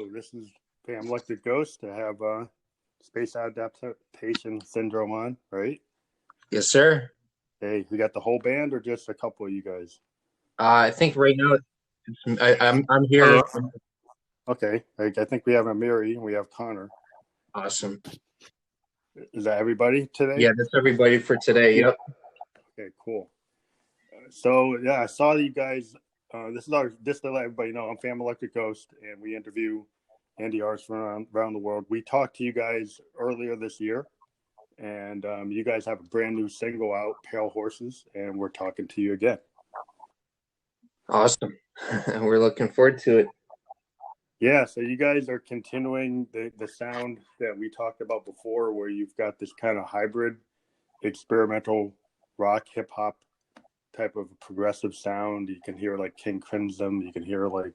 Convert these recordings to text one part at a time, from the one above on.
So this is Pam Electric Ghost to have Space Adaptation Syndrome on, right? Yes, sir. Hey, we got the whole band or just a couple of you guys? I think right now I'm here. Okay, I think we have Amiri and we have Connor. Awesome. Is that everybody today? Yeah, that's everybody for today. Yep. Okay, cool. So yeah, I saw you guys. This to let everybody know I'm Pam Electric Ghost, and we interview indie artists from around the world. We talked to you guys earlier this year, and you guys have a brand new single out, Pale Horses, and we're talking to you again. Awesome. We're looking forward to it. Yeah, so you guys are continuing the sound that we talked about before, where you've got this kind of hybrid experimental rock hip hop type of progressive sound. You can hear like King Crimson, you can hear like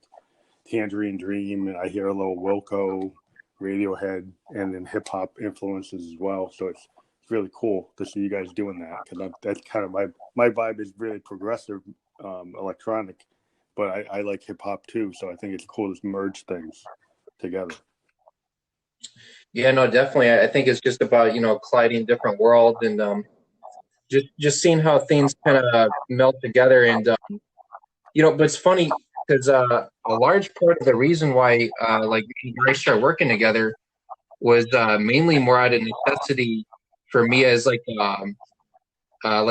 Tangerine Dream, and I hear a little Wilco, Radiohead, and then hip hop influences as well. So it's really cool to see you guys doing that, because that's kind of my vibe is really progressive electronic, but I like hip hop too. So I think it's cool to merge things together. Yeah, no, definitely. I think it's just about colliding different worlds and just seeing how things kind of melt together. And but it's funny because a large part of the reason why like we started working together was mainly more out of necessity for me as like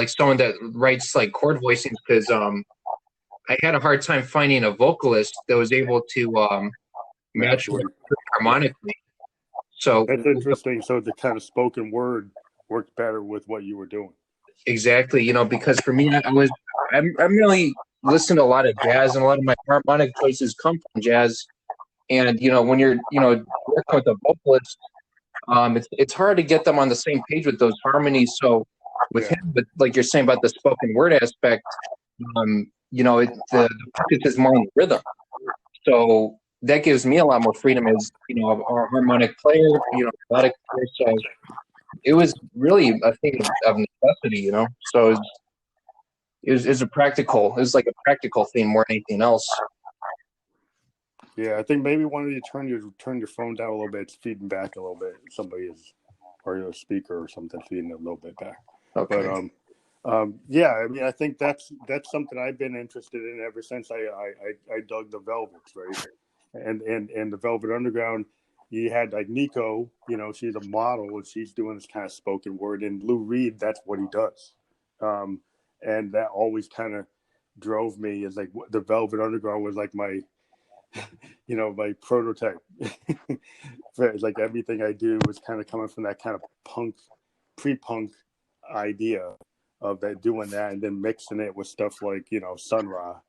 someone that writes like chord voicings, because I had a hard time finding a vocalist that was able to match harmonically. So that's interesting. So the kind of spoken word worked better with what you were doing. Exactly, because for me, I'm really listening to a lot of jazz, and a lot of my harmonic choices come from jazz. And when you're working with a vocalist, it's hard to get them on the same page with those harmonies. So with him, but like you're saying about the spoken word aspect, the focus is more on the rhythm. So that gives me a lot more freedom as a harmonic player, melodic player. So it was really a thing of necessity, So it was a practical. It was like a practical thing more than anything else. Yeah, I think maybe one of you turn your phone down a little bit. It's feeding back a little bit. Somebody is, or your speaker or something feeding a little bit back. Okay. But yeah, I mean, I think that's something I've been interested in ever since I dug the Velvets, right? And the Velvet Underground. You had like Nico, she's a model and she's doing this kind of spoken word, and Lou Reed, that's what he does. And that always kind of drove me, as like the Velvet Underground was like my, my prototype. It's like everything I do was kind of coming from that kind of punk, pre-punk idea of that, doing that, and then mixing it with stuff like, Sun Ra.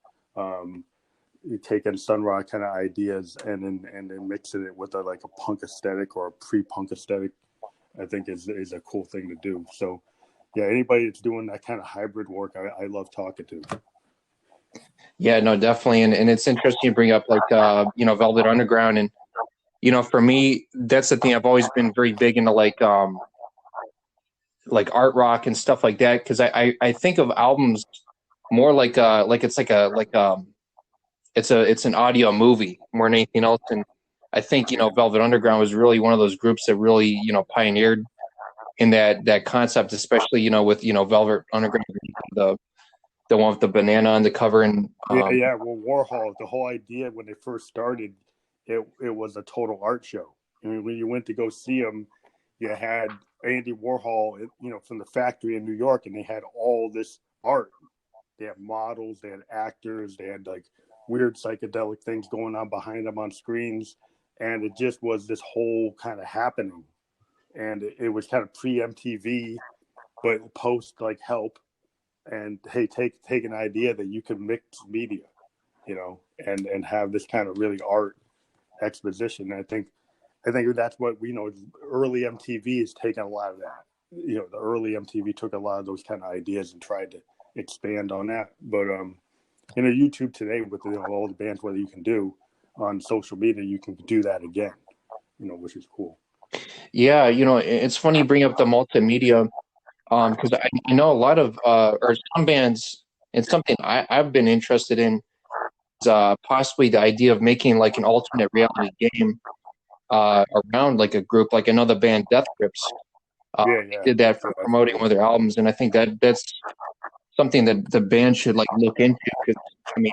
You taking Sun Ra kind of ideas and then mixing it with a punk aesthetic or a pre-punk aesthetic, I think is a cool thing to do. So yeah, anybody that's doing that kind of hybrid work, I love talking to. Yeah, no, definitely. And it's interesting to bring up Velvet Underground. And, for me, that's the thing. I've always been very big into like art rock and stuff like that. Cause I think of albums more like it's an audio movie more than anything else. And I think, Velvet Underground was really one of those groups that really, pioneered in that concept, especially, with, Velvet Underground, the one with the banana on the cover. And Well, Warhol, the whole idea when they first started, it was a total art show. I mean, when you went to go see them, you had Andy Warhol, from the factory in New York, and they had all this art. They had models, they had actors, they had like weird psychedelic things going on behind them on screens, and it just was this whole kind of happening. And it was kind of pre-MTV, but post like Help, and hey, take an idea that you can mix media, and have this kind of really art exposition. And I think that's what early MTV has taken a lot of that. The early MTV took a lot of those kind of ideas and tried to expand on that. But YouTube today with all the bands, what you can do on social media, you can do that again, which is cool. Yeah, it's funny you bring up the multimedia, because I know a lot of or some bands, and something I've been interested in possibly the idea of making like an alternate reality game around like a group. Like I know the band Death Grips did that for promoting one of their albums, and I think that's something that the band should like look into, because I mean,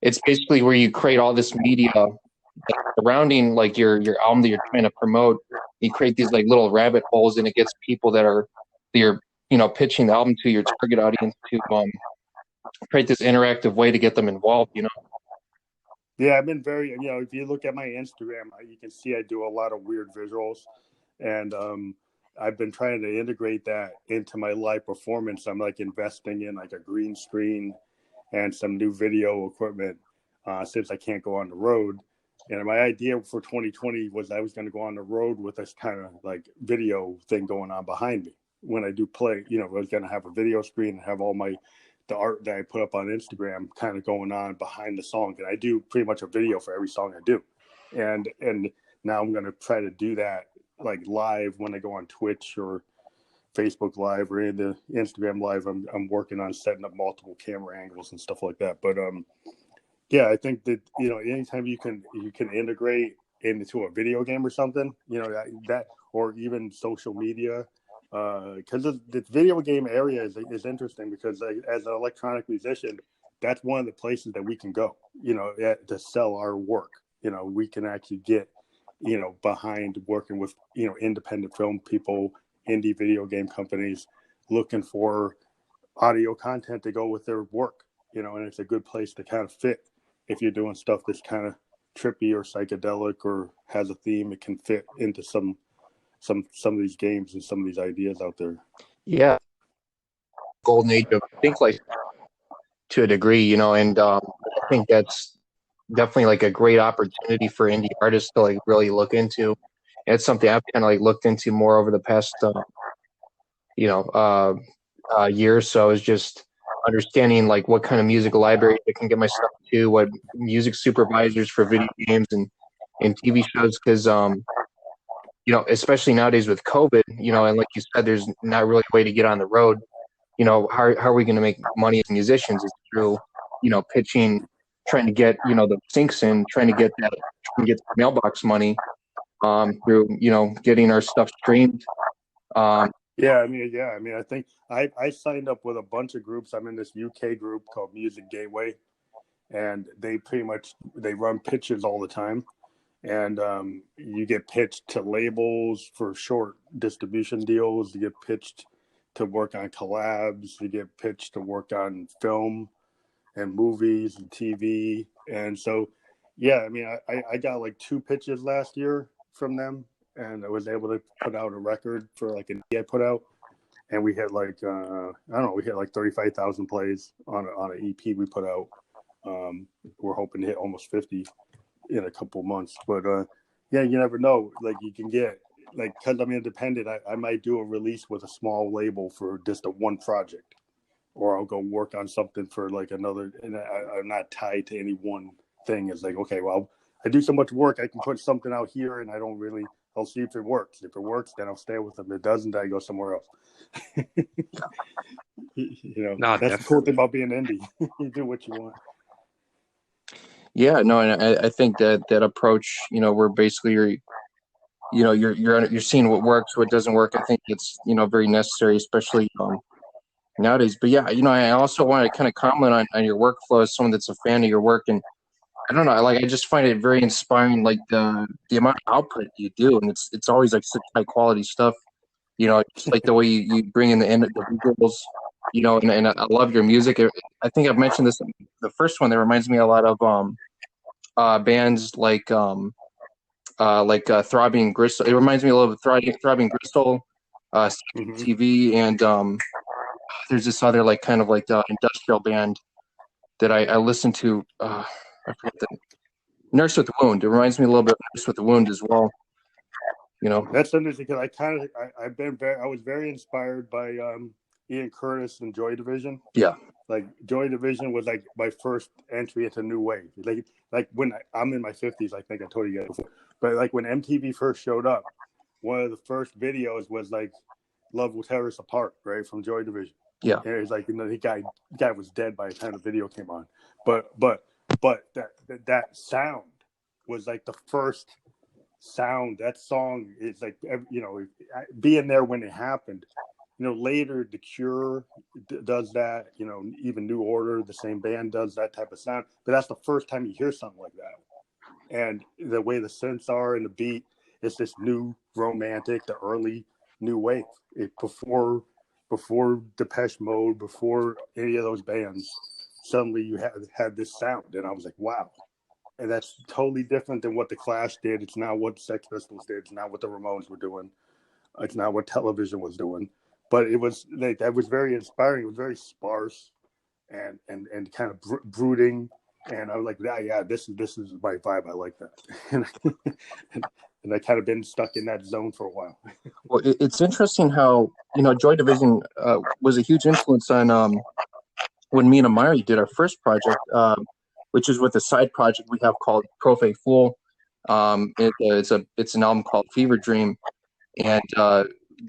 it's basically where you create all this media like, surrounding like your album that you're trying to promote. You create these like little rabbit holes, and it gets people that you're pitching the album to, your target audience, to create this interactive way to get them involved. Yeah, I've been very, if you look at my Instagram, you can see I do a lot of weird visuals, and I've been trying to integrate that into my live performance. I'm like investing in like a green screen and some new video equipment since I can't go on the road. And my idea for 2020 was I was going to go on the road with this kind of like video thing going on behind me when I do play. I was going to have a video screen and have all the art that I put up on Instagram kind of going on behind the song. And I do pretty much a video for every song I do. And now I'm going to try to do that like live when I go on Twitch or Facebook Live or in the Instagram Live. I'm working on setting up multiple camera angles and stuff like that. But yeah, I think that anytime you can integrate into a video game or something, that or even social media, because the video game area is interesting, because as an electronic musician, that's one of the places that we can go, to sell our work. We can actually get behind working with independent film people, indie video game companies looking for audio content to go with their work, and it's a good place to kind of fit. If you're doing stuff that's kind of trippy or psychedelic or has a theme, it can fit into some of these games and some of these ideas out there. Yeah, golden age of, I think, like to a degree, and I think that's definitely like a great opportunity for indie artists to like really look into. And it's something I've kind of like looked into more over the past year or so, is just understanding like what kind of music library I can get my stuff to, what music supervisors for video games and TV shows, because especially nowadays with COVID, and like you said, there's not really a way to get on the road. How are we going to make money as musicians? Is through pitching, trying to get the syncs in, trying to get the mailbox money, through getting our stuff streamed. I think I signed up with a bunch of groups. I'm in this UK group called Music Gateway, and they run pitches all the time, and you get pitched to labels for short distribution deals. You get pitched to work on collabs. You get pitched to work on film and movies and TV. And so, I got like 2 pitches last year from them, and I was able to put out a record for like an EP I put out, and we had like we hit like 35,000 plays on an EP we put out. We're hoping to hit almost 50 in a couple of months, but you never know. Like you can get because I'm independent, I might do a release with a small label for just one project, or I'll go work on something for like another, and I'm not tied to any one thing. It's like, okay, well, I do so much work, I can put something out here, and I'll see if it works. If it works, then I'll stay with them. If it doesn't, I go somewhere else. That's the cool thing about being indie. You do what you want. Yeah, no, and I think that approach, where basically you're seeing what works, what doesn't work. I think it's very necessary, especially nowadays. But yeah, I also want to kind of comment on your workflow as someone that's a fan of your work, and I don't know, like I just find it very inspiring, like the amount of output you do, and it's always like such high quality stuff. Just like the way you bring in the visuals, and I love your music. I think I've mentioned this in the first one. That reminds me a lot of bands like Throbbing Gristle. It reminds me a little of Throbbing Gristle, TV, and there's this other like kind of like industrial band that I listened to. I forget the Nurse with the Wound. It reminds me a little bit of Nurse with the Wound as well. That's interesting, because I was very inspired by Ian Curtis and Joy Division. Yeah, like Joy Division was like my first entry into new wave. Like when I'm in my 50s, I think I told you guys before. But like when MTV first showed up, one of the first videos was like "Love Will Tear Us Apart," right, from Joy Division. Yeah, and it was like the guy was dead by the time the video came on. But but that sound was like the first sound. That song is like, being there when it happened. Later The Cure does that. Even New Order, the same band, does that type of sound. But that's the first time you hear something like that. And the way the synths are and the beat, it's this new romantic, the early new wave. Before Depeche Mode, before any of those bands, suddenly you had this sound, and I was like, wow. And that's totally different than what the Clash did. It's not what Sex Pistols did. It's not what the Ramones were doing. It's not what television was doing. But it was like, that was very inspiring. It was very sparse and kind of brooding. And I was like, yeah, this is my vibe. I like that. and I kind of been stuck in that zone for a while. Well, it's interesting how, Joy Division was a huge influence on when me and Amiri did our first project, which is with a side project we have called Profe Fool. It's an album called Fever Dream. And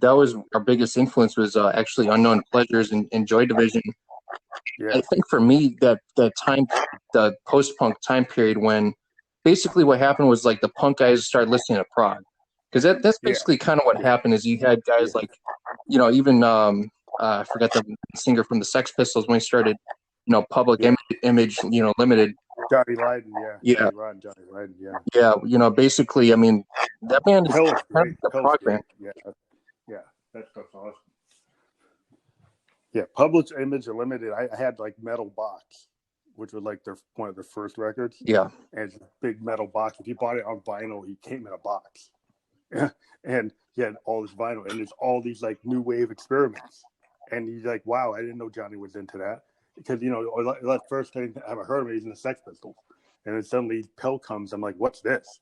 that was our biggest influence, was actually Unknown Pleasures and Joy Division. Yeah. I think for me, that time, the post-punk time period, when basically what happened was like the punk guys started listening to prog, because that's basically kind of what happened. Is you had guys like, even I forgot the singer from the Sex Pistols when he started, Public Image, Limited. Johnny Lydon, yeah. Johnny Lydon, yeah. Basically, I mean, that band is kind of the prog band. Yeah, that stuff's awesome. Yeah, Public Image Limited. I had like Metal Box, which was like one of their first records. Yeah, and it's a big metal box. If you bought it on vinyl, he came in a box, and he had all this vinyl, and there's all these like new wave experiments, and he's like, wow, I didn't know Johnny was into that, because that first time I ever heard of him, he's in the Sex Pistols, and then suddenly Pill comes. I'm like, what's this?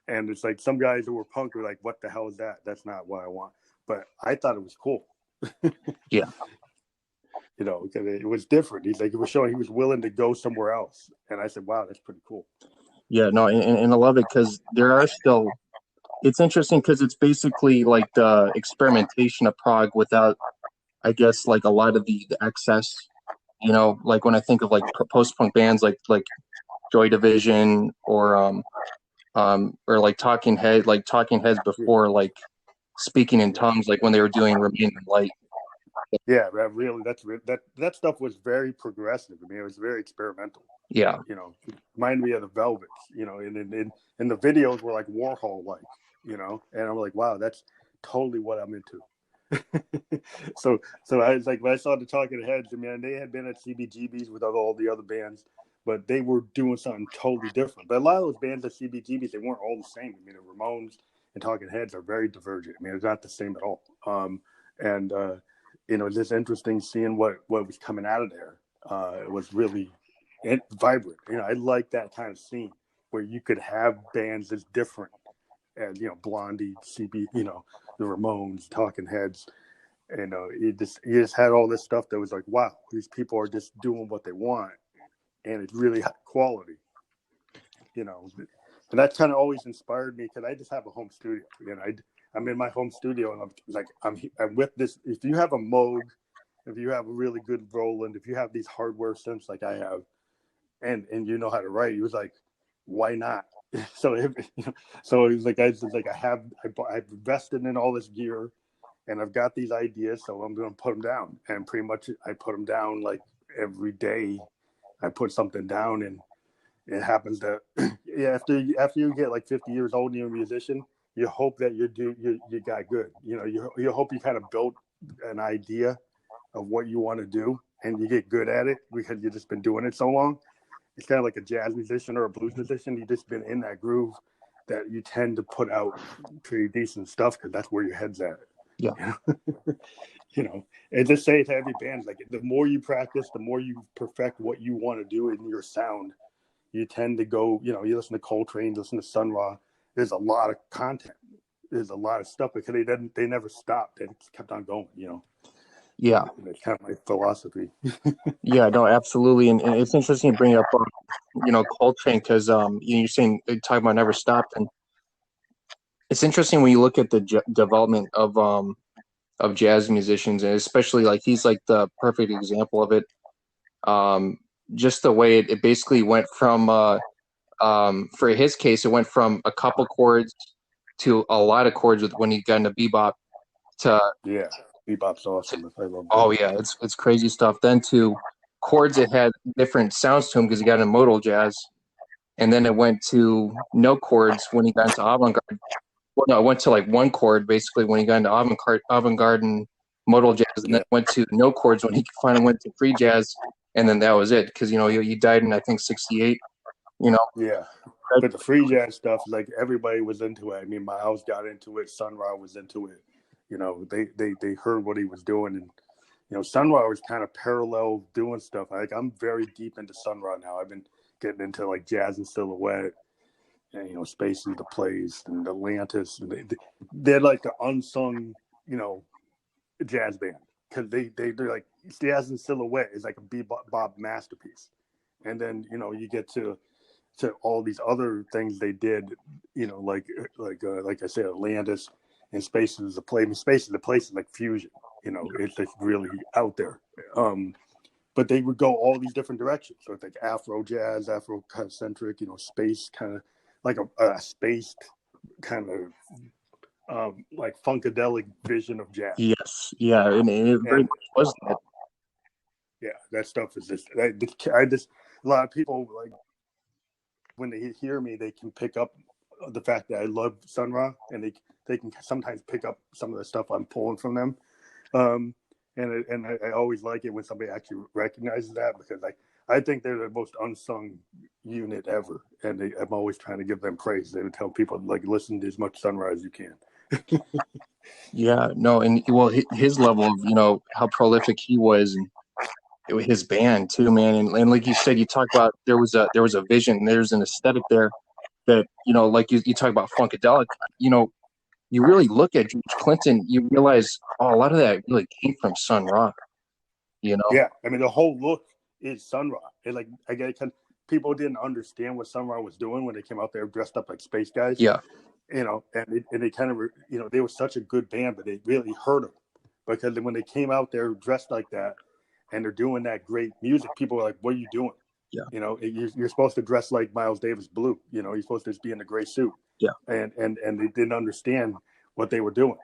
And it's like some guys who were punk were like, what the hell is that? That's not what I want. But I thought it was cool. Yeah. It was different. He's like, it was showing he was willing to go somewhere else. And I said, wow, that's pretty cool. Yeah, no, and I love it, because there are still, it's interesting because it's basically like the experimentation of prog without, I guess, like a lot of the excess, like when I think of like post-punk bands like Joy Division or like Talking Heads before, like Speaking in Tongues, like when they were doing Remain in Light. Yeah, really, that stuff was very progressive. I mean, it was very experimental. Yeah, reminded me of the Velvets. And the videos were like Warhol-like. And I'm like, wow, that's totally what I'm into. so I was like, when I saw the Talking Heads, I mean, they had been at CBGBs with all the other bands, but they were doing something totally different. But a lot of those bands at CBGBs, they weren't all the same. I mean, the Ramones and Talking Heads are very divergent. I mean, it's not the same at all. It's just interesting seeing what was coming out of there. It was really vibrant. I like that kind of scene where you could have bands that's different, and Blondie, CB, the Ramones, Talking Heads. You just had all this stuff that was like, wow, these people are just doing what they want, and it's really high quality. And that's kind of always inspired me, because I just have a home studio. I'm in my home studio, and I'm like, I'm with this. If you have a Moog, if you have a really good Roland, if you have these hardware synths like I have, and you know how to write, he was like, why not? So it was like, I've invested in all this gear, and I've got these ideas, so I'm going to put them down. And pretty much I put them down like every day. I put something down, and it happens that after you get like 50 years old and you're a musician, you hope that you got good. You hope you kind of built an idea of what you want to do, and you get good at it because you've just been doing it so long. It's kind of like a jazz musician or a blues musician. You've just been in that groove that you tend to put out pretty decent stuff, because that's where your head's at. Yeah. And just say it to every band, like, the more you practice, the more you perfect what you want to do in your sound, you tend to go, you listen to Coltrane, listen to Sun Ra. There's a lot of content. There's a lot of stuff, because they never stopped. They kept on going, Yeah. It's kind of my philosophy. Yeah, no, absolutely. And it's interesting to bring up, Coltrane, because, you're saying, talking about never stopped. And it's interesting when you look at the development of jazz musicians, and especially like he's like the perfect example of it. just the way it basically went from for his case, it went from a couple chords to a lot of chords with when he got into bebop to bebop's awesome. I love oh bebop. yeah, it's crazy stuff. Then to chords that had different sounds to them because he got into modal jazz, and then it went to no chords when he got into avant-garde. Well, no, it went to like one chord basically when he got into avant-garde and modal jazz, and then went to no chords when he finally went to free jazz, and then that was it because he died in I think '68. Yeah, but the free jazz stuff, like everybody was into it. I mean, Miles got into it. Sun Ra was into it. They heard what he was doing, and Sun Ra was kind of parallel doing stuff. Like I'm very deep into Sun Ra now. I've been getting into like Jazz and Silhouette, and Space and the Place and Atlantis. And they're like the unsung, jazz band because they're like Jazz and Silhouette is like a bebop masterpiece, and then you get to all these other things they did, like I said, Atlantis and Space is the Place. I mean, Space is the Place is like fusion, it's like really out there. But they would go all these different directions. So it's like Afro jazz, Afro kind of centric, space kind of like a spaced kind of like funkadelic vision of jazz. Yes, yeah, and it very much was that. Yeah, that stuff is just a lot of people like when they hear me, they can pick up the fact that I love Sun Ra, and they can sometimes pick up some of the stuff I'm pulling from them. And I always like it when somebody actually recognizes that because I think they're the most unsung unit ever, and I'm always trying to give them praise. They would tell people like listen to as much Sun Ra as you can. Yeah, no, and well, his level of how prolific he was, and his band too, man, and like you said, you talk about there was a vision, there's an aesthetic there that like you talk about funkadelic, you really look at George Clinton, you realize a lot of that really came from Sun Ra, Yeah, I mean the whole look is Sun Ra. Like I get people didn't understand what Sun Ra was doing when they came out there dressed up like space guys. Yeah. And they kind of they were such a good band, but they really hurt them because when they came out there dressed like that and they're doing that great music, people were like, "What are you doing?" Yeah. You're supposed to dress like Miles Davis Blue. You're supposed to be in a gray suit. Yeah. And they didn't understand what they were doing.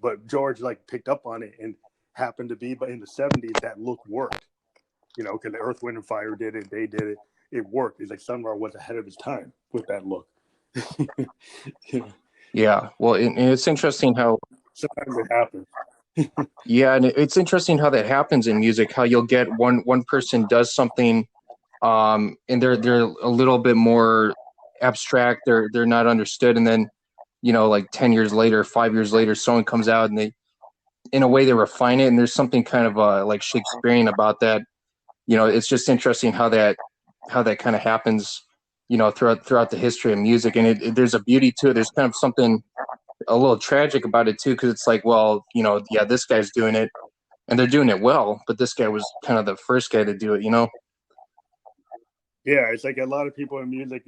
But George picked up on it and happened to be, but in the 70s that look worked. Because the Earth, Wind and Fire did it, they did it. It worked. It's like Sun Ra was ahead of his time with that look. Yeah. Well, and it's interesting how sometimes it happens. Yeah, and it's interesting how that happens in music. How you'll get one person does something, and they're a little bit more abstract. They're not understood, and then like 10 years later, 5 years later, someone comes out and they, in a way, they refine it, and there's something kind of like Shakespearean about that. It's just interesting how that kind of happens. Throughout the history of music, and there's a beauty to it. There's kind of something a little tragic about it too, because it's like, well, yeah, this guy's doing it and they're doing it well, but this guy was kind of the first guy to do it. Yeah, it's like a lot of people in music,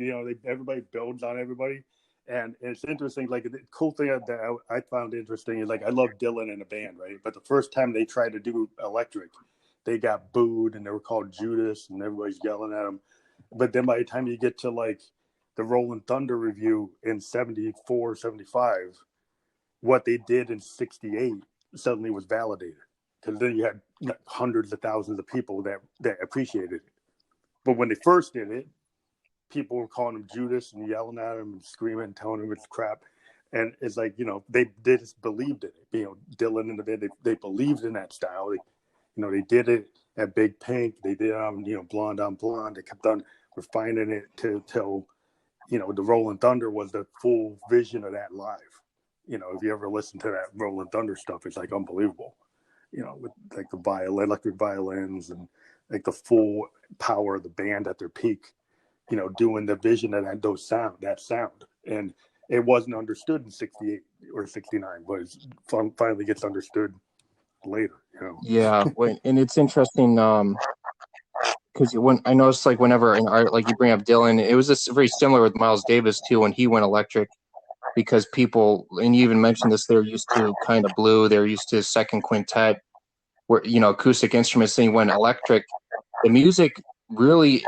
everybody builds on everybody, and it's interesting. Like the cool thing that I found interesting is I love Dylan in a band, right? But the first time they tried to do electric, they got booed and they were called Judas and everybody's yelling at them. But then by the time you get to the Rolling Thunder review in 74, 75, what they did in 68 suddenly was validated. Because then you had hundreds of thousands of people that appreciated it. But when they first did it, people were calling him Judas and yelling at him and screaming and telling him it's crap. And it's they just believed in it. Dylan and the band, they believed in that style. They did it at Big Pink. They did Blonde on Blonde. They kept on refining it till the Rolling Thunder was the full vision of that live. If you ever listen to that Rolling Thunder stuff, it's unbelievable. With the electric violins and the full power of the band at their peak. Doing the vision of that sound, and it wasn't understood in 68 or 69, but it finally gets understood later. Yeah, and it's interesting because when I noticed whenever in art, you bring up Dylan, it was just very similar with Miles Davis too when he went electric, because people, and you even mentioned this, they're used to kind of blue, they're used to second quintet, where acoustic instruments. Then he went electric. The music really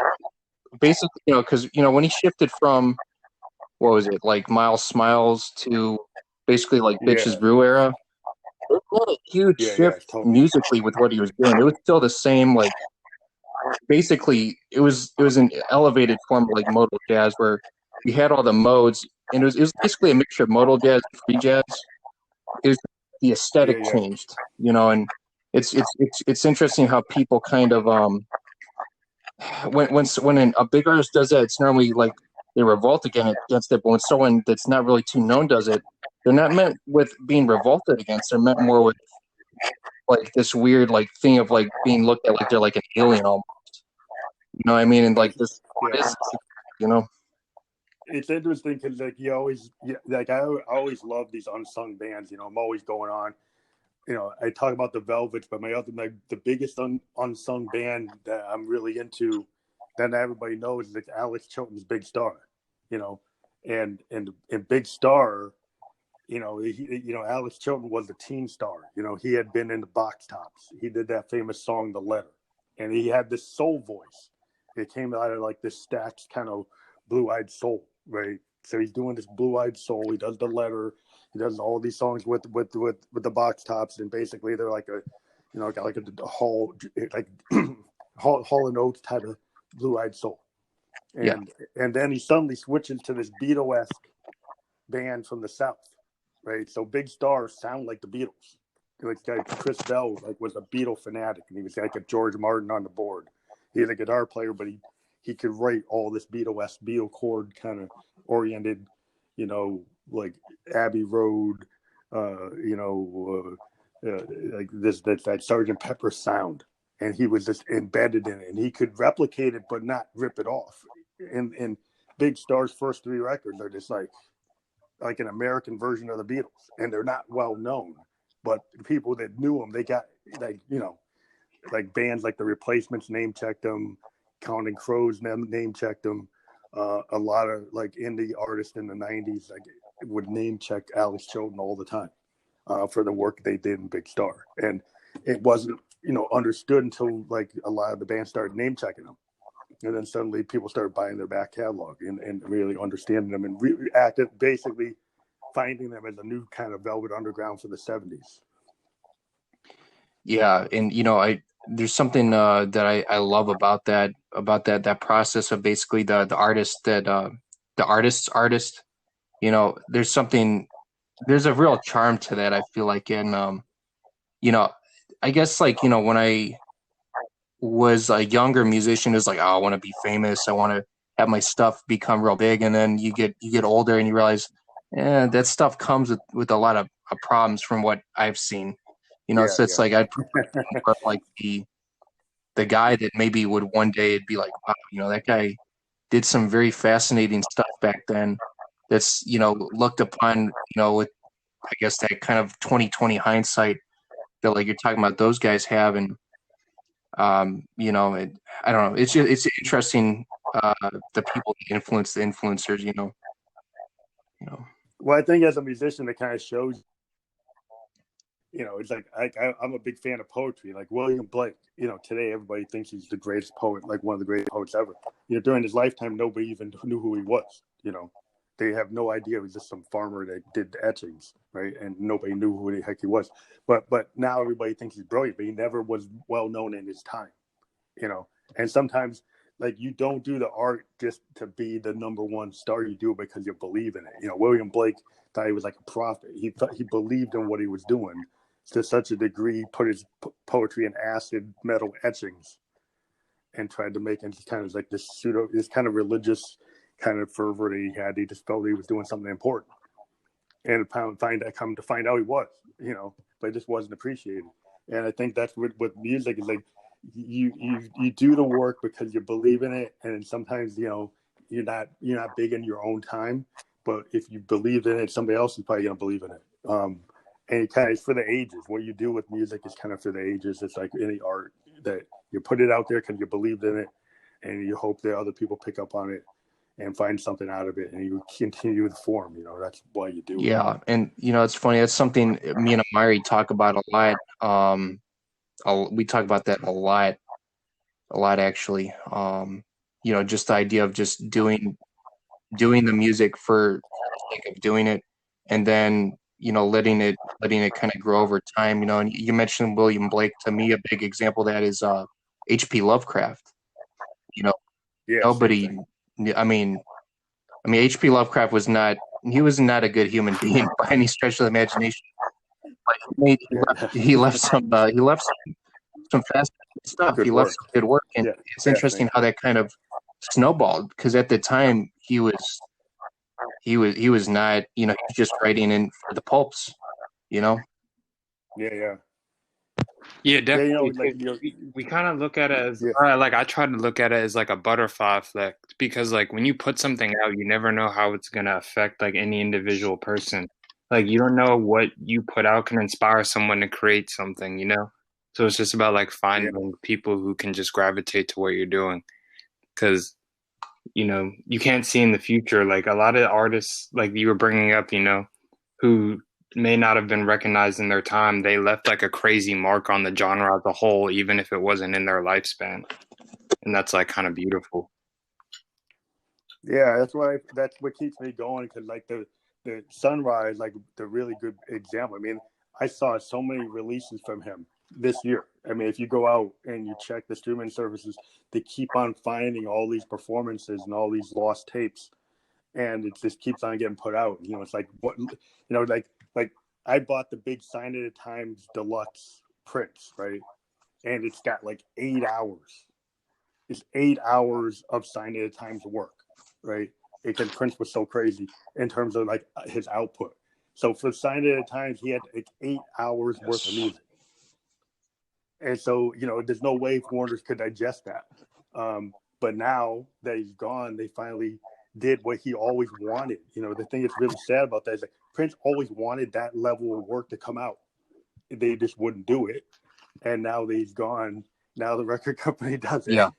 basically, you know, because, you know, when he shifted from, what was it, like Miles Smiles to basically like Bitches Yeah, Brew era, it had a huge yeah, shift totally. musically with what he was doing. It was still the same, like basically it was an elevated form of like modal jazz where you had all the modes, and it was basically a mixture of modal jazz and free jazz. It was the aesthetic Yeah, changed, you know, and it's interesting how people kind of when a big artist does that, it's normally like they revolt against it. But when someone that's not really too known does it, they're not meant with being revolted against. They're meant more with like this weird like thing of like being looked at like they're like an alien almost. You know what I mean? And like this, what yeah. is, you know? It's interesting because like you always, like I always love these unsung bands. You know, I'm always going on. You know, I talk about the Velvets, but the biggest unsung band that I'm really into, that everybody knows, is like Alex Chilton's Big Star. You know, and Big Star, Alex Chilton was a teen star. You know, he had been in the Box Tops. He did that famous song, The Letter, and he had this soul voice. It came out of like this stacked kind of blue-eyed soul, right? So he's doing this blue-eyed soul. He does The Letter. He does all these songs with the Box Tops, and basically they're like a Hall like Hall and Oates type of blue-eyed soul. And Yeah. and then he suddenly switches to this Beatle-esque band from the South, right? So Big Star sound like the Beatles. Like Chris Bell was a Beatle fanatic, and he was like a George Martin on the board. He was a guitar player, but he could write all this Beatle-esque, Beatle chord kind of oriented, like Abbey Road, like that Sgt. Pepper sound, and he was just embedded in it, and he could replicate it but not rip it off. And Big Star's first 3 records are just like an American version of the Beatles, and they're not well known, but the people that knew them, they got like bands like the Replacements name checked them, Counting Crows name checked them. A lot of like indie artists in the '90s would name check Alex Chilton all the time for the work they did in Big Star, and it wasn't understood until like a lot of the bands started name checking them, and then suddenly people started buying their back catalog and really understanding them and basically finding them as a new kind of Velvet Underground for the '70s. Yeah, and there's something that I love about that process of basically the artist that the artist. There's a real charm to that. I feel like, and I guess like when I was a younger musician, it was like, oh, I want to be famous. I want to have my stuff become real big, and then you get older and you realize, that stuff comes with a lot of problems from what I've seen. So it's like I'd prefer more like the guy that maybe would one day it'd be like, wow, that guy did some very fascinating stuff back then. That's looked upon with I guess that kind of 2020 hindsight that like you're talking about those guys have, and I don't know. It's interesting the people that influence the influencers. Well, I think as a musician, it kind of shows. It's like I'm a big fan of poetry. Like William Blake, today everybody thinks he's the greatest poet, like one of the greatest poets ever. During his lifetime, nobody even knew who he was. They have no idea he was just some farmer that did etchings, right? And nobody knew who the heck he was. But now everybody thinks he's brilliant, but he never was well known in his time. And sometimes like you don't do the art just to be the number one star. You do it because you believe in it. William Blake thought he was like a prophet. He believed in what he was doing to such a degree, put his poetry in acid metal etchings and tried to make it kind of like this kind of religious kind of fervor that he had. He just felt he was doing something important. And come to find out he was, but it just wasn't appreciated. And I think that's what music is like. You do the work because you believe in it, and sometimes you're not big in your own time, but if you believed in it, somebody else is probably gonna believe in it. And it kind of is for the ages. What you do with music is kind of for the ages. It's like any art that you put it out there because you believed in it, and you hope that other people pick up on it and find something out of it, and you continue the form. That's why you do it. Yeah, and it's funny. That's something me and Amiri talk about a lot. We talk about that a lot. a lot actually. You know, just the idea of just doing the music for the sake of doing it, and then, you know, letting it kind of grow over time. You know, and you mentioned William Blake. To me, a big example of that is H.P. Lovecraft. You know, Yeah, same nobody. thing. I mean, H.P. Lovecraft was not. He was not a good human being by any stretch of the imagination. But Yeah. he left some fascinating stuff. Good He left work. some good work, and Yeah, it's interesting fascinating. how that kind of snowballed, because at the time he was not, you know, he was just writing in for the pulps, you know. Yeah, yeah. Yeah, Yeah, you know, definitely. like 'Cause you we kind of look at it as yeah, like I try to look at it as like a butterfly effect because like when you put something out, you never know how it's gonna affect like any individual person. Like you don't know what you put out can inspire someone to create something, you know? So it's just about like yeah, finding people who can just gravitate to what you're doing because you know, you can't see in the future. Like a lot of artists, like you were bringing up, you know, who may not have been recognized in their time, they left like a crazy mark on the genre as a whole, even if it wasn't in their lifespan. And that's like kind of beautiful. yeah. That's what keeps me going, because like the Sunrise, like the really good example. I mean, I saw so many releases from him this year. I mean, if you go out and you check the streaming services, they keep on finding all these performances and all these lost tapes, and it just keeps on getting put out. You know, it's like what, you know, like I bought the big Sign of the Times deluxe prints, right? And it's got like 8 hours. It's 8 hours of Sign of the Times work, right? Because Prince was so crazy in terms of like his output. So for Sign of the Times, he had like 8 hours worth of music. And so, you know, there's no way Warner's could digest that. But now that he's gone, they finally did what he always wanted. You know, the thing that's really sad about that is like Prince always wanted that level of work to come out. They just wouldn't do it. And now that he's gone, now the record company does it. Yeah.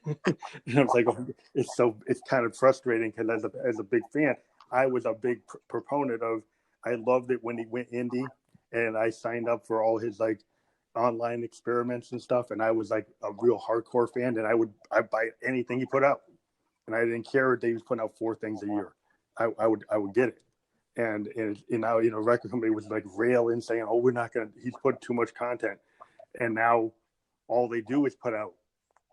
You know, it's like it's kind of frustrating, because as a big fan, I was a big proponent of. I loved it when he went indie, and I signed up for all his like online experiments and stuff, and I was like a real hardcore fan, and I'd buy anything he put out, and I didn't care if he was putting out 4 things a year. I would get it. And now, you know, record company was like railing, saying, "Oh, we're not gonna. He's put too much content," and now all they do is put out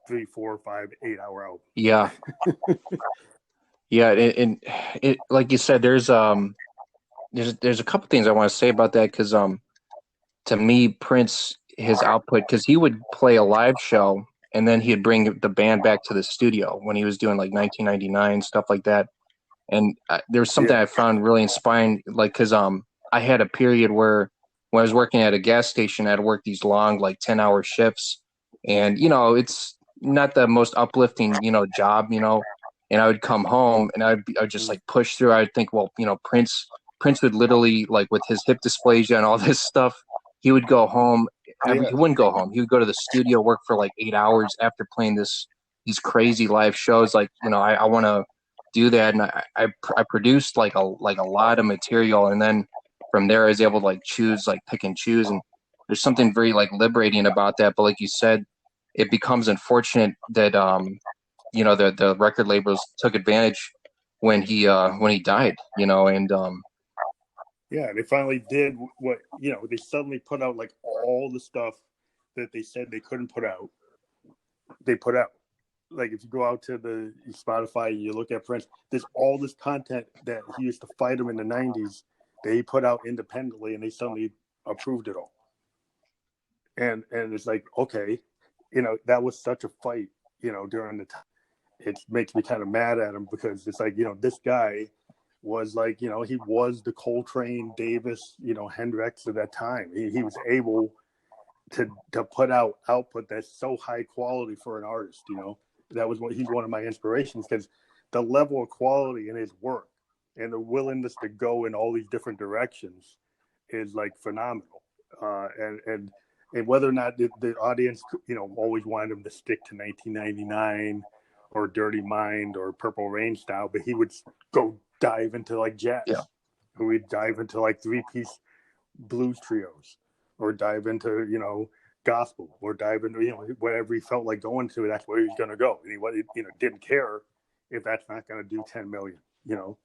3, 4, 5, 8 hour albums. Yeah. Yeah, and it, like you said, there's a couple things I want to say about that, because to me, Prince, his output, because he would play a live show and then he'd bring the band back to the studio when he was doing like 1999 stuff like that. And there was something I found really inspiring, like, because I had a period where when I was working at a gas station, I'd work these long, like 10-hour shifts, and you know, it's not the most uplifting, you know, job, you know. And I would come home and I'd just like push through. I'd think, well, you know, Prince would literally, like, with his hip dysplasia and all this stuff, he would go home. He wouldn't go home. He would go to the studio, work for like 8 hours after playing these crazy live shows. Like, you know, I want to do that, and I produced like a lot of material, and then from there I was able to like pick and choose, and there's something very like liberating about that. But like you said, it becomes unfortunate that you know, the record labels took advantage when he died, you know. And yeah, they finally did what, you know, they suddenly put out like all the stuff that they said they couldn't put out. They put out. Like if you go out to the Spotify and you look at Prince, there's all this content that he used to fight him in the 90s that he put out independently, and they suddenly approved it all. And it's like, okay, you know, that was such a fight, you know, during the time. It makes me kind of mad at him, because it's like, you know, this guy was like, you know, he was the Coltrane, Davis, you know, Hendrix of that time. He was able to put out output that's so high quality for an artist, you know. That was he's one of my inspirations, because the level of quality in his work and the willingness to go in all these different directions is like phenomenal. And whether or not the audience, you know, always wanted him to stick to 1999 or Dirty Mind or Purple Rain style, but he would go dive into like jazz. Yeah. We'd dive into like 3-piece blues trios, or dive into, you know, gospel or dive into, you know, whatever he felt like going to, that's where he's going to go. And he, you know, didn't care if that's not going to do 10 million, you know,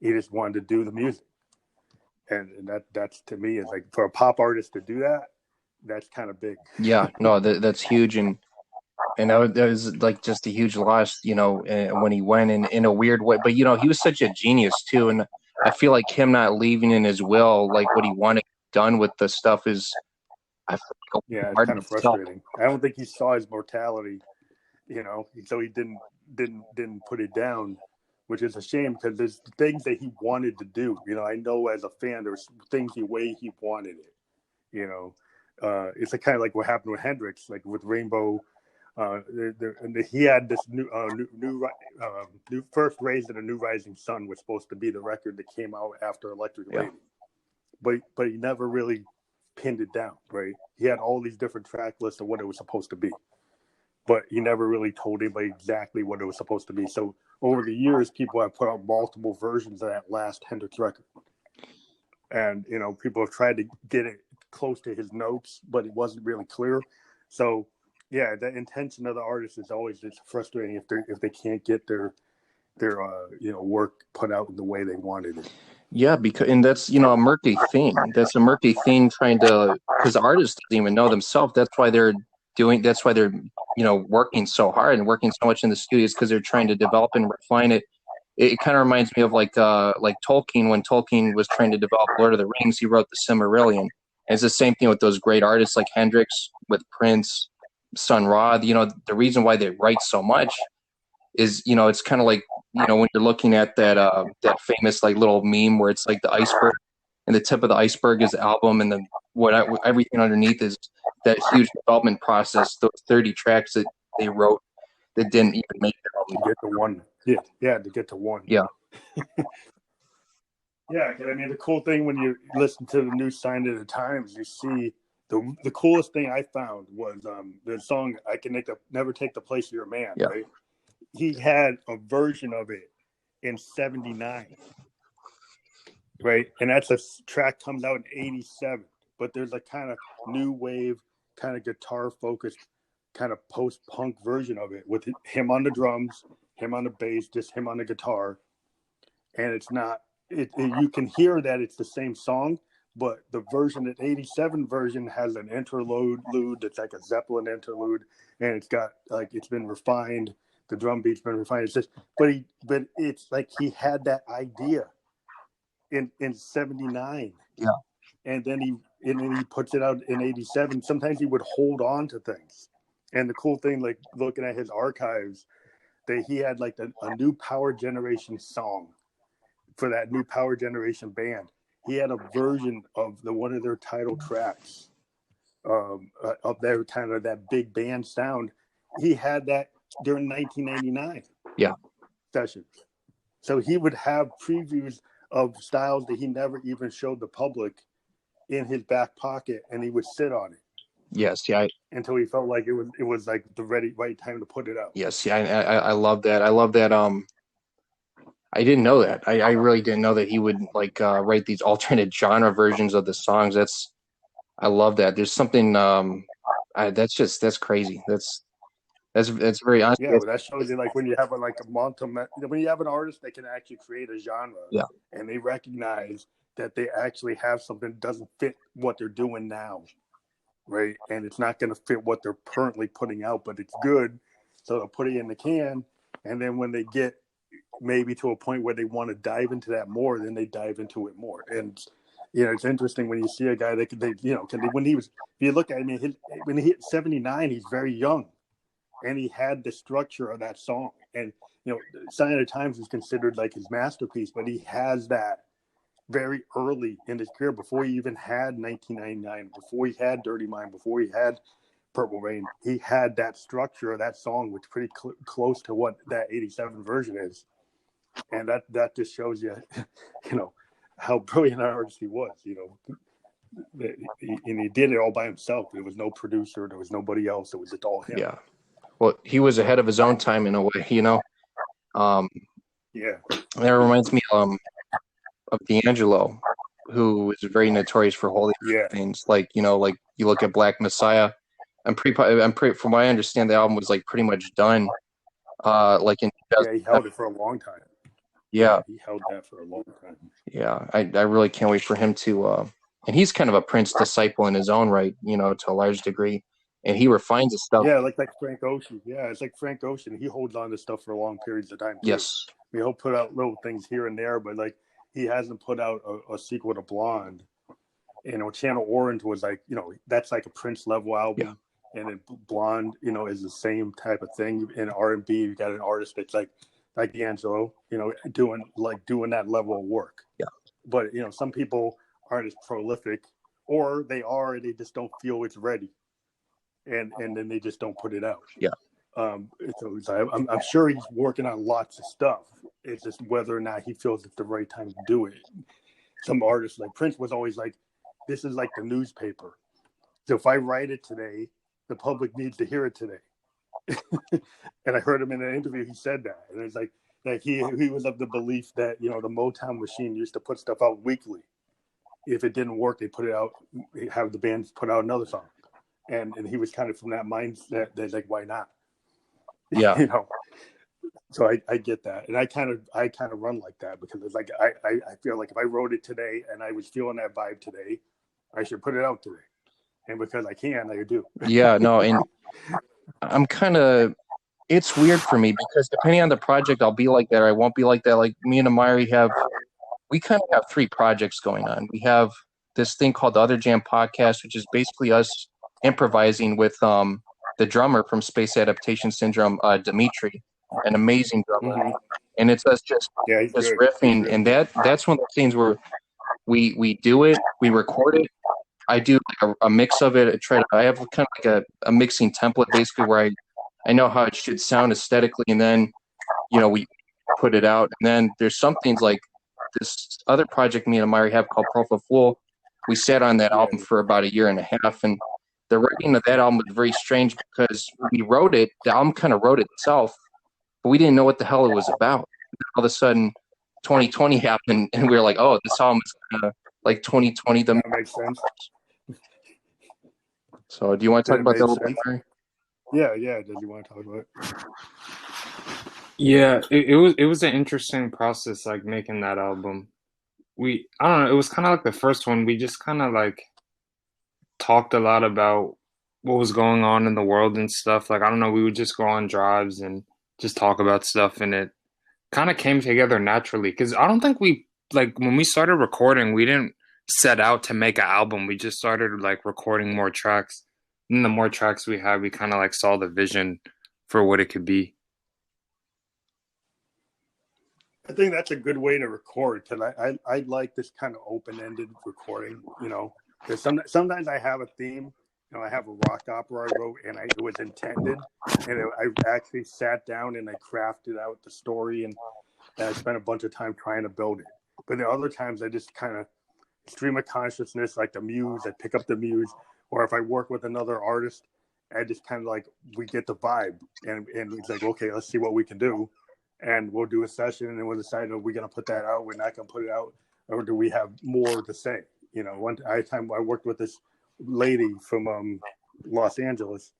he just wanted to do the music. And that's to me is like, for a pop artist to do that, that's kind of big. Yeah, no, that's huge. And that was like just a huge loss, you know, when he went in a weird way. But, you know, he was such a genius too. And I feel like him not leaving in his will, like what he wanted done with the stuff is, I feel like it's kind of frustrating. I don't think he saw his mortality, you know, so he didn't put it down, which is a shame because there's things that he wanted to do. You know, I know as a fan, there's things the way he wanted it, you know. It's kind of like what happened with Hendrix, like with Rainbow. He had this new first Raised in a New Rising Sun was supposed to be the record that came out after Electric Lady, but he never really pinned it down, right? He had all these different track lists of what it was supposed to be, but he never really told anybody exactly what it was supposed to be. So over the years, people have put out multiple versions of that last Hendrix record, and you know, people have tried to get it close to his notes, but it wasn't really clear. So yeah, the intention of the artist is always just frustrating if they can't get their you know, work put out in the way they wanted it. Yeah, and that's, you know, a murky thing. That's a murky thing because artists don't even know themselves. That's why they're, you know, working so hard and working so much in the studios, because they're trying to develop and refine it. It kind of reminds me of like Tolkien. When Tolkien was trying to develop Lord of the Rings, he wrote the Silmarillion. And it's the same thing with those great artists like Hendrix, with Prince, Sun Ra. You know, the reason why they write so much is, you know, it's kind of like, you know, when you're looking at that famous like little meme where it's like the iceberg, and the tip of the iceberg is the album, and then everything underneath is that huge development process. Those 30 tracks that they wrote that didn't even make it. To get to one, to get to one. Yeah. Yeah, I mean, the cool thing when you listen to the new Sign of the Times, you see the coolest thing I found was the song "I Can Never Take the Place of Your Man." Yeah. Right? He had a version of it in '79, right? And that's a track comes out in '87. But there's a kind of new wave, kind of guitar focused, kind of post punk version of it with him on the drums, him on the bass, just him on the guitar, and it's not. You can hear that it's the same song, but the '87 version has an interlude that's like a Zeppelin interlude, and it's got like it's been refined. The drum beat's been refined. It's just, but it's like he had that idea in '79. Yeah, and then he puts it out in '87. Sometimes he would hold on to things, and the cool thing, like looking at his archives, that he had like a New Power Generation song for that New Power Generation band. He had a version of one of their title tracks of their kind of that big band sound. He had that during 1999 sessions. So he would have previews of styles that he never even showed the public in his back pocket, and he would sit on it. Yes, yeah. Until he felt like it was like the right time to put it out. Yes, yeah. I love that. I love that. I didn't know that. I really didn't know that he would like write these alternate genre versions of the songs. I love that. There's something that's crazy. That's very honest. Yeah, well, that shows you like when you have when you have an artist that can actually create a genre, and they recognize that they actually have something that doesn't fit what they're doing now, right? And it's not going to fit what they're currently putting out, but it's good, so they'll put it in the can. And then when they get maybe to a point where they want to dive into that more, then they dive into it more. And you know, it's interesting when you see a guy that when he was, if you look at him, when he hit 79, he's very young. And he had the structure of that song. And, you know, Sign of the Times is considered like his masterpiece, but he has that very early in his career, before he even had 1999, before he had Dirty Mind, before he had Purple Rain. He had that structure of that song, which is pretty close to what that '87 version is. And that just shows you, you know, how brilliant an artist he was, you know. And he did it all by himself. There was no producer. There was nobody else. It was just all him. Yeah. Well, he was ahead of his own time in a way, you know. Yeah. That reminds me of D'Angelo, who is very notorious for holding things. Like, you know, like you look at Black Messiah, From what I understand, the album was like pretty much done. Like in Yeah, he held it for a long time. Yeah, he held that for a long time. Yeah, I really can't wait for him to. And he's kind of a Prince disciple in his own right, to a large degree, and he refines his stuff. Yeah, like Frank Ocean. Yeah, it's like Frank Ocean. He holds on to stuff for long periods of time. Too. Yes, I mean, he'll put out little things here and there, but like he hasn't put out a sequel to Blonde. Channel Orange was like, that's like a Prince level album. Yeah. And then Blonde, is the same type of thing. In R&B, you got an artist that's like D'Angelo, doing that level of work. Yeah. But some people aren't as prolific, or they are, and they just don't feel it's ready, and then they just don't put it out. Yeah. So I'm sure he's working on lots of stuff. It's just whether or not he feels it's the right time to do it. Some artists like Prince was always like, this is like the newspaper. So if I write it today, the public needs to hear it today. And I heard him in an interview, he said that. And it's like he was of the belief that, the Motown machine used to put stuff out weekly. If it didn't work, they put it out, have the bands put out another song. And he was kind of from that mindset that's like, why not? Yeah. So I get that. And I kind of run like that, because it's like, I feel like if I wrote it today and I was feeling that vibe today, I should put it out today. And because I can, I do. Yeah, no, and I'm it's weird for me, because depending on the project, I'll be like that or I won't be like that. Like me and Amiri we kind of have 3 projects going on. We have this thing called the Other Jam Podcast, which is basically us improvising with the drummer from Space Adaptation Syndrome, Dimitri, an amazing drummer. Mm-hmm. And it's us just riffing. And that's one of the things where we do it, we record it. I do like a mix of it. I have kind of like a mixing template, basically, where I know how it should sound aesthetically, and then we put it out. And then there's some things like this other project me and Amiri have called Profe. We sat on that album for about 1.5 years, and the writing of that album was very strange, because we wrote it. The album kind of wrote itself, but we didn't know what the hell it was about. All of a sudden, 2020 happened, and we were like, "Oh, this album is kind of like 2020." That makes sense. So, do you want to talk about that a little bit? Yeah. Did you want to talk about it? Yeah, it was an interesting process, like making that album. I don't know, it was kind of like the first one. We just kind of like talked a lot about what was going on in the world and stuff. Like, I don't know, we would just go on drives and just talk about stuff, and it kind of came together naturally. Because I don't think when we started recording, we didn't set out to make an album. We just started like recording more tracks. And the more tracks we had, we kind of like saw the vision for what it could be. I think that's a good way to record, because I like this kind of open-ended recording, because sometimes I have a theme. I have a rock opera I wrote, and it was intended, and I actually sat down and I crafted out the story, and I spent a bunch of time trying to build it. But the other times I just kind of stream of consciousness, like the muse, I pick up the muse, or if I work with another artist, I just kind of like, we get the vibe, and it's like, okay, let's see what we can do, and we'll do a session, and we'll decide, are we going to put that out? We're not going to put it out, or do we have more to say? One time I worked with this lady from Los Angeles,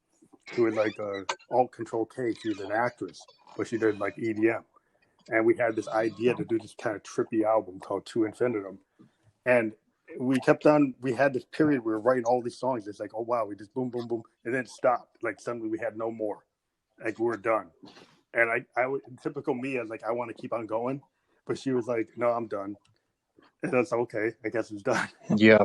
who was like Alt Control K. She was an actress, but she did like EDM, and we had this idea to do this kind of trippy album called To Infinitum, and we had this period we were writing all these songs. It's like, oh wow, we just boom, boom, boom, and then it stopped. Like suddenly we had no more. Like we're done. And I typical me, I was like, I want to keep on going, but she was like, no, I'm done. And that's okay. I guess it's done. Yeah.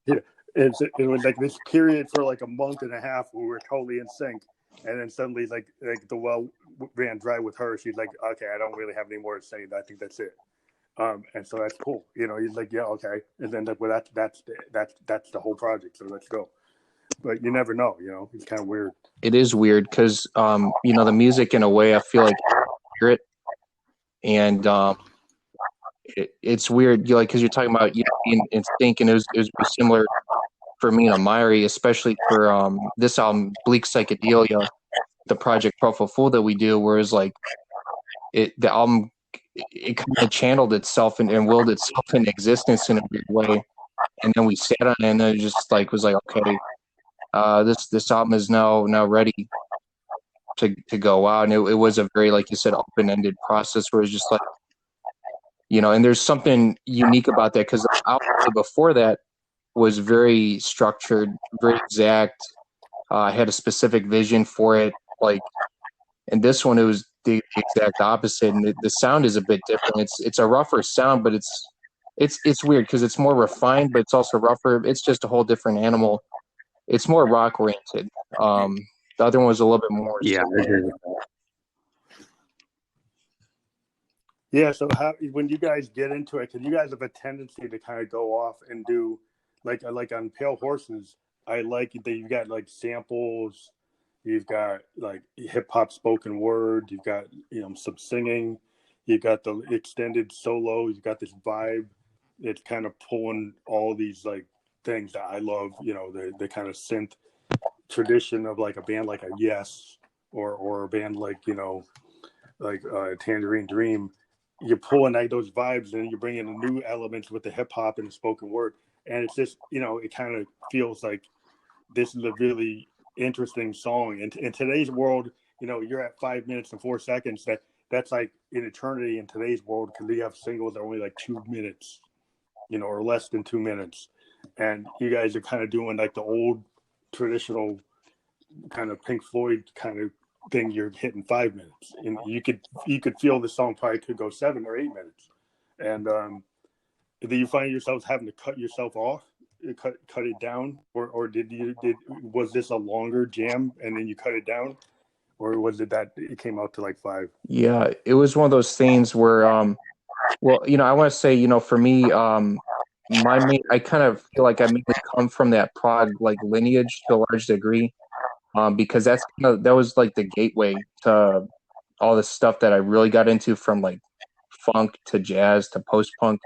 Yeah. It was like this period for like 1.5 months where we were totally in sync, and then suddenly like the well ran dry with her. She's like, okay, I don't really have any more to say. I think that's it. And so that's cool. He's like, yeah, okay. And then well, that's the whole project. So let's go. But you never know. It's kind of weird. It is weird because the music, in a way, I feel like I hear it, and it's weird. Because you're talking about being in sync, and it was similar for me and Amiri, especially for this album, Bleak Psychedelia, the project Profe that we do, whereas like the album. It kind of channeled itself and willed itself into existence in a weird way, and then we sat on it, and then it just like was like, okay, this album is now ready to go out. And it was a very, like you said, open-ended process where it's just like, you know, and there's something unique about that because the album before that was very structured, very exact. I had a specific vision for it, like, and this one, it was the exact opposite, and the sound is a bit different. It's a rougher sound, but it's weird because it's more refined, but it's also rougher. It's just a whole different animal. It's more rock oriented. The other one was a little bit more. Yeah. Yeah. So when you guys get into it, because you guys have a tendency to kind of go off and do like on Pale Horses, I like that you've got like samples, you've got like hip hop spoken word, you've got, you know, some singing, you've got the extended solo, you've got this vibe. It's kind of pulling all these like things that I love, you know, the kind of synth tradition of like a band like a Yes or a band like, you know, like Tangerine Dream. You're pulling like those vibes and you're bringing in new elements with the hip hop and the spoken word. And it's just, you know, it kind of feels like this is a really interesting song. And in today's world, you know, you're at 5 minutes and 4 seconds. That's like an eternity in today's world because we have singles that are only like 2 minutes, you know, or less than 2 minutes. And you guys are kind of doing like the old traditional kind of Pink Floyd kind of thing. You're hitting 5 minutes, and you could feel the song probably could go 7 or 8 minutes. And do you find yourselves having to cut yourself off, cut it down, or was this a longer jam and then you cut it down, or was it that it came out to like 5? Yeah, it was one of those things where, well, you know, I want to say, you know, for me, I kind of feel like I mainly come from that prog like lineage to a large degree, because that was like the gateway to all the stuff that I really got into, from like funk to jazz to post-punk.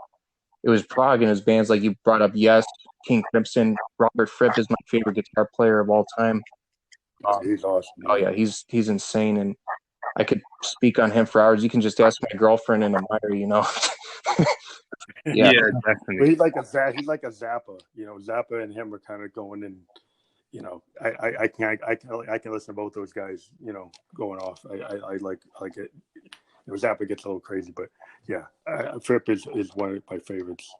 It was prog, and it was bands like you brought up, Yes, King Crimson. Robert Fripp is my favorite guitar player of all time. He's awesome. Oh yeah, he's insane, and I could speak on him for hours. You can just ask my girlfriend and Amiri, you know. Yeah, definitely. But he's like a Zappa, you know. Zappa and him are kind of going in, you know. I can listen to both those guys, you know, going off. I like it. You know, Zappa gets a little crazy, but yeah, Fripp is one of my favorites.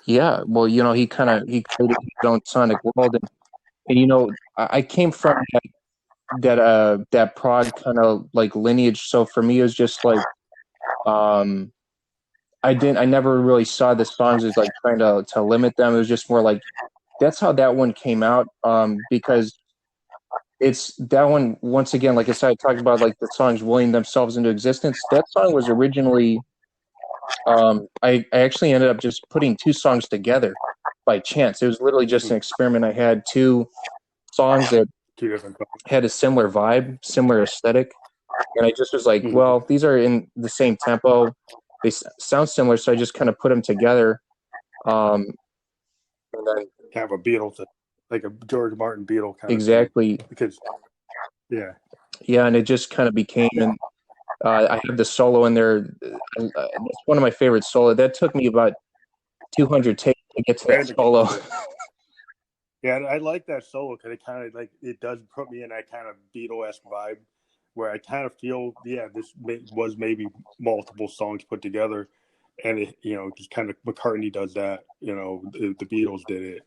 Yeah, well, you know, he created his own sonic world, and you know, I came from that prog kind of like lineage. So for me, it was just like, I never really saw the songs as like trying to limit them. It was just more like, that's how that one came out, because it's that one, once again, like I said, I talked about like the songs willing themselves into existence. That song was originally, I actually ended up just putting 2 songs together by chance. It was literally just an experiment. I had 2 songs that had a similar vibe, similar aesthetic, and I just was like, well, these are in the same tempo, they sound similar, so I just kind of put them together, and then kind of a Beatles, like a George Martin Beatle kind exactly of thing. Because and it just kind of became, and I have the solo in there. It's one of my favorite solo. That took me about 200 takes to get to that solo. Yeah, I like that solo because it kind of like, it does put me in that kind of Beatle-esque vibe where I kind of feel, this was maybe multiple songs put together, and it, you know, just kind of McCartney does that, you know, the Beatles did it,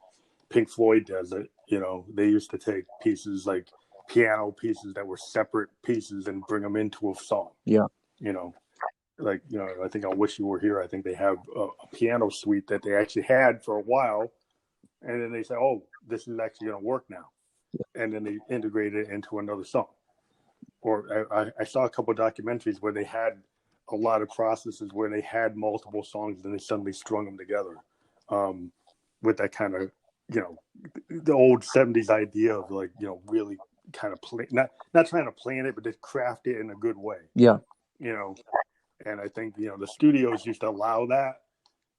Pink Floyd does it, you know, they used to take pieces like piano pieces that were separate pieces and bring them into a song. Yeah, you know, like, you know, I think on Wish You Were Here, I think they have a piano suite that they actually had for a while, and then they say, oh, this is actually going to work now, and then they integrate it into another song. Or I saw a couple of documentaries where they had a lot of processes where they had multiple songs and they suddenly strung them together, with that kind of, you know, the old 70s idea of like, you know, really kind of not trying to plan it, but just craft it in a good way. Yeah. You know, and I think, you know, the studios used to allow that,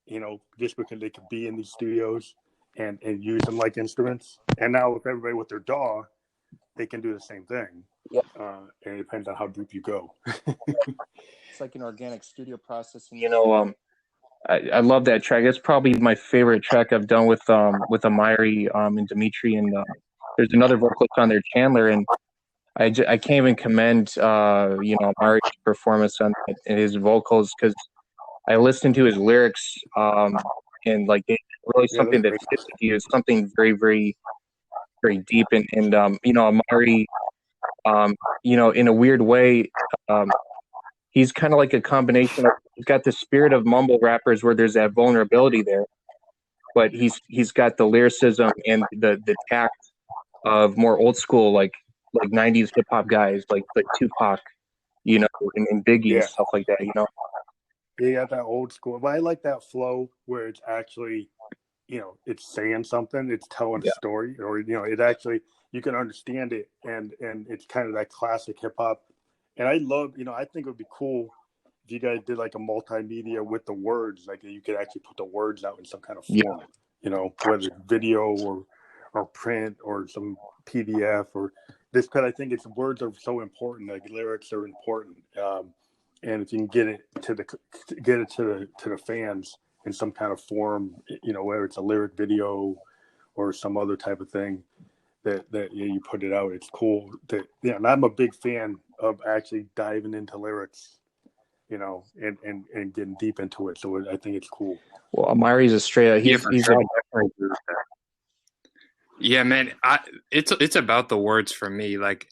you know, just because they could be in these studios and use them like instruments. And now with everybody with their DAW, they can do the same thing. Yeah. And it depends on how deep you go. It's like an organic studio process. And, you know, I love that track. It's probably my favorite track I've done with Amiri and Dimitri, and there's another vocalist on there, Chandler, and I can't even commend Amari's performance on his vocals, because I listened to his lyrics, and like it's really something that sits with you. It's something very, very, very deep, and Amari, in a weird way, he's kind of like a combination of, he's got the spirit of mumble rappers where there's that vulnerability there, but he's got the lyricism and the tact of more old school, like 90s hip hop guys, like Tupac, and Biggie, stuff like that, You got that old school, but I like that flow where it's actually, it's saying something, it's telling a story, or it actually, you can understand it, and it's kind of that classic hip hop. And I love, I think it would be cool if you guys did like a multimedia with the words, like you could actually put the words out in some kind of form, whether it's video or print or some PDF or this, because I think words are so important, like lyrics are important. And if you can get it to the fans in some kind of form, whether it's a lyric video or some other type of thing, that you put it out, it's cool. And I'm a big fan of actually diving into lyrics, and getting deep into it. So I think it's cool. Well, Amari's a straight. He's yeah, man. It's about the words for me. Like,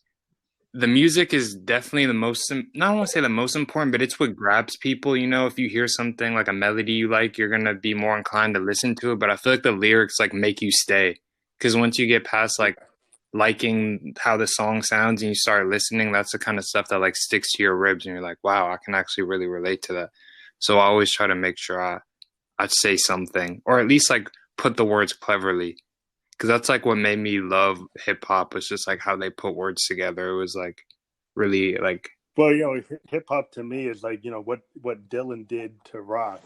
the music is definitely the most, not want to say the most important, but it's what grabs people. If you hear something like a melody you like, you're going to be more inclined to listen to it. But I feel like the lyrics like make you stay. Because once you get past like liking how the song sounds and you start listening, that's the kind of stuff that like sticks to your ribs. And you're like, wow, I can actually really relate to that. So I always try to make sure I say something, or at least like put the words cleverly. Because that's like what made me love hip hop, was just like how they put words together. It was like really like. Well, hip hop to me is like, what Dylan did to rock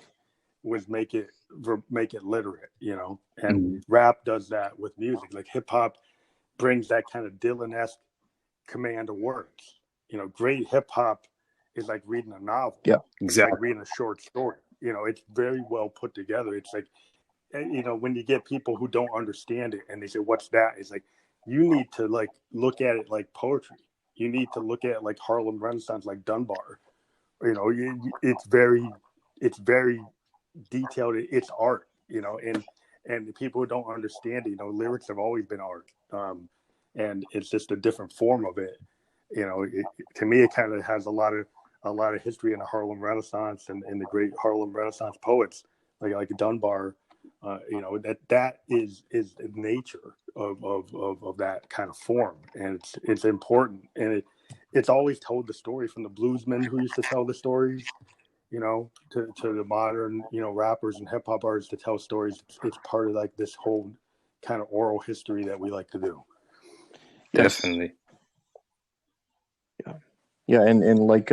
was make it literate, and rap does that with music. Like hip hop brings that kind of Dylan-esque command of words. Great hip hop is like reading a novel. Yeah, exactly. Like reading a short story. It's very well put together. It's like, when you get people who don't understand it and they say, what's that? It's like, you need to like look at it like poetry. You need to look at it like Harlem Renaissance, like Dunbar. It's very detailed. It's art, and the people who don't understand it, lyrics have always been art. And it's just a different form of it. To me, it kind of has a lot of history in the Harlem Renaissance and the great Harlem Renaissance poets like Dunbar. That is the nature of that kind of form, and it's important, and it's always told the story from the bluesmen who used to tell the stories, to the modern rappers and hip hop artists to tell stories. It's part of like this whole kind of oral history that we like to do. Definitely. Yeah, and like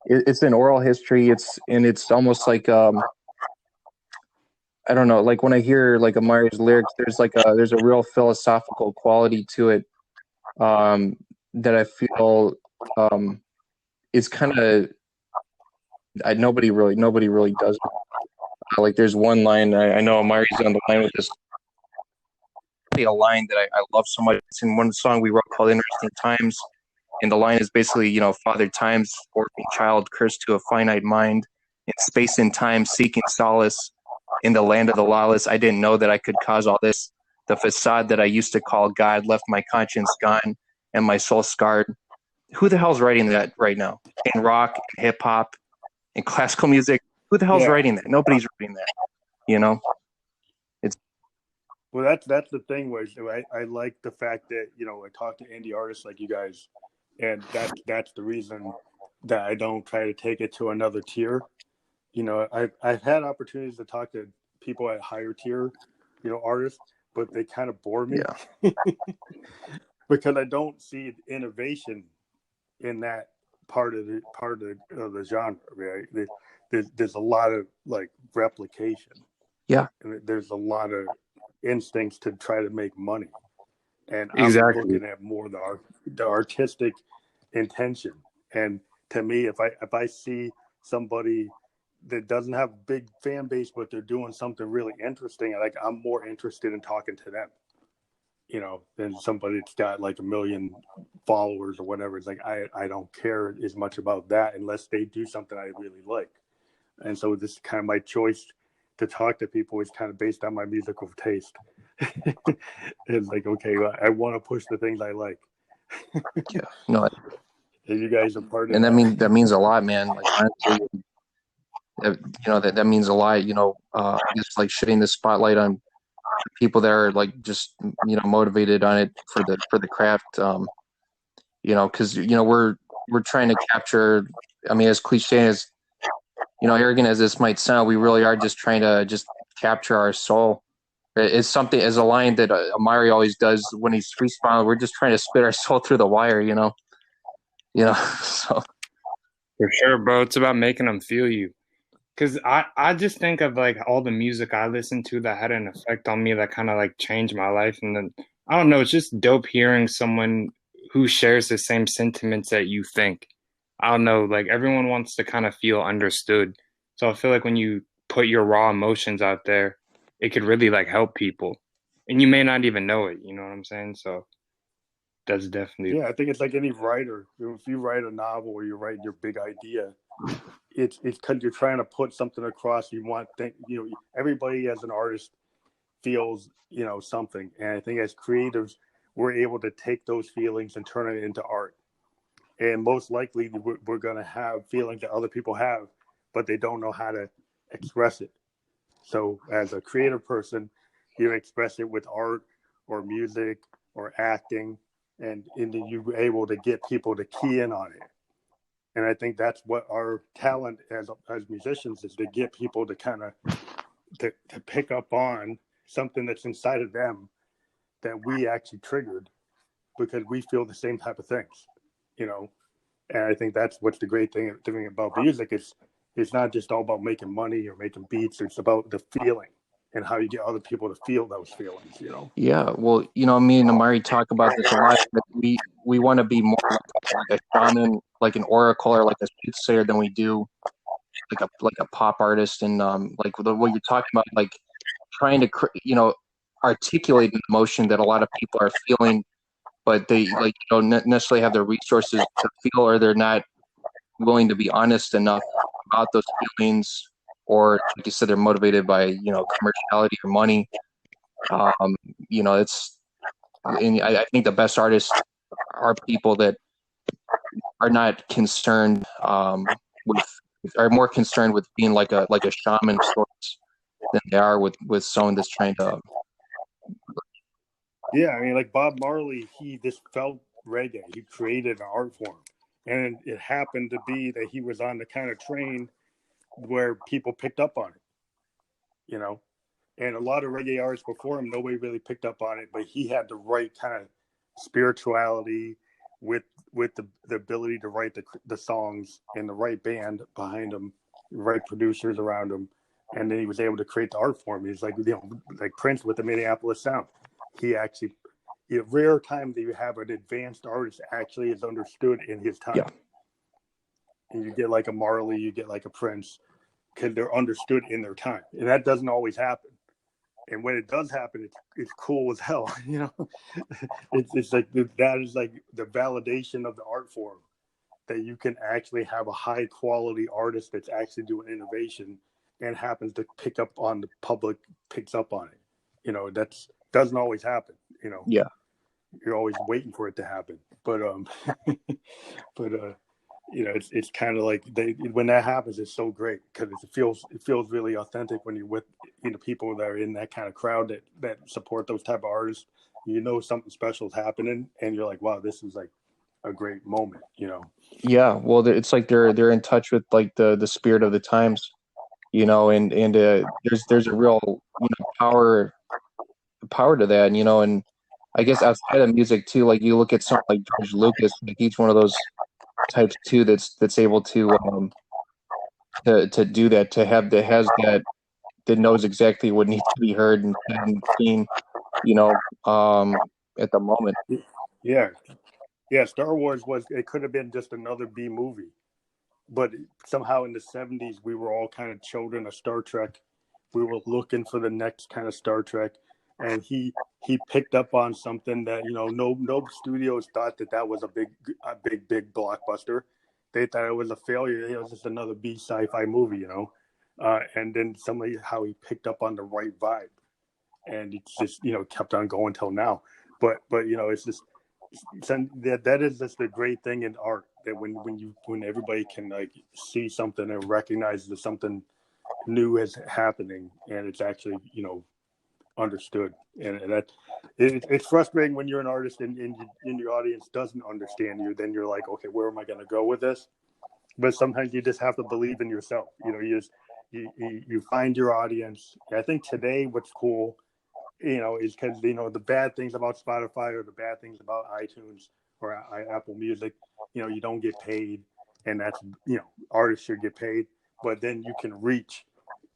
it's an oral history. It's almost like I don't know, like when I hear like Amari's lyrics, there's a real philosophical quality to it, that I feel is kind of nobody really does it. Like there's one line, I know Amari's on the line with this, a line that I love so much. It's in one song we wrote called Interesting Times, and the line is basically, Father Time's orphan child cursed to a finite mind, in space and time seeking solace. In the land of the lawless, I didn't know that I could cause all this. The facade that I used to call God left my conscience gone and my soul scarred. Who the hell's writing that right now? In rock, in hip hop, in classical music, who the hell's writing that? Nobody's writing that. It's well, that's the thing. Was I like the fact that I talk to indie artists like you guys, and that's the reason that I don't try to take it to another tier. I've had opportunities to talk to people at higher tier, artists, but they kind of bore me because I don't see innovation in that part of the genre. Right? There's a lot of like replication. Yeah, and there's a lot of instincts to try to make money, and exactly. I'm looking at more the artistic intention. And to me, if I see somebody that doesn't have a big fan base, but they're doing something really interesting, I'm more interested in talking to them. you know, than somebody that's got like 1 million followers or whatever. It's like, I don't care as much about that unless they do something I really like. And so this is kind of my choice to talk to people is kind of based on my musical taste. It's like, okay, I want to push the things I like. Yeah, no, And you guys are part of and that. that means a lot, man. Like honestly, you know, that means a lot. You know, just like shedding the spotlight on people that are like just, you know, motivated on it for the craft. You know, because, you know, we're trying to capture. I mean, as cliche as, you know, arrogant as this might sound, we really are just trying to just capture our soul. It's something, as a line that Amiri always does when he's freestyling. We're just trying to spit our soul through the wire, you know. So For sure, bro. It's about making them feel you. Because I just think of like all the music I listened to that had an effect on me that kind of like changed my life. And then I don't know, it's just dope hearing someone who shares the same sentiments that you think. I don't know, like everyone wants to kind of feel understood. So I feel like when you put your raw emotions out there, it could really like help people. And you may not even know it, you know what I'm saying? So that's definitely. Yeah, I think it's like any writer. If you write a novel or you write your big idea, it's because you're trying to put something across. You want, you know, everybody as an artist feels, you know, something. And I think as creatives, we're able to take those feelings and turn it into art. And most likely we're going to have feelings that other people have, but they don't know how to express it. So as a creative person, you express it with art or music or acting, and then you're able to get people to key in on it. And I think that's what our talent as musicians is, to get people to kind of to pick up on something that's inside of them that we actually triggered because we feel the same type of things, you know. And I think that's what's the great thing about music is it's not just all about making money or making beats. It's about the feeling and how you get other people to feel those feelings, you know. yeah, well, you know, me and Amari talk about this a lot. But we want to be more like a shaman, like an oracle, or like a soothsayer than we do like a pop artist. And like what you're talking about, like trying to you know, articulate an emotion that a lot of people are feeling, but they like, you know, necessarily have the resources to feel, or they're not willing to be honest enough about those feelings, or like you said, they're motivated by, you know, commerciality or money. You know, and I think the best artists are people that are not concerned with, are more concerned with being like a shaman of sorts than they are with someone that's trying to. Yeah, I mean, like Bob Marley, he just felt reggae. He created an art form, and it happened to be that he was on the kind of train where people picked up on it, you know. And a lot of reggae artists before him, nobody really picked up on it, but he had the right kind of spirituality with the ability to write the songs and the right band behind him, the right producers around him, and then he was able to create the art form. He's like, you know, like Prince with the Minneapolis Sound. He actually, you know, rare time that you have an advanced artist actually is understood in his time. Yeah. And you get like a Marley, you get like a Prince, because they're understood in their time, and that doesn't always happen. And when it does happen, it's cool as hell, you know. It's like that is like the validation of the art form, that you can actually have a high quality artist that's actually doing innovation and happens to pick up on the public picks up on it. You know, that's doesn't always happen. You know, Yeah. you're always waiting for it to happen. But you know, it's kind of like when that happens, it's so great because it feels really authentic when you're with, you know, people that are in that kind of crowd that support those type of artists. You know, something special is happening, and you're like, wow, this is like a great moment, you know. Yeah, well, it's like they're in touch with like the spirit of the times, you know, and there's a real, you know, power to that, you know. And I guess outside of music too, like you look at something like George Lucas, like each one of those types too that's able to do that, to have that has that knows exactly what needs to be heard and seen, you know, at the moment. Yeah, Star Wars it could have been just another B movie, but somehow in the 70s we were all kind of children of Star Trek. We were looking for the next kind of Star Trek, and he he picked up on something that, you know, no studios thought that was a big blockbuster. They thought it was a failure. It was just another B sci-fi movie, you know. And then how he picked up on the right vibe, and it's just, you know, kept on going till now. But you know, it's just that is just the great thing in art, that when everybody can like see something and recognize that something new is happening, and it's actually, you know, understood. And that it's frustrating when you're an artist and your audience doesn't understand you. Then you're like, okay, where am I going to go with this? But sometimes you just have to believe in yourself. You know, you find your audience. I think today what's cool, you know, is because, you know, the bad things about Spotify or the bad things about iTunes or Apple Music, you know, you don't get paid, and that's, you know, artists should get paid, but then you can reach,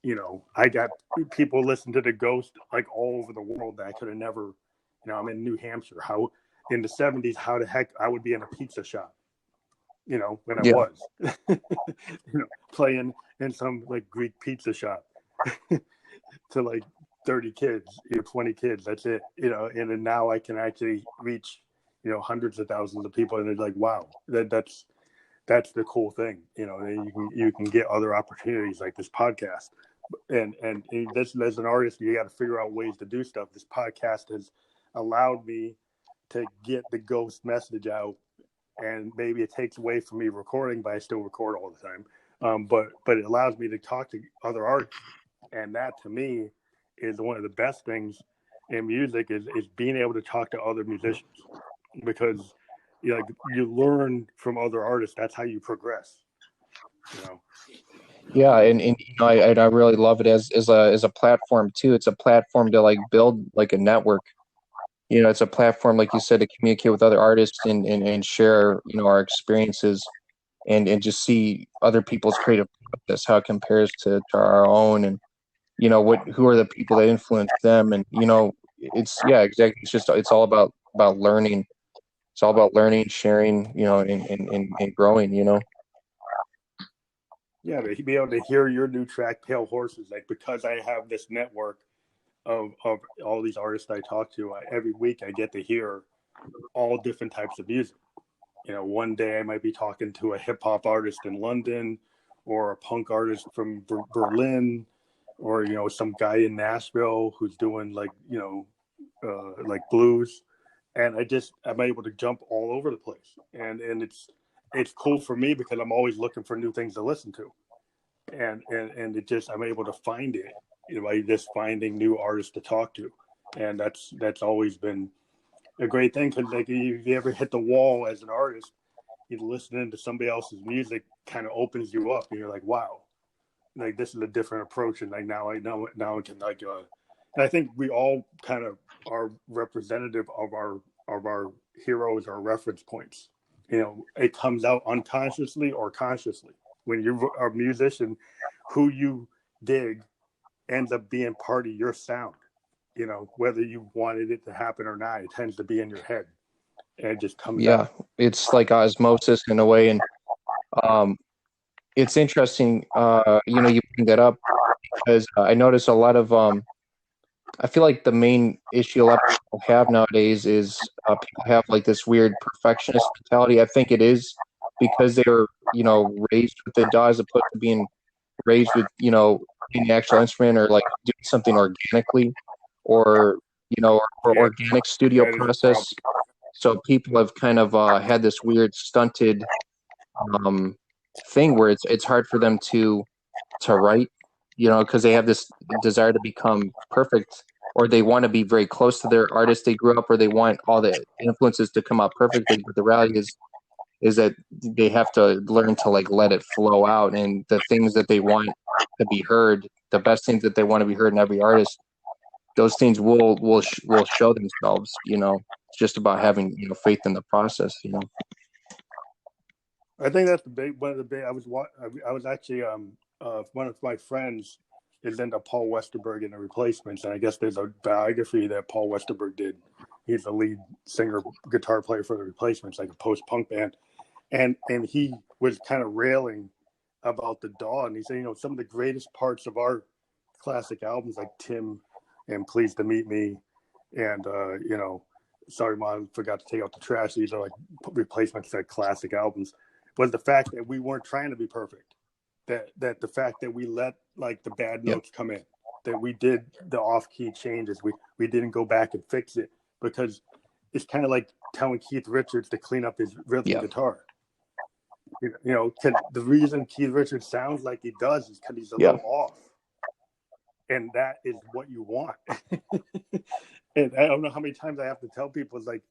you know, I got people listen to The Ghost like all over the world that I could have never, you know, I'm in New Hampshire. How in the 70s, how the heck I would be in a pizza shop, you know, when I was, you know, playing in some like Greek pizza shop to like 30 kids, you know, 20 kids, that's it, you know. And then now I can actually reach, you know, hundreds of thousands of people, and it's like, wow, that's the cool thing, you know. You can get other opportunities like this podcast, and this, as an artist, you got to figure out ways to do stuff. This podcast has allowed me to get the Ghost message out, and maybe it takes away from me recording, but I still record all the time. But it allows me to talk to other artists, and that to me is one of the best things in music, is being able to talk to other musicians, because, you know, you learn from other artists. That's how you progress, you know. Yeah, and you know, I really love it as a platform too. It's a platform to like build like a network. You know, it's a platform, like you said, to communicate with other artists and share, you know, our experiences, and just see other people's creative process, how it compares to our own, and, you know, who are the people that influence them, and, you know, it's, yeah, exactly. It's all about learning. It's all about learning, sharing, you know, and growing, you know. Yeah, to be able to hear your new track, Pale Horses, like, because I have this network of all these artists I talk to, every week I get to hear all different types of music. You know, one day I might be talking to a hip hop artist in London, or a punk artist from Berlin, or, you know, some guy in Nashville who's doing like, you know, like blues, and I'm able to jump all over the place, and it's cool for me because I'm always looking for new things to listen to, and it just, I'm able to find it, you know, by just finding new artists to talk to, and that's always been a great thing, because like, if you ever hit the wall as an artist, you listening to somebody else's music kind of opens you up, and you're like, wow, like, this is a different approach, and like now I can like, and I think we all kind of are representative of our heroes or reference points. You know, it comes out unconsciously or consciously. When you're a musician, who you dig ends up being part of your sound. You know, whether you wanted it to happen or not, it tends to be in your head, and it just comes out. It's like osmosis in a way, and it's interesting, you know, you bring that up, because I notice a lot of I feel like the main issue a lot of people have nowadays is people have like this weird perfectionist mentality. I think it is because they were, you know, raised with the DAW, as opposed to being raised with, you know, an actual instrument, or like doing something organically, or, you know, or organic studio process. So people have kind of had this weird stunted thing where it's hard for them to write, you know, because they have this desire to become perfect, or they want to be very close to their artist they grew up, or they want all the influences to come out perfectly. But the reality is that they have to learn to like let it flow out, and the things that they want to be heard, the best things that they want to be heard in every artist, those things will show themselves. You know, it's just about having, you know, faith in the process. You know. I think that's one of the big. I was actually one of my friends is into Paul Westerberg and the Replacements, and I guess there's a biography that Paul Westerberg did. He's the lead singer, guitar player for the Replacements, like a post-punk band, and he was kind of railing about the DAW, and he said, you know, some of the greatest parts of our classic albums, like Tim and Pleased to Meet Me, And sorry, Mom, forgot to take out the trash. These are like replacements to classic albums. Was the fact that we weren't trying to be perfect. That the fact that we let like the bad notes come in, that we did the off-key changes, we didn't go back and fix it, because it's kind of like telling Keith Richards to clean up his rhythm guitar. The reason Keith Richards sounds like he does is because he's a little off, and that is what you want. And I don't know how many times I have to tell people, it's like,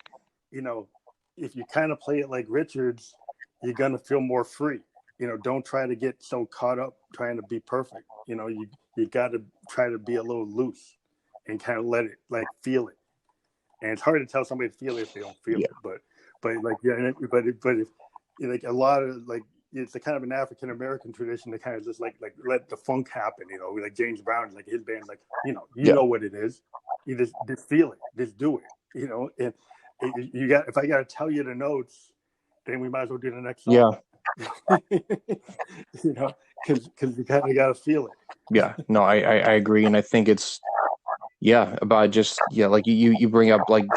if you kind of play it like Richards, you're gonna feel more free. Don't try to get so caught up trying to be perfect. You got to try to be a little loose and kind of let it, like, feel it. And it's hard to tell somebody to feel it if they don't feel it. But if like a lot of, like, it's a kind of an African American tradition to kind of just like let the funk happen. Like James Brown, like his band's like, know what it is. You just feel it, just do it. And if I got to tell you the notes, then we might as well do the next song. Yeah. Because you kind of got to feel it. Yeah, no, I agree, and I think it's about just like you bring up like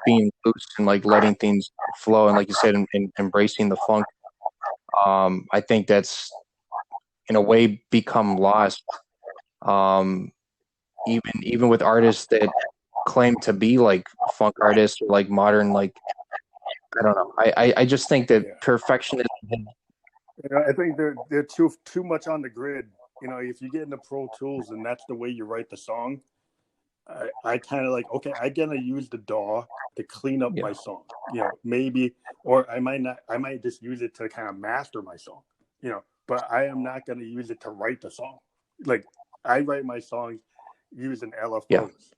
being loose and like letting things flow, and like you said, and embracing the funk. I think that's in a way become lost. Even with artists that claim to be like funk artists or like modern, like, I don't know. I just think that perfectionism. I think they're too much on the grid. If you get into Pro Tools and that's the way you write the song, I kind of like, okay, I'm gonna use the DAW to clean up my song. Maybe, or I might just use it to kind of master my song. But I am not gonna use it to write the song. Like, I write my songs using LFOs.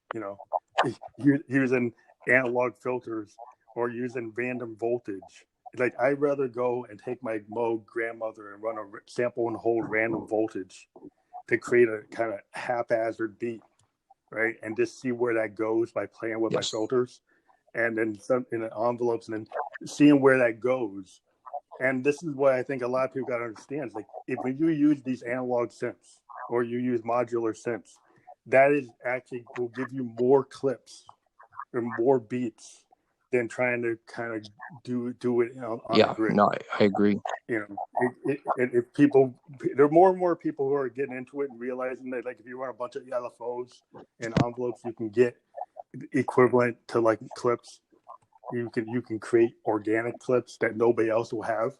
Using analog filters or using random voltage. Like, I'd rather go and take my Moog grandmother and run a sample and hold random voltage to create a kind of haphazard beat, right? And just see where that goes by playing with my filters, and then some in the envelopes, and then seeing where that goes. And this is what I think a lot of people got to understand. Is like, when you use these analog synths or you use modular synths, that is actually will give you more clips or more beats than trying to kind of do it on the grid. No, I agree. If people, there are more and more people who are getting into it and realizing that, like, if you run a bunch of LFOs and envelopes, you can get equivalent to like clips. You can create organic clips that nobody else will have,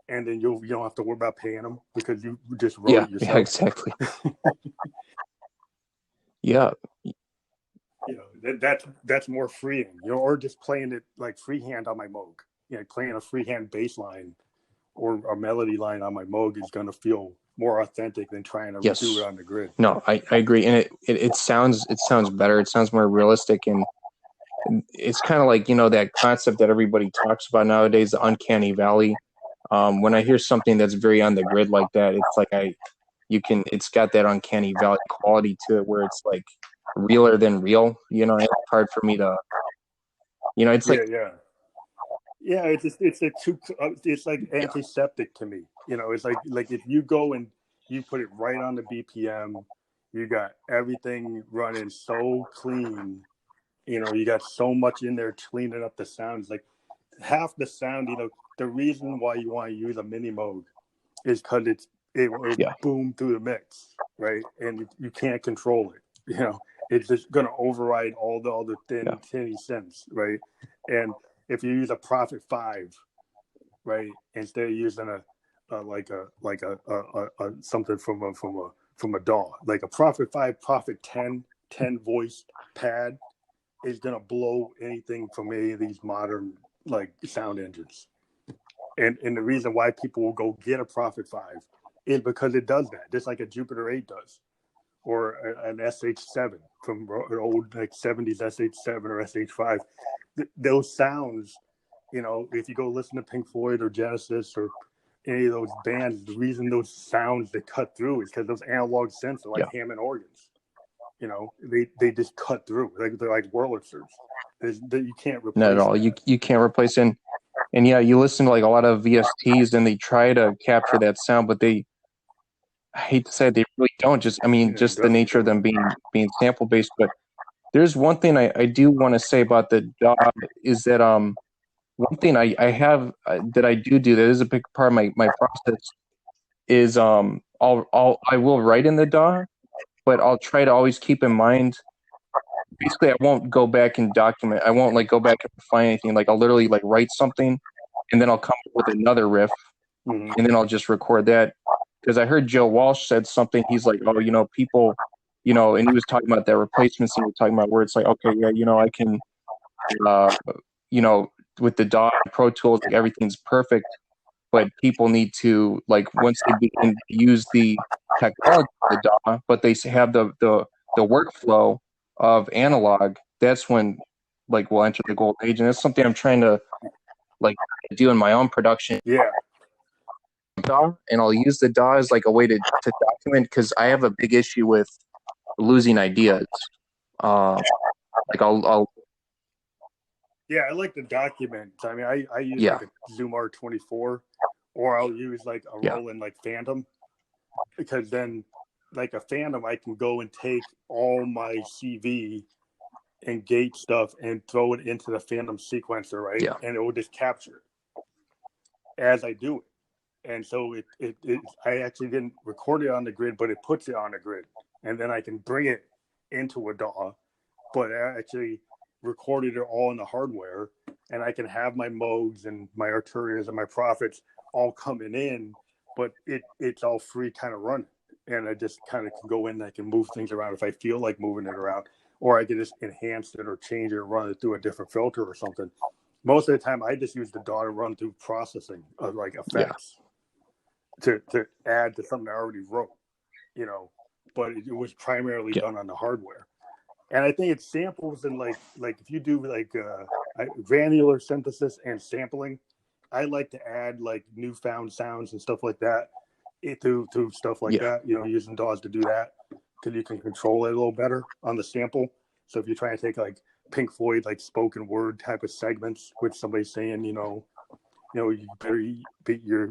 and then you don't have to worry about paying them because you just wrote it yourself. Yeah, exactly. Yeah. That's more freeing, or just playing it like freehand on my Moog. Playing a freehand bass line or a melody line on my Moog is going to feel more authentic than trying to do it on the grid. No, I agree, and it sounds better. It sounds more realistic, and it's kind of like that concept that everybody talks about nowadays, the uncanny valley. When I hear something that's very on the grid like that, it's like it's got that uncanny valley quality to it, where it's like realer than real. It's hard for me to, it's like it's like antiseptic to me. It's like if you go and you put it right on the BPM, you got everything running so clean. You got so much in there cleaning up the sounds. Like, half the sound, the reason why you want to use a mini Moog is because it boom through the mix, right? And you can't control it. It's just going to override all the other tinny synths, right? And if you use a Prophet 5, right, instead of using a something from a DAW, like a Prophet 5, Prophet 10 voice pad is going to blow anything from any of these modern like sound engines. And the reason why people will go get a Prophet 5 is because it does that, just like a Jupiter 8 does, or an SH7 from an old like 70s SH7 or SH5. Those sounds, if you go listen to Pink Floyd or Genesis or any of those bands, the reason those sounds they cut through is because those analog synths are like Hammond organs. They just cut through. They're like Wurlitzers. You can't replace. Not at all. You can't replace it. And you listen to like a lot of VSTs and they try to capture that sound, but I hate to say it, they really don't. Just the nature of them being sample based, but There's one thing I do want to say about the DAW is that one thing I have that I do that is a big part of my process is I will write in the DAW, but I'll try to always keep in mind. Basically, I won't go back and document. I won't like go back and find anything. Like I'll literally like write something, and then I'll come up with another riff, and then I'll just record that. Because I heard Joe Walsh said something. He's like, oh, people, and he was talking about that replacements. And he was talking about where it's like, okay, yeah, I can, with the DAW and Pro Tools, like everything's perfect. But people need to like once they begin to use the technology of the DAW, but they have the workflow of analog, that's when like we'll enter the golden age. And that's something I'm trying to like do in my own production. Yeah. DAW, and I'll use the DAW as like a way to document, because I have a big issue with losing ideas. Like I'll yeah, I like to document. I mean, I use like a Zoom R24, or I'll use like a Roland like Phantom, because then like a Phantom, I can go and take all my CV and gate stuff and throw it into the Phantom sequencer, right? Yeah. And it will just capture it as I do it. And so I actually didn't record it on the grid, but it puts it on the grid. And then I can bring it into a DAW, but I actually recorded it all in the hardware, and I can have my Moogs and my Arturias and my Profits all coming in, but it's all free kind of running. And I just kind of can go in and I can move things around if I feel like moving it around, or I can just enhance it or change it or run it through a different filter or something. Most of the time, I just use the DAW to run through processing of like effects to add to something I already wrote, but it was primarily done on the hardware. And I think it's samples and like if you do like granular synthesis and sampling, I like to add like newfound sounds and stuff like that through stuff like that, using DAWs to do that, because you can control it a little better on the sample. So if you're trying to take like Pink Floyd, like spoken word type of segments with somebody saying, you better eat your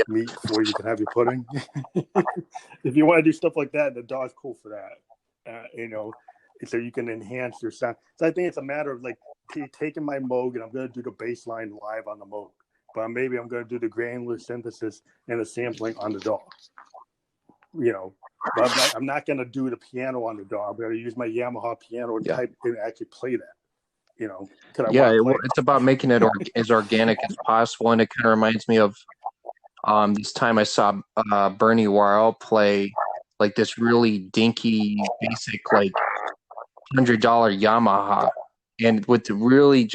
meat before you can have your pudding. If you want to do stuff like that, the DAW is cool for that. So you can enhance your sound. So I think it's a matter of like taking my Moog and I'm going to do the bass line live on the Moog, but maybe I'm going to do the granular synthesis and the sampling on the DAW. But I'm not going to do the piano on the DAW. I'm going to use my Yamaha piano and type and actually play that. It's about making it as organic as possible, and it kind of reminds me of this time I saw Bernie Worrell play like this really dinky, basic like $100 Yamaha, and with really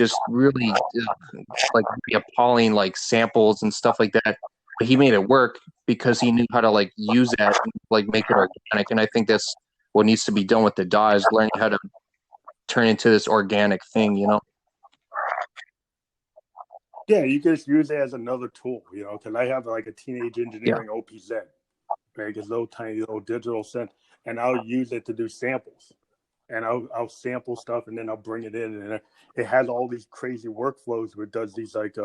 like appalling like samples and stuff like that. But he made it work because he knew how to like use that and like make it organic. And I think that's what needs to be done with the DAW, is learning how to turn into this organic thing, Yeah, you can just use it as another tool, because I have like a Teenage Engineering OPZ, right? It's little tiny little digital synth, and I'll use it to do samples, and I'll sample stuff, and then I'll bring it in, and it has all these crazy workflows where it does these like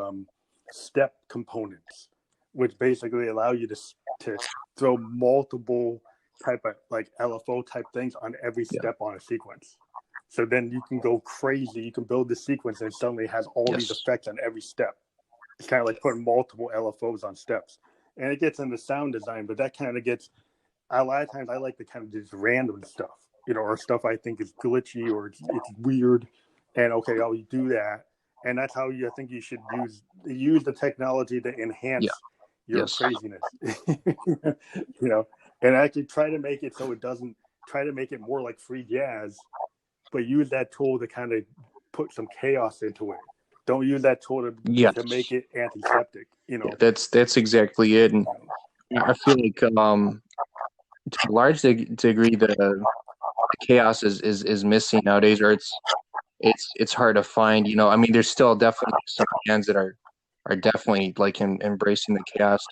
step components, which basically allow you to throw multiple type of like LFO type things on every step on a sequence. So then you can go crazy. You can build the sequence and it suddenly has all these effects on every step. It's kind of like putting multiple LFOs on steps. And it gets into sound design, but that kind of gets, a lot of times I like to kind of just random stuff, or stuff I think is glitchy or it's weird. And okay, I'll do that. And that's how I think you should use the technology to enhance your craziness, and actually try to make it so it doesn't, try to make it more like free jazz, but use that tool to kind of put some chaos into it. Don't use that tool to make it antiseptic. That's exactly it. And I feel like to a large degree the chaos is missing nowadays, or it's hard to find. I mean, there's still definitely some bands that are definitely like embracing the chaos.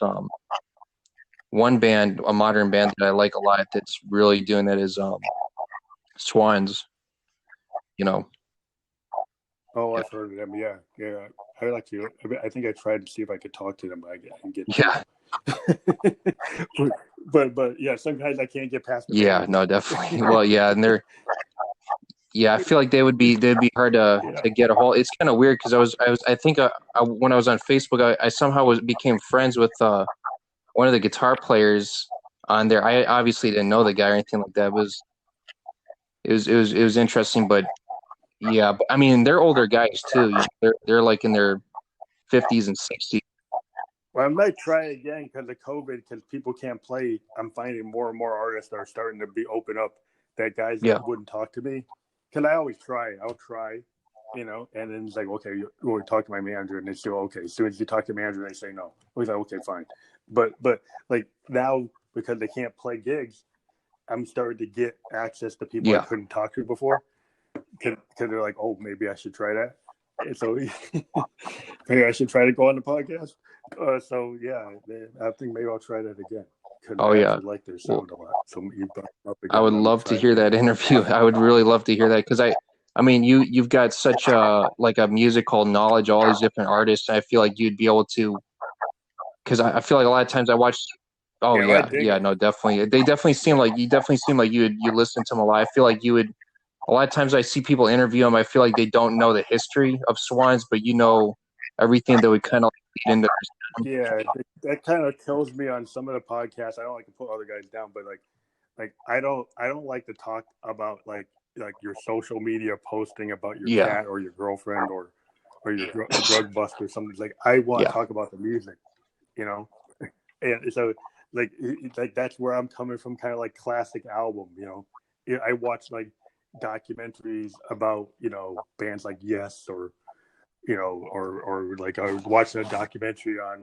One band, a modern band that I like a lot that's really doing that is Swans. Oh, I've heard of them. Yeah. I like to. I think I tried to see if I could talk to them, but I didn't get. Yeah. but yeah, sometimes I can't get past. Yeah, no, definitely. Well, yeah, and they're Yeah, I feel like they'd be hard to get a hold. It's kind of weird because I think when I was on Facebook, I somehow became friends with one of the guitar players on there. I obviously didn't know the guy or anything like that. It was interesting, but yeah, but, I mean they're older guys too. You know, they're like in their 50s and 60s. Well, I might try again because of COVID, because people can't play. I'm finding more and more artists are starting to be open up that guys that wouldn't talk to me. Because I always try. I'll try, you know, and then it's like, okay, you talk to my manager, and they say, okay. As soon as you talk to the manager, they say no. I was like, okay, fine. But like now, because they can't play gigs, I'm starting to get access to people I couldn't talk to before. Because they're like, oh, maybe I should try that. And so maybe I should try to go on the podcast. So yeah, I think maybe I'll try that again. Oh yeah, I like their sound a lot. So you brought up again, I would love to hear that interview. I would really love to hear that because I mean you've got such a musical knowledge, all these different artists. I feel like you'd be able to, because I feel like a lot of times I watch. Oh yeah, no, definitely. They definitely seem like you listen to them a lot. I feel like you would. A lot of times I see people interview them. I feel like they don't know the history of Swans, but you know everything that would kind of lead into. Yeah, that kind of kills me on some of the podcasts. I don't like to put other guys down, but like I don't like to talk about like your social media posting about your cat or your girlfriend or your drug bust or something. Like I want to talk about the music, you know. And so like that's where I'm coming from, kind of like classic album, you know. I watch like documentaries about, you know, bands like Yes or, you know, or like I was watching a documentary on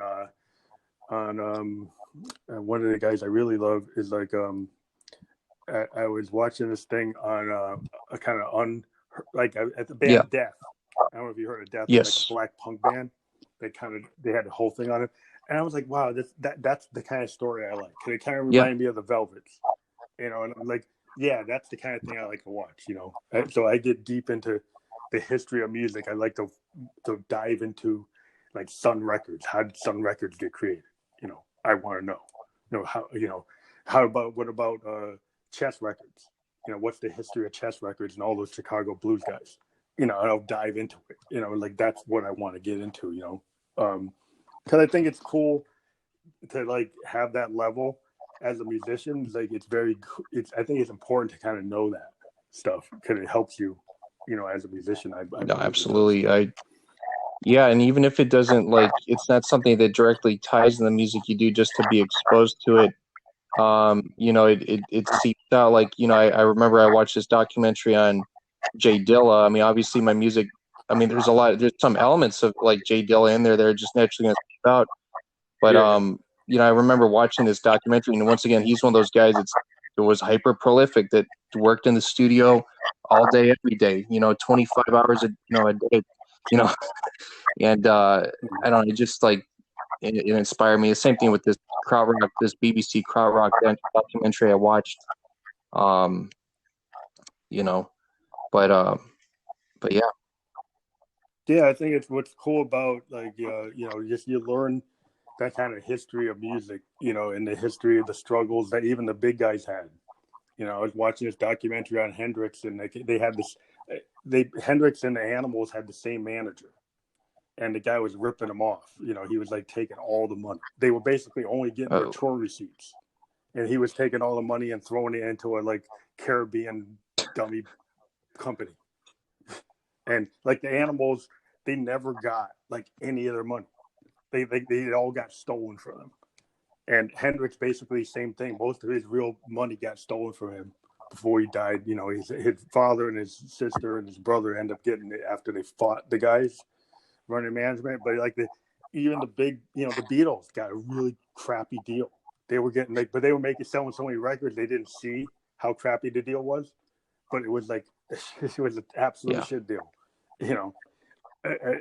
one of the guys I really love is like I was watching this thing on a kind of at the band Death. I don't know if you heard of Death. Yes. Like a black punk band. They had the whole thing on it, and I was like, wow, that's the kind of story I like. It kind of reminded me of the Velvets, you know, and I'm like, yeah, that's the kind of thing I like to watch, you know. And so I get deep into the history of music. I like to dive into like Sun Records. How did Sun Records get created? You know, I want to know. What about Chess Records? You know, what's the history of Chess Records and all those Chicago blues guys? You know, and I'll dive into it. You know, like that's what I want to get into. You know, because I think it's cool to like have that level as a musician. Like I think it's important to kind of know that stuff because it helps you, you know, as a musician. No, absolutely. And even if it doesn't, like, it's not something that directly ties in the music you do, just to be exposed to it. You know, it seeps out. Like, you know, I remember I watched this documentary on Jay Dilla. I mean, obviously my music, I mean, there's some elements of like Jay Dilla in there that are just naturally going to seep out. But, you know, I remember watching this documentary, and once again, he's one of those guys that was hyper prolific, that worked in the studio all day, every day, you know, 25 hours a day, you know, and I don't know, it just like, it inspired me. The same thing with this BBC krautrock documentary I watched, you know, but yeah. Yeah, I think it's what's cool about like, you know, just you learn that kind of history of music, you know, and the history of the struggles that even the big guys had. You know, I was watching this documentary on Hendrix, and they had this. Hendrix and the Animals had the same manager, and the guy was ripping them off. You know, he was like taking all the money. They were basically only getting their tour receipts, and he was taking all the money and throwing it into a like Caribbean dummy company. And like the Animals, they never got like any of their money. They all got stolen from them. And Hendrix basically same thing. Most of his real money got stolen from him before he died. You know, his father and his sister and his brother end up getting it after they fought the guys running management. But like even the big, you know, the Beatles got a really crappy deal. They were getting selling so many records they didn't see how crappy the deal was. But it was like it was an absolute shit deal, you know.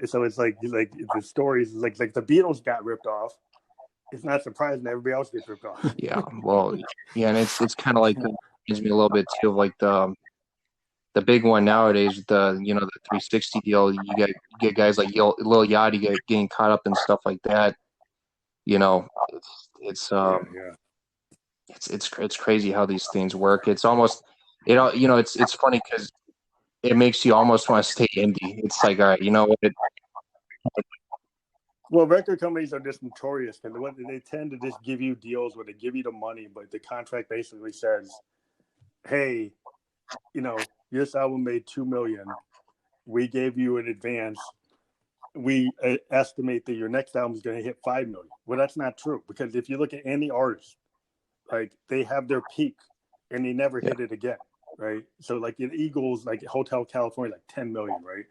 So it's like the stories like the Beatles got ripped off. It's not surprising everybody else gets ripped off. Yeah, well, yeah, and it's kind of like reminds me a little bit too of like the big one nowadays, the 360 deal. You get guys like Lil Yachty getting caught up in stuff like that. You know, it's crazy how these things work. It's almost it's funny because it makes you almost want to stay indie. It's like, all right, you know what? Well, record companies are just notorious because they tend to just give you deals where they give you the money, but the contract basically says, "Hey, you know, this album made $2 million. We gave you an advance. We estimate that your next album is going to hit $5 million." Well, that's not true, because if you look at any artist, like, they have their peak and they never hit it again, right? So like in Eagles, like Hotel California, like 10 million, right?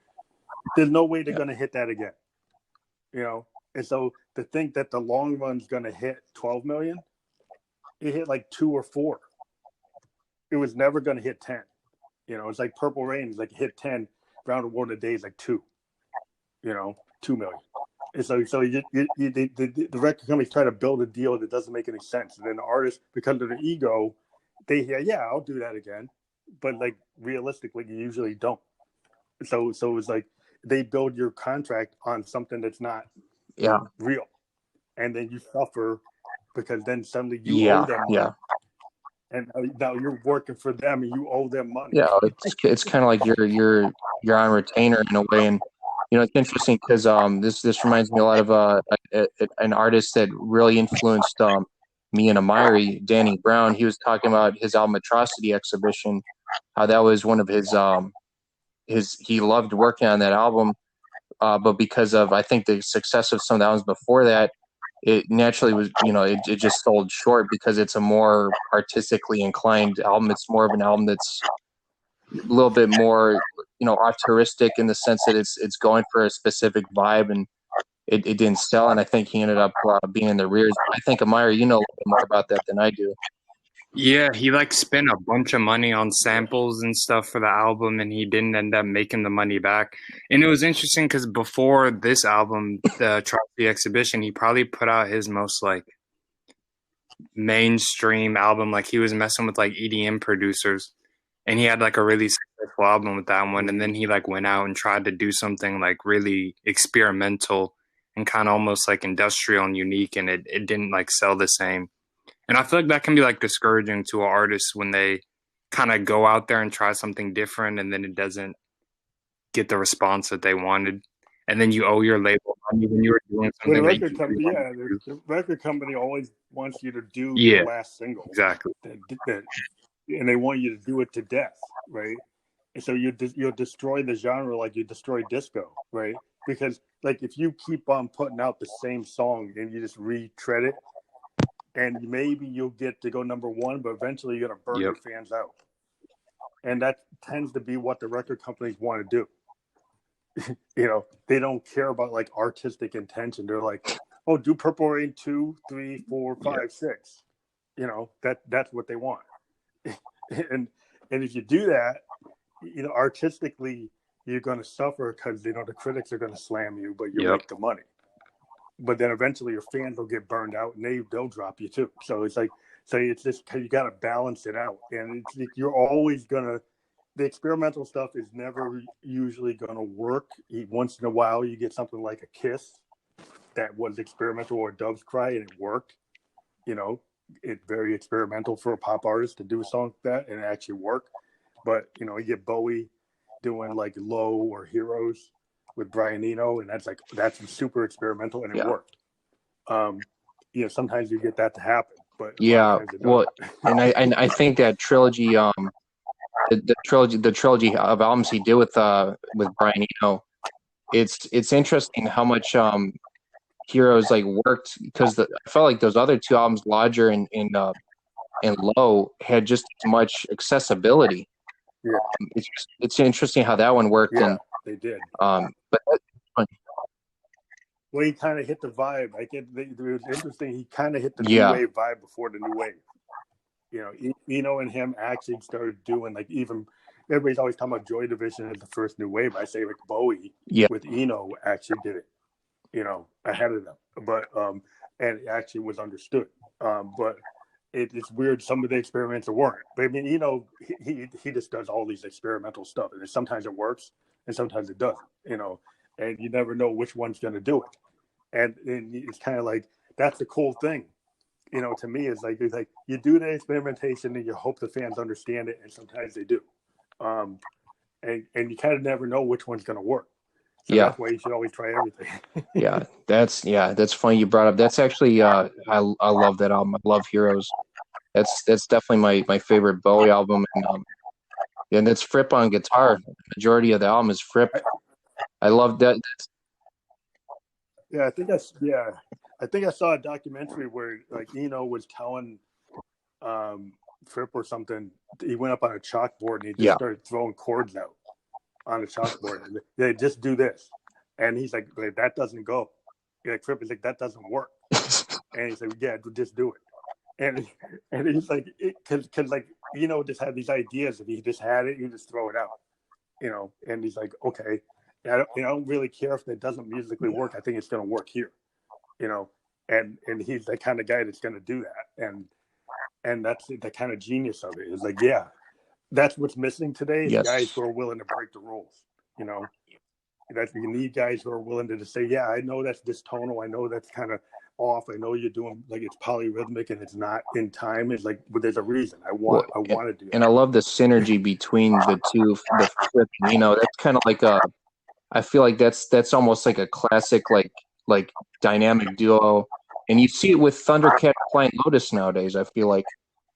There's no way they're going to hit that again, you know? And so to think that the long run's going to hit 12 million, it hit like 2 or 4. It was never going to hit 10. You know, it's like Purple Rain is like hit 10, Round of War in a Day is like 2, you know, 2 million. And so the record companies try to build a deal that doesn't make any sense. And then the artists, because of their ego, they hear, yeah, I'll do that again. But like realistically, you usually don't. So it's like they build your contract on something that's not real. And then you suffer because then suddenly you owe them money. And now you're working for them and you owe them money. Yeah, it's kind of like you're on retainer in a way. And you know, it's interesting because this reminds me a lot of an artist that really influenced me and Amiri, Danny Brown. He was talking about his album Atrocity Exhibition, how that was one of his he loved working on that album, but because of, I think, the success of some of the albums before that, it naturally was, you know, it just sold short because it's a more artistically inclined album. It's more of an album that's a little bit more, you know, auteuristic in the sense that it's going for a specific vibe, and it didn't sell. And I think he ended up being in the rears. I think, Amiri, you know a little bit more about that than I do. Yeah, he like spent a bunch of money on samples and stuff for the album, and he didn't end up making the money back. And it was interesting because before this album, the Atrocity Exhibition, he probably put out his most like mainstream album. Like he was messing with like EDM producers, and he had like a really successful album with that one. And then he like went out and tried to do something like really experimental and kind of almost like industrial and unique, and it didn't like sell the same. And I feel like that can be like discouraging to an artist when they kind of go out there and try something different and then it doesn't get the response that they wanted. And then you owe your label money when you were doing something. The record company always wants you to do the last single. Exactly. And they want you to do it to death, right? And so you'll destroy the genre like you destroy disco, right? Because like if you keep on putting out the same song and you just retread it, and maybe you'll get to go number one, but eventually you're going to burn your fans out. And that tends to be what the record companies want to do. You know, they don't care about like artistic intention. They're like, oh, do Purple Rain 2, 3, 4, 5, 6. You know, that's what they want. and if you do that, you know, artistically, you're going to suffer because, you know, the critics are going to slam you, but you make the money. But then eventually your fans will get burned out and they'll drop you too. So it's like, it's just, you got to balance it out. And it's, you're always going to, the experimental stuff is never usually going to work. Once in a while, you get something like a Kiss that was experimental, or Dove's Cry, and it worked. You know, it's very experimental for a pop artist to do a song like that, and it actually worked. But, you know, you get Bowie doing like Low or Heroes with Brian Eno, and that's super experimental, and it worked. You know, sometimes you get that to happen, but well, and I think that trilogy, the trilogy of albums he did with Brian Eno, it's interesting how much Heroes like worked, because I felt like those other two albums, Lodger and Low, had just as much accessibility. Yeah, it's interesting how that one worked. Yeah, and they did. But well, he kind of hit the vibe. It was interesting. He kind of hit the new wave vibe before the new wave. You know, Eno and him actually started doing like, even everybody's always talking about Joy Division as the first new wave. I say like Bowie with Eno actually did it, you know, ahead of them. But and it actually was understood. But it's weird. Some of the experiments weren't. But I mean, Eno, he just does all these experimental stuff, and sometimes it works and sometimes it doesn't. You know, and you never know which one's going to do it. And it's kind of like, that's the cool thing. You know, to me, it's like you do the experimentation and you hope the fans understand it, and sometimes they do. and you kind of never know which one's going to work. So Yeah. that's why you should always try everything. Yeah, that's funny you brought up. That's actually I love that album. I love Heroes. That's definitely my favorite Bowie album, and that's Fripp on guitar. The majority of the album is Fripp. I love that. Yeah, I think I saw a documentary where like Eno was telling Fripp or something. He went up on a chalkboard and he just started throwing chords out on a chalkboard. And they just do this, and he's like, that doesn't go. Like Fripp is like, that doesn't work, and he's like, yeah, just do it. And he's like, because like just had these ideas. If he just had it, you just throw it out, And he's like, okay, I don't really care if it doesn't musically work. I think it's going to work here, And he's the kind of guy that's going to do that, and that's the kind of genius of it. It's like, yeah, that's what's missing today. Is guys who are willing to break the rules, That you need guys who are willing to just say, yeah, I know that's dystonal. I know that's kind of off. I know you're doing like it's polyrhythmic and it's not in time. It's like, but there's a reason. I want to do it. And I love the synergy between the two. The Fripp, that's kind of like I feel like that's almost like a classic like dynamic duo. And you see it with Thundercat Flying Lotus nowadays. I feel like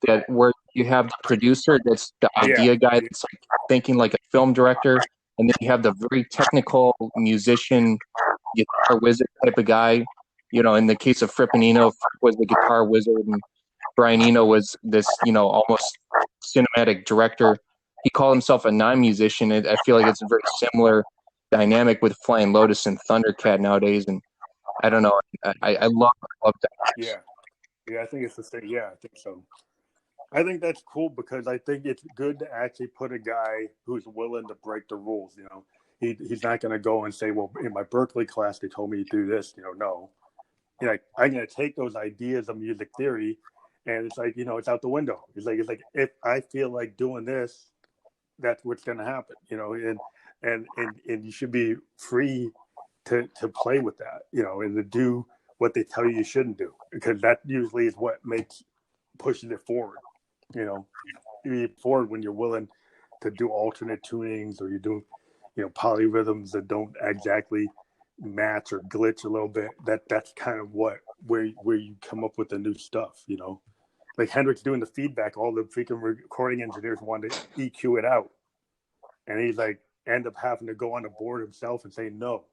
that where you have the producer that's the idea guy that's like thinking like a film director, and then you have the very technical musician, guitar wizard type of guy. In the case of Fripp and Eno, Fripp was the guitar wizard, and Brian Eno was this, almost cinematic director. He called himself a non-musician. I feel like it's a very similar dynamic with Flying Lotus and Thundercat nowadays, and I don't know. I love that. Yeah, I think it's the same. Yeah, I think so. I think that's cool because I think it's good to actually put a guy who's willing to break the rules. He's not going to go and say, well, in my Berkeley class they told me to do this. No. I'm going to take those ideas of music theory, and it's like it's out the window. It's like if I feel like doing this, that's what's going to happen. And you should be free to play with that, and to do what they tell you shouldn't do, because that usually is what pushes it forward. You get forward when you're willing to do alternate tunings, or you do, polyrhythms that don't exactly match or glitch a little bit. That's kind of where you come up with the new stuff. Like Hendrix doing the feedback, all the freaking recording engineers wanted to EQ it out, and he's like end up having to go on the board himself and say no.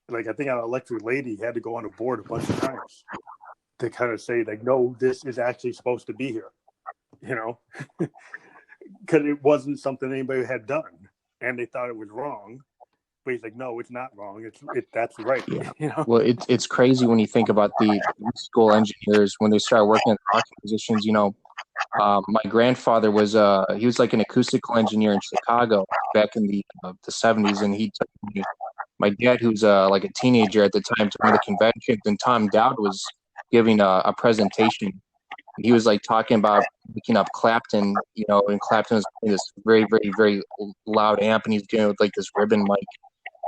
Like I think on Electric Lady, he had to go on the board a bunch of times to kind of say like, no, this is actually supposed to be here, because it wasn't something anybody had done, and they thought it was wrong. But he's like, no, it's not wrong. That's right. Well, it's crazy when you think about the school engineers when they started working as rock musicians. My grandfather was he was like an acoustical engineer in Chicago back in the 70s, and he took my dad, who's like a teenager at the time, to one of the conventions, and Tom Dowd was giving a presentation. He was like talking about picking up Clapton, and Clapton was playing this very, very, very loud amp, and he's doing it with like this ribbon mic.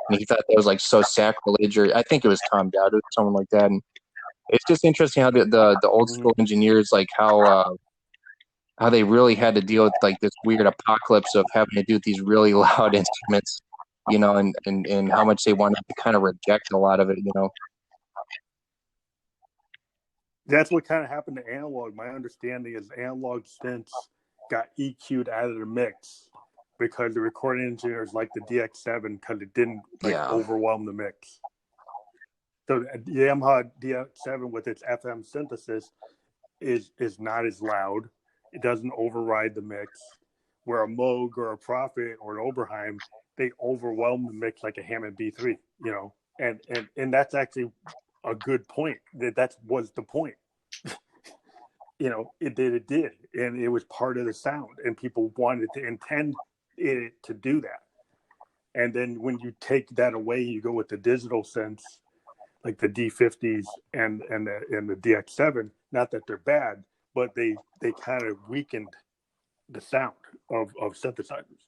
And he thought that was like so sacrilege, or I think it was Tom Dowd or someone like that. And it's just interesting how the old school engineers, like how they really had to deal with like this weird apocalypse of having to do with these really loud instruments, and how much they wanted to kind of reject a lot of it, That's what kind of happened to analog. My understanding is analog synths got EQ'd out of the mix because the recording engineers liked the DX7 because it didn't overwhelm the mix. So the Yamaha DX7 with its FM synthesis is not as loud. It doesn't override the mix. Where a Moog or a Profe or an Oberheim, they overwhelm the mix like a Hammond B3, and that's actually a good point. That was the point. It did, and it was part of the sound, and people wanted to intend it to do that. And then when you take that away, you go with the digital synths, like the D50s and the DX7. Not that they're bad, but they kind of weakened the sound of synthesizers,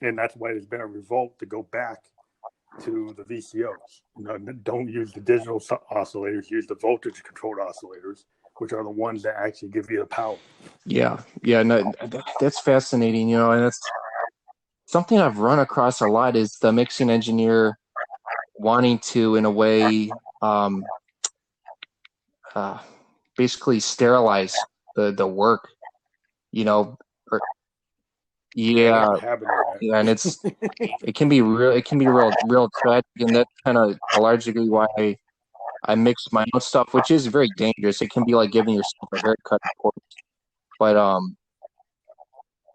and that's why there's been a revolt to go back to the VCOs. Don't use the digital oscillators. Use the voltage controlled oscillators, which are the ones that actually give you the power. Yeah, no, that's fascinating, and something I've run across a lot is the mixing engineer wanting to, in a way, basically sterilize the work, you know. Or, yeah, yeah, and it can be real tragic, and that's kind of a large degree why I mix my own stuff, which is very dangerous. It can be like giving yourself a haircut, of course. But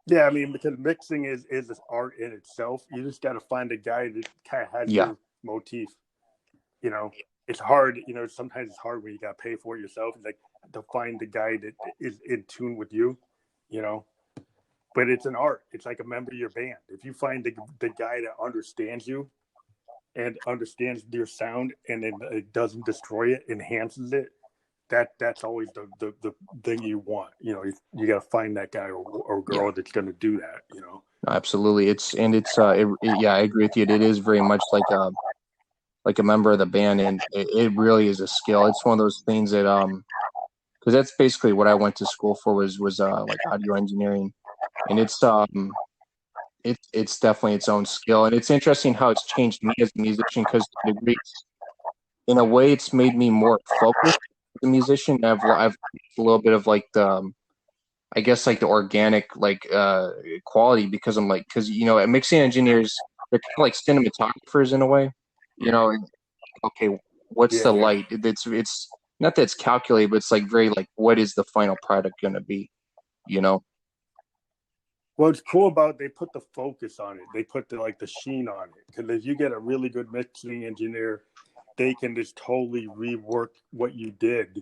yeah, I mean, because mixing is this art in itself. You just got to find a guy that kind of has yeah, your motif. You know, it's hard. You know, sometimes it's hard when you got to pay for it yourself. It's like to find the guy that is in tune with you. You know, but it's an art. It's like a member of your band. If you find the guy that understands you and understands your sound, and then it doesn't destroy it, enhances it, that's always the thing you want. You know, you got to find that guy or girl that's going to do that. You know, absolutely. Yeah, I agree with you. It is very much like a member of the band, and it really is a skill. It's one of those things that because that's basically what I went to school for was like audio engineering, and it's definitely its own skill, and it's interesting how it's changed me as a musician because to a degree, in a way, it's made me more focused as a musician. I've a little bit of like the I guess like the organic like quality because you know, mixing engineers, they're kind of like cinematographers in a way, you know. Okay, what's the light? It's not that it's calculated, but it's like very like what is the final product going to be, you know? what's cool about they put the focus on it. They put the sheen on it, because if you get a really good mixing engineer, they can just totally rework what you did,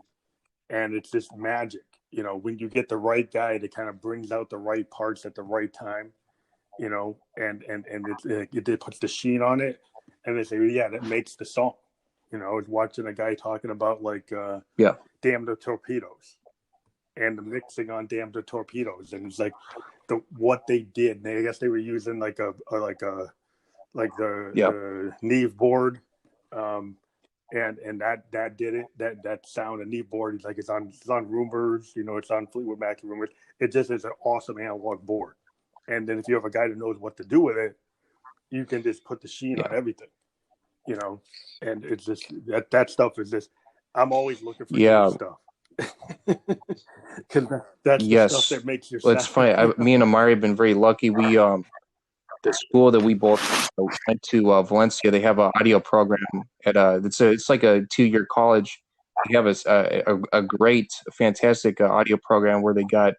and it's just magic. You know, when you get the right guy that kind of brings out the right parts at the right time, you know, and it puts the sheen on it, and they say, yeah, that makes the song. You know, I was watching a guy talking about Damn the Torpedoes and the mixing on Damn the Torpedoes, and it's like what they did. I guess they were using the Neve board, and that did it. That sound of Neve board is like it's on Rumors, you know, it's on Fleetwood Mac Rumors. It just is an awesome analog board. And then if you have a guy that knows what to do with it, you can just put the sheen on everything, you know. And it's just that stuff is just, I'm always looking for new stuff. Because that's the stuff that makes your sound. It's funny. Me and Amiri have been very lucky. We the school that we both went to, Valencia, they have an audio program at it's like a 2-year college. They have a great, fantastic audio program where they got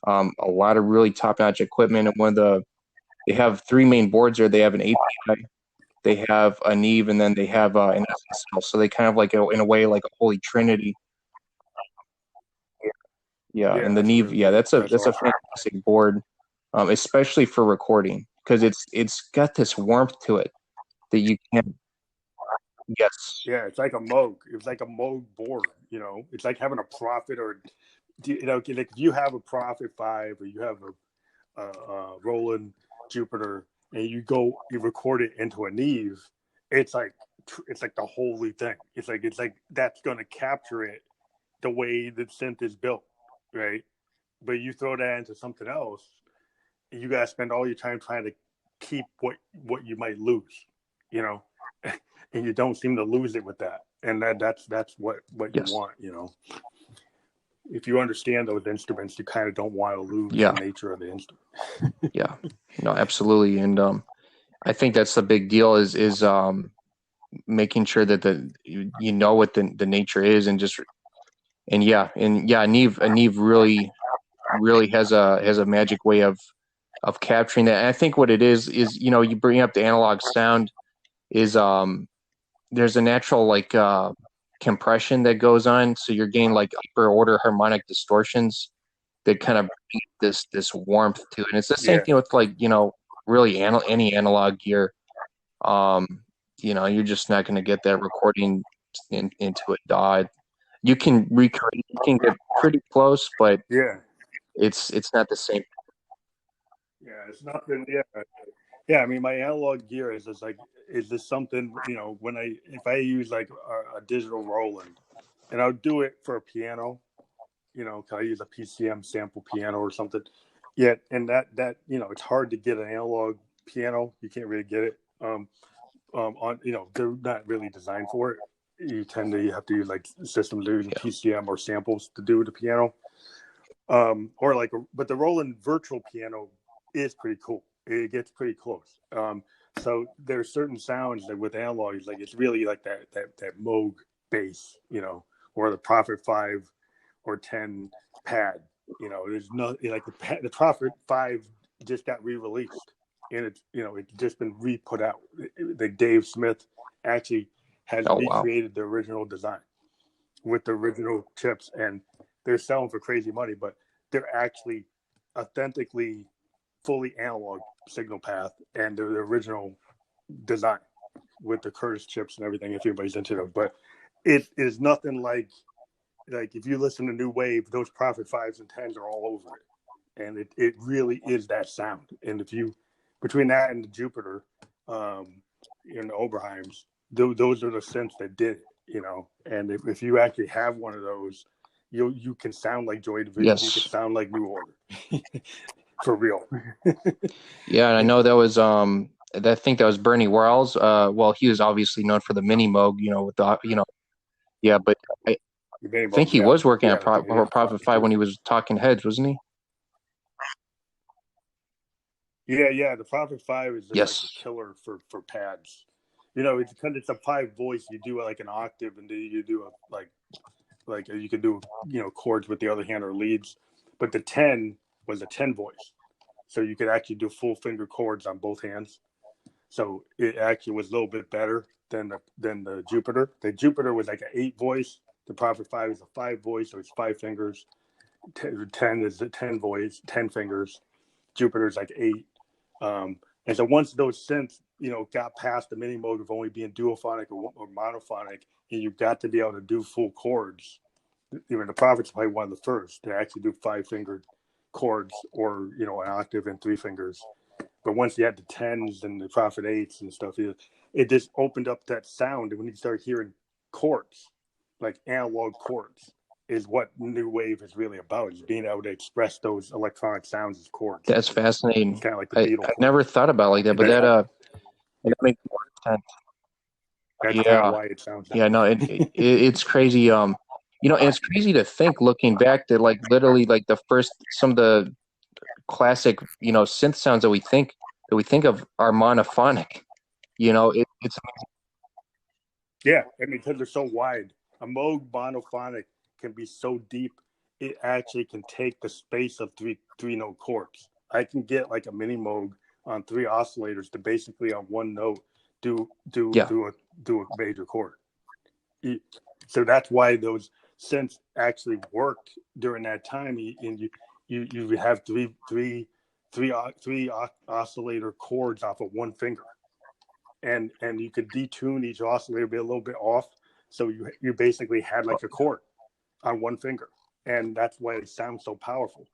a lot of really top-notch equipment. And they have 3 main boards there. They have an API, they have a Neve, and then they have an SSL. So they kind of like in a way like a holy trinity. Yeah, and the Neve, that's a fantastic board, especially for recording, because it's got this warmth to it that you can't. Yes. Yeah, it's like a Moog. It's like a Moog board. You know, it's like having a Prophet, or you know, like if you have a Prophet 5 or you have a Roland Jupiter, and you record it into a Neve, it's like the holy thing. It's like that's going to capture it the way the synth is built, right? But you throw that into something else, and you got to spend all your time trying to keep what you might lose, you know, and you don't seem to lose it with that. And that's what you want, you know. If you understand those instruments, you kind of don't want to lose the nature of the instrument. Yeah, no, absolutely. And I think that's the big deal is making sure that you know what the nature is, and Neve really has a magic way of capturing that. And I think what it is, you know, you bring up the analog sound is there's a natural like compression that goes on, so you're getting like upper order harmonic distortions that kind of bring this warmth to it. And it's the same thing with like, you know, really any analog gear. You know, you're just not going to get that recording into a DAW. You can recreate, you can get pretty close, but it's not the same. Yeah, it's nothing. Yeah. I mean, my analog gear is this something, you know, if I use like a digital Roland, and I'll do it for a piano, you know, I use a PCM sample piano or something. Yeah, and that you know, it's hard to get an analog piano. You can't really get it. On they're not really designed for it. You have to use like systems that are using PCM or samples to do the piano. But the Roland virtual piano is pretty cool. It gets pretty close. So there's certain sounds that with analogs, like it's really like that Moog bass, or the Prophet 5 or 10 pad. There's no like the Prophet 5 just got re-released, and it's just been re-put out. The Dave Smith actually has recreated the original design with the original chips, and they're selling for crazy money, but they're actually authentically fully analog signal path and the original design with the Curtis chips and everything, if anybody's into them. But it is nothing like if you listen to New Wave, those Prophet 5s and 10s are all over it. And it really is that sound. And if you, between that and the Jupiter, and the Oberheims, those are the synths that did it, And if you actually have one of those, you can sound like Joy Division. Yes. You can sound like New Order. For real. Yeah, and I know that was I think that was Bernie Worrells. Well, he was obviously known for the Mini Moog, with the yeah, but I think he was working at Prophet 5 when he was Talking Heads, wasn't he? Yeah. The Prophet 5 is just like a killer for pads. It's because it's a 5 voice. You do like an octave, and then you do a like you can do chords with the other hand or leads. But the 10 was a 10 voice, so you could actually do full finger chords on both hands. So it actually was a little bit better than the Jupiter. The Jupiter was like an 8 voice. The Prophet 5 is a 5 voice, so it's 5 fingers. 10 is a 10 voice, 10 fingers. Jupiter's like 8. And so once those synths, got past the mini mode of only being duophonic or monophonic, and you got to be able to do full chords. Even the Prophet's probably one of the first to actually do 5-fingered chords, or an octave and 3 fingers. But once you had the 10s and the Prophet 8s and stuff, it just opened up that sound. And when you start hearing chords, like analog chords, is what New Wave is really about, is being able to express those electronic sounds as chords. That's fascinating. Kind of like the Beatles. I never thought about it like that, but that makes more sense. That's kind of why it sounds that way. No, it's crazy. And it's crazy to think, looking back, that like literally like some of the classic synth sounds that we think of are monophonic. It's yeah, because they're so wide. A Moog monophonic can be so deep, it actually can take the space of three note chords. I can get like a mini Moog on 3 oscillators to basically on one note do a major chord. So that's why those synths actually worked during that time. And you have three oscillator chords off of one finger, and you could detune each oscillator, be a little bit off, so you basically had like a chord on one finger, and that's why it sounds so powerful.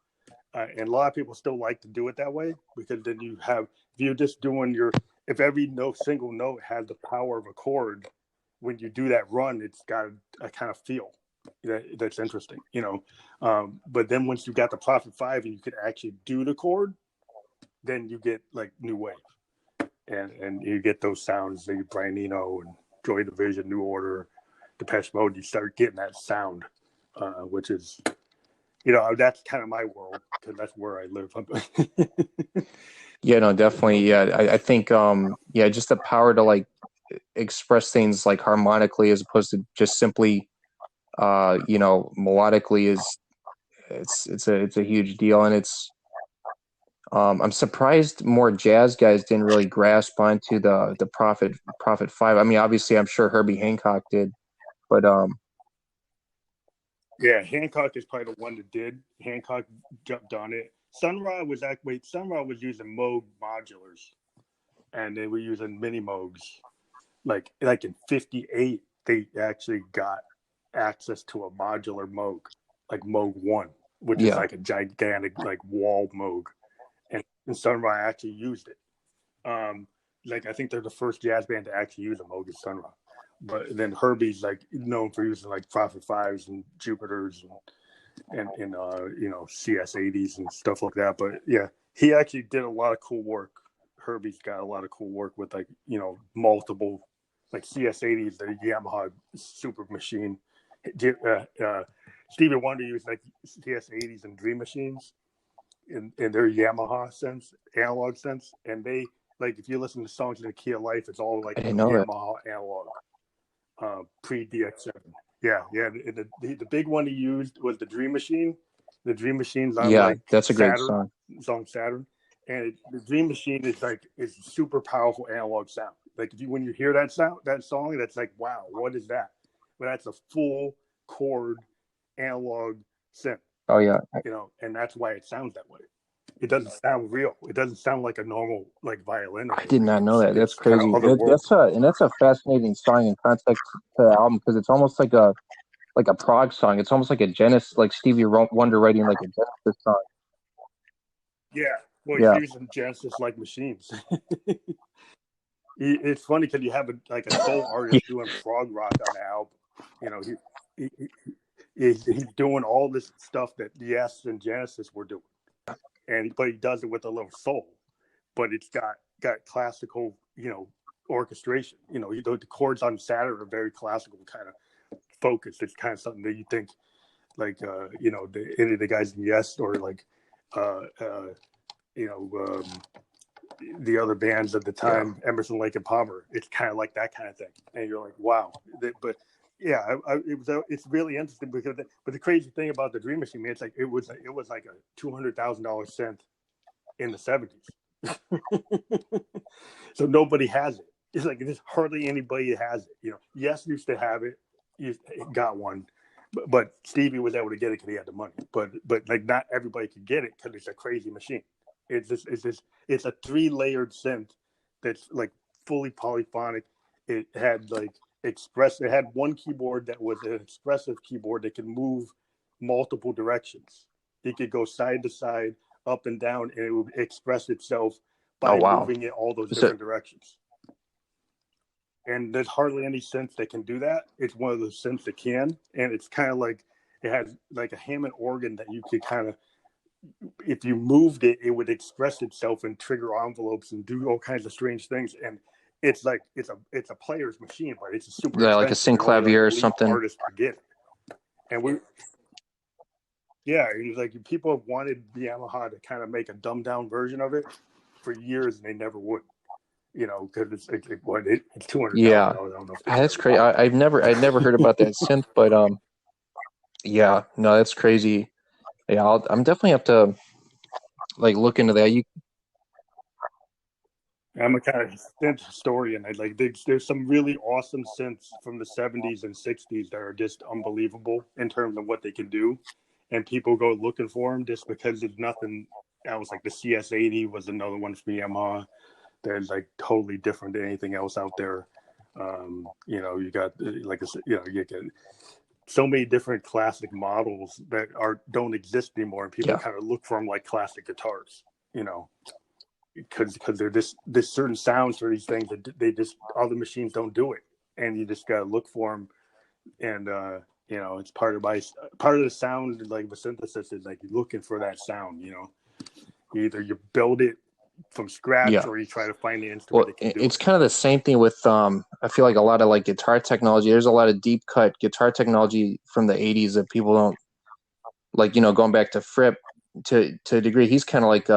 And a lot of people still like to do it that way, because then if you're just doing if every single note has the power of a chord, when you do that run, it's got a kind of feel that's interesting, but then once you got the Prophet 5 and you could actually do the chord, then you get like New Wave, and you get those sounds, like Brian Eno and Joy Division, New Order, Depeche Mode. You start getting that sound, which is, that's kind of my world, because that's where I live. Yeah, no, definitely. Yeah, I think, just the power to like express things like harmonically as opposed to just simply, melodically it's a huge deal. And it's, I'm surprised more jazz guys didn't really grasp onto the Prophet 5. I mean, obviously, I'm sure Herbie Hancock did, but yeah, Hancock is probably the one that did. Hancock jumped on it. Sun Ra was using Moog modulars, and they were using mini Moogs. Like in '58, they actually got access to a modular Moog, like Moog 1, which is like a gigantic like wall Moog. And Sun Ra actually used it. I think they're the first jazz band to actually use a Moog as Sun Ra. But then Herbie's like known for using like Prophet 5s and Jupiters and CS80s and stuff like that. But yeah, he actually did a lot of cool work, Herbie's got a lot of cool work with like, you know, multiple like CS80s, the Yamaha super machine. Stevie Wonder used like CS80s and Dream Machines in their Yamaha sense, analog sense, and they like if you listen to songs in the key of life, it's all like Yamaha analog, pre DX7. Yeah. The big one he used was the Dream Machine. The Dream Machine's on like that's a great Saturn, song Saturn, and the Dream Machine is super powerful analog sound. Like when you hear that song, that's like, wow, what is that? But that's a full chord analog synth. Oh yeah, you know, and that's why it sounds that way. It doesn't sound real. It doesn't sound like a normal like violin. I did not know that. That's crazy. That's a fascinating song in context to the album because it's almost like a prog song. It's almost like a Genesis, like Stevie Wonder writing like a Genesis song. Yeah, well, he's using Genesis like machines. It's funny because you have a soul artist doing prog rock on the album. You know, he's doing all this stuff that Yes and Genesis were doing, but he does it with a little soul. But it's got classical, you know, orchestration. You know, the chords on Saturn are very classical kind of focused. It's kind of something that you think, like, you know, any of the guys in Yes or like, you know, the other bands at the time, Emerson, Lake and Palmer. It's kind of like that kind of thing, and you're like, wow. But yeah, it's really interesting because, but the crazy thing about the Dream Machine, man, it's like it was like a $200,000 synth in the 70s. So nobody has it. It's like there's hardly anybody has it. You know, Yes used to have it. He got one, but Stevie was able to get it because he had the money. But like not everybody could get it because it's a crazy machine. It's a 3-layered synth that's like fully polyphonic. It had like it had one keyboard that was an expressive keyboard that could move multiple directions. It could go side to side, up and down, and it would express itself by moving it all those different directions. And there's hardly any synth that can do that. It's one of those synths that can, and it's kind of like it has like a Hammond organ that you could kind of, if you moved it, it would express itself and trigger envelopes and do all kinds of strange things. And it's like it's a player's machine, but it's a super like a synclavier or something. Artists forget it. And like people have wanted Yamaha to kind of make a dumbed down version of it for years, and they never would. You know, because it's $200. Yeah, that's crazy. I've never heard about that synth, but yeah, no, that's crazy. Yeah, I'm definitely have to like look into that. I'm a kind of synth historian. There's some really awesome synths from the 70s and 60s that are just unbelievable in terms of what they can do, and people go looking for them just because there's nothing else. Like the CS80 was another one from Yamaha. That's like totally different than anything else out there. You know, you got like I said, you know, you get so many different classic models that don't exist anymore, and people kind of look for them like classic guitars. You know, because they're this certain sounds for these things that they just other machines don't do it, and you just gotta look for them. And you know, it's part of the sound, like the synthesis is like looking for that sound. You know, either you build it from scratch or you try to find the instrument. Well, it's kind of the same thing with I feel like a lot of like guitar technology. There's a lot of deep cut guitar technology from the 80s that people don't like. You know, going back to Fripp to a degree, he's kind of like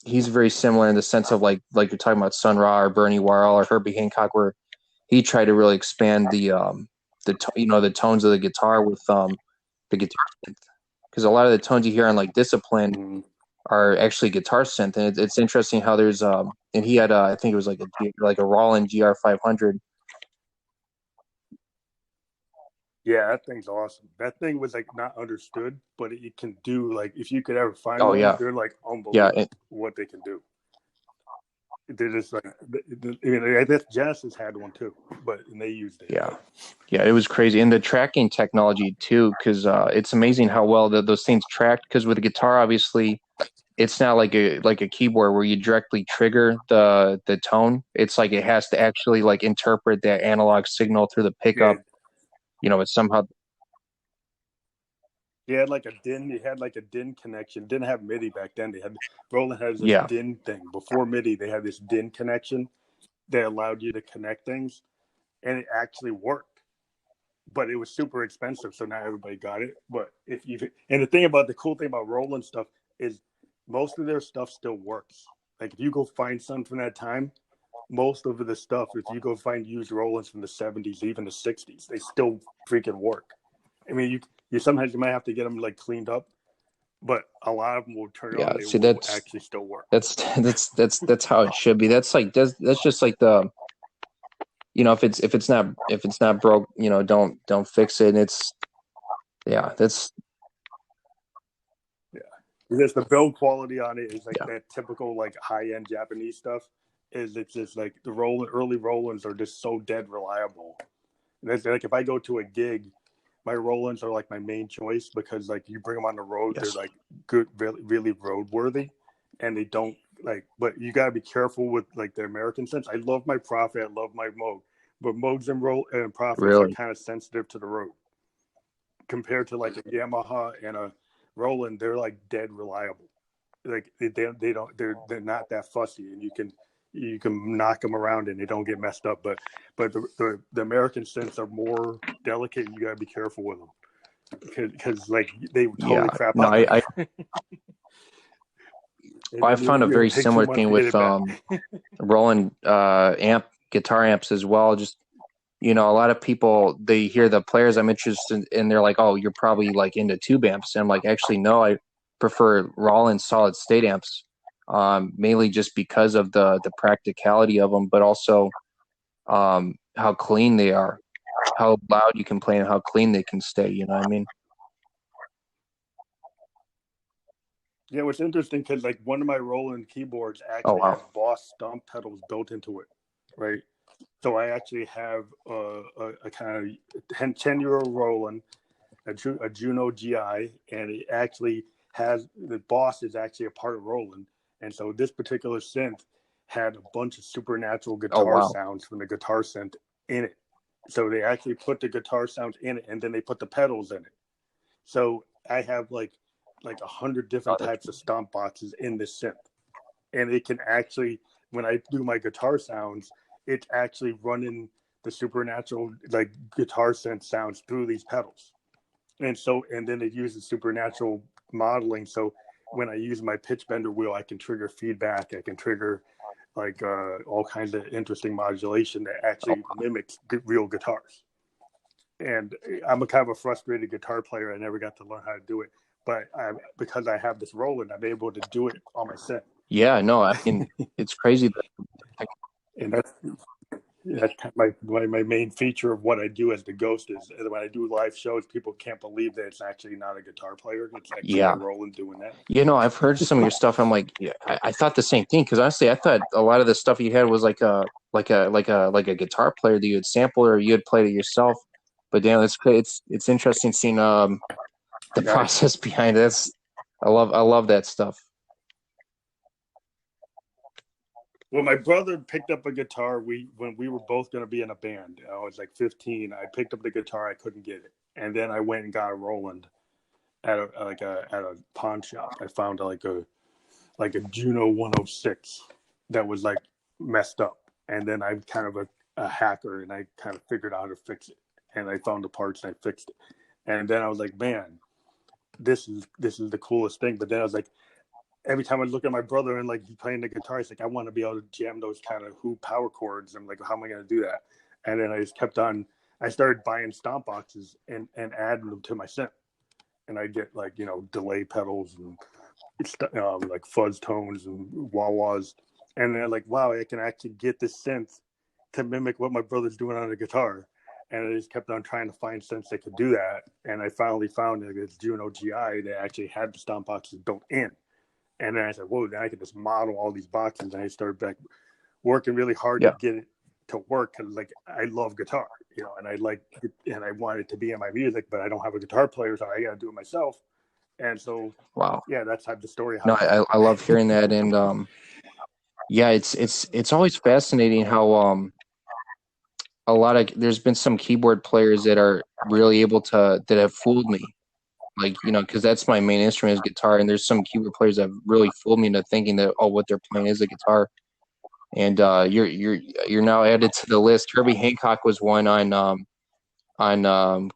he's very similar in the sense of like you're talking about Sun Ra or Bernie Worrell or Herbie Hancock, where he tried to really expand the tones of the guitar with the guitar synth, because a lot of the tones you hear on like Discipline are actually guitar synth, and it's interesting how there's and he had I think it was like a Roland GR500. Yeah, that thing's awesome. That thing was like not understood, but it can do like if you could ever find one, they're like unbelievable what they can do. They're just like I guess Genesis had one too, and they used it. Yeah, it was crazy, and the tracking technology too, because it's amazing how well those things tracked. Because with the guitar, obviously, it's not like a keyboard where you directly trigger the tone. It's like it has to actually like interpret that analog signal through the pickup. You know, it's somehow. He had like a DIN. He had like a DIN connection. Didn't have MIDI back then. They had Roland has this DIN thing. Before MIDI, they had this DIN connection that allowed you to connect things, and it actually worked. But it was super expensive, so not everybody got it. But the cool thing about Roland stuff is most of their stuff still works. Like if you go find some from that time, most of the stuff, if you go find used Rolands from the 70s, even the 60s, they still freaking work. I mean, you sometimes you might have to get them like cleaned up, but a lot of them will turn on. They will actually still work. That's how it should be. That's just like the, you know, if it's not broke, you know, don't fix it. And that's because the build quality on it is like that typical like high end Japanese stuff. It's just like the early Rolands are just so dead reliable. And that's like if I go to a gig, my Rolands are like my main choice because like you bring them on the road, they're like good, really, really roadworthy, and they don't like. But you gotta be careful with like the American sense. I love my Profe, I love my Moog, but Moogs and Profes are kind of sensitive to the road compared to like a Yamaha and a Roland. They're like dead reliable. Like they're not that fussy, and you can knock them around and they don't get messed up. But the American synths are more delicate, and you gotta be careful with them because like they totally crap out. I found a very similar thing with Roland guitar amps as well. Just, you know, a lot of people, they hear the players I'm interested in and they're like, oh, you're probably like into tube amps. And I'm like, actually, no, I prefer Roland solid state amps. Mainly just because of the practicality of them, but also how clean they are, how loud you can play and how clean they can stay. You know what I mean? Yeah, what's interesting because like one of my Roland keyboards actually has Boss stomp pedals built into it, right? So I actually have a kind of 10-year-old Roland, a Juno GI, and it actually has the Boss is actually a part of Roland. And so this particular synth had a bunch of supernatural guitar sounds from the guitar synth in it. So they actually put the guitar sounds in it, and then they put the pedals in it. So I have like 100 different types of stomp boxes in this synth. And it can actually, when I do my guitar sounds, it's actually running the supernatural like guitar synth sounds through these pedals. And then it uses supernatural modeling. So when I use my pitch bender wheel, I can trigger feedback. I can trigger like all kinds of interesting modulation that actually mimics real guitars. And I'm a kind of a frustrated guitar player. I never got to learn how to do it, but because I have this Roland, I'm able to do it on my set. Yeah, no, I mean it's crazy. And that's kind of my main feature of what I do as the Ghost is when I do live shows, people can't believe that it's actually not a guitar player. It's actually a Roland doing that. You know, I've heard some of your stuff. I'm like, I thought the same thing because honestly, I thought a lot of the stuff you had was like a guitar player that you had sampled or you had played it yourself. But damn, it's interesting seeing the process behind it. I love that stuff. Well, my brother picked up a guitar. When we were both going to be in a band, I was like 15. I picked up the guitar. I couldn't get it, and then I went and got a Roland at a pawn shop. I found like a Juno 106 that was like messed up, and then I'm kind of a hacker, and I kind of figured out how to fix it, and I found the parts and I fixed it, and then I was like, man, this is the coolest thing. But then I was like, every time I look at my brother and like he's playing the guitar, it's like I want to be able to jam those kind of hoop power chords. I'm like, how am I going to do that? And then I just kept on. I started buying stomp boxes and adding them to my synth, and I get like delay pedals and like fuzz tones and wah-wahs, and then like, wow, I can actually get this synth to mimic what my brother's doing on the guitar. And I just kept on trying to find synths that could do that, and I finally found this Juno GI that actually had the stomp boxes built in. And then I said, whoa, then I can just model all these boxes. And I started back working really hard to get it to work because, like, I love guitar, and I want it to be in my music, but I don't have a guitar player, so I got to do it myself. And so, that's how the story. No, I love hearing that. And, it's always fascinating how there's been some keyboard players that are really able to, that have fooled me. like, because that's my main instrument is guitar, and there's some keyboard players that really fooled me into thinking that what they're playing is a guitar. And you're now added to the list. Herbie Hancock was one on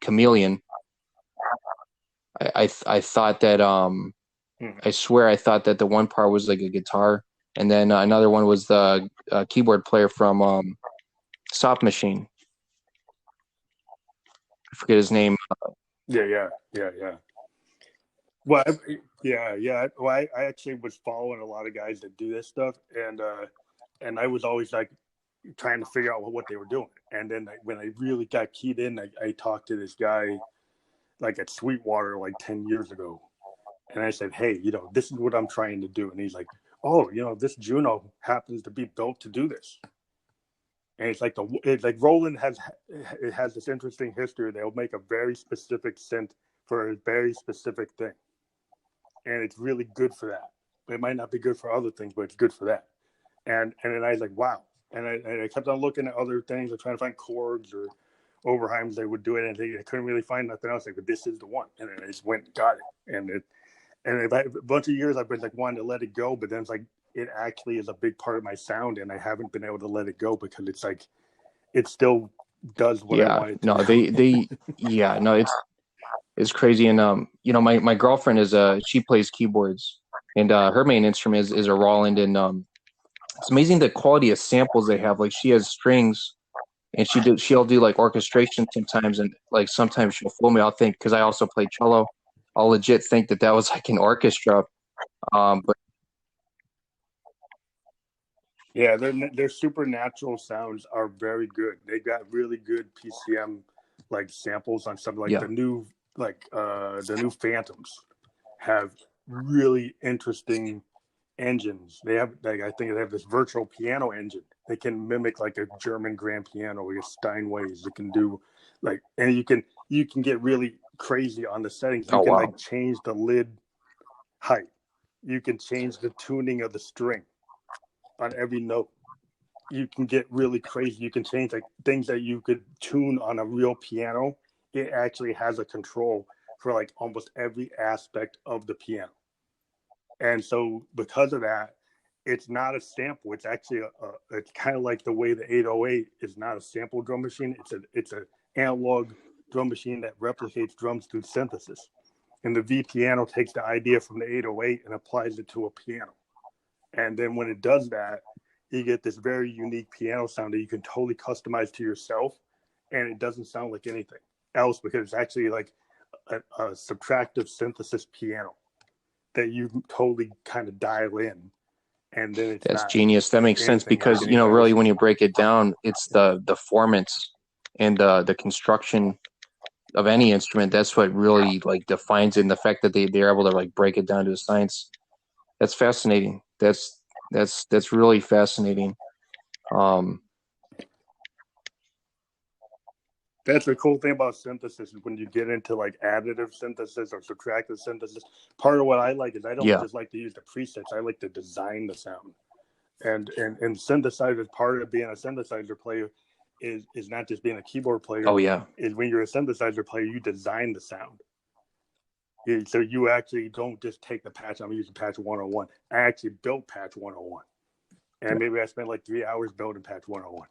Chameleon. I thought that I swear I thought that the one part was like a guitar, and then another one was the keyboard player from Soft Machine. I forget his name. Yeah. Well, yeah. Well, I actually was following a lot of guys that do this stuff, and I was always like trying to figure out what they were doing. And then when I really got keyed in, I talked to this guy like at Sweetwater like 10 years ago, and I said, hey, this is what I'm trying to do. And he's like, oh, this Juno happens to be built to do this. And it's like Roland has this interesting history. They'll make a very specific synth for a very specific thing, and it's really good for that. It might not be good for other things, but it's good for that. And then I was like, wow. And I kept on looking at other things and trying to find chords or Overheims they would do it, and I couldn't really find nothing else. Like, but this is the one, and then I just went and got it. And a bunch of years I've been like wanting to let it go, but then it's like it actually is a big part of my sound, and I haven't been able to let it go because it's like it still does what I want it to. No, it's crazy. And my girlfriend she plays keyboards, and her main instrument is a Roland, and it's amazing the quality of samples they have. Like, she has strings, and she'll do like orchestration sometimes, and like sometimes she'll fool me. I'll think, because I also play cello, I'll legit think that was like an orchestra, but yeah, their supernatural sounds are very good. They got really good PCM like samples on something like the new Phantoms have really interesting engines. They have I think they have this virtual piano engine. They can mimic like a German grand piano or a Steinways. It can do and you can get really crazy on the settings. You can like change the lid height. You can change the tuning of the string on every note. You can get really crazy. You can change like things that you could tune on a real piano. It actually has a control for like almost every aspect of the piano. And so because of that, it's not a sample. It's actually it's kind of like the way the 808 is not a sample drum machine. It's an analog drum machine that replicates drums through synthesis. And the V piano takes the idea from the 808 and applies it to a piano. And then when it does that, you get this very unique piano sound that you can totally customize to yourself. And it doesn't sound like anything else because it's actually like a subtractive synthesis piano that you totally kind of dial in. And then that's genius. That makes sense because, really when you break it down, it's the performance and the construction of any instrument. That's what really like defines it, and the fact that they're able to like break it down to a science. That's fascinating. That's really fascinating. That's the cool thing about synthesis is when you get into like additive synthesis or subtractive synthesis. Part of what I like is I don't just like to use the presets. I like to design the sound. And synthesizers, part of being a synthesizer player is not just being a keyboard player. Oh yeah. Is when you're a synthesizer player, you design the sound. So you actually don't just take the patch. I'm using patch 101. I actually built patch 101. And maybe I spent like 3 hours building patch 101.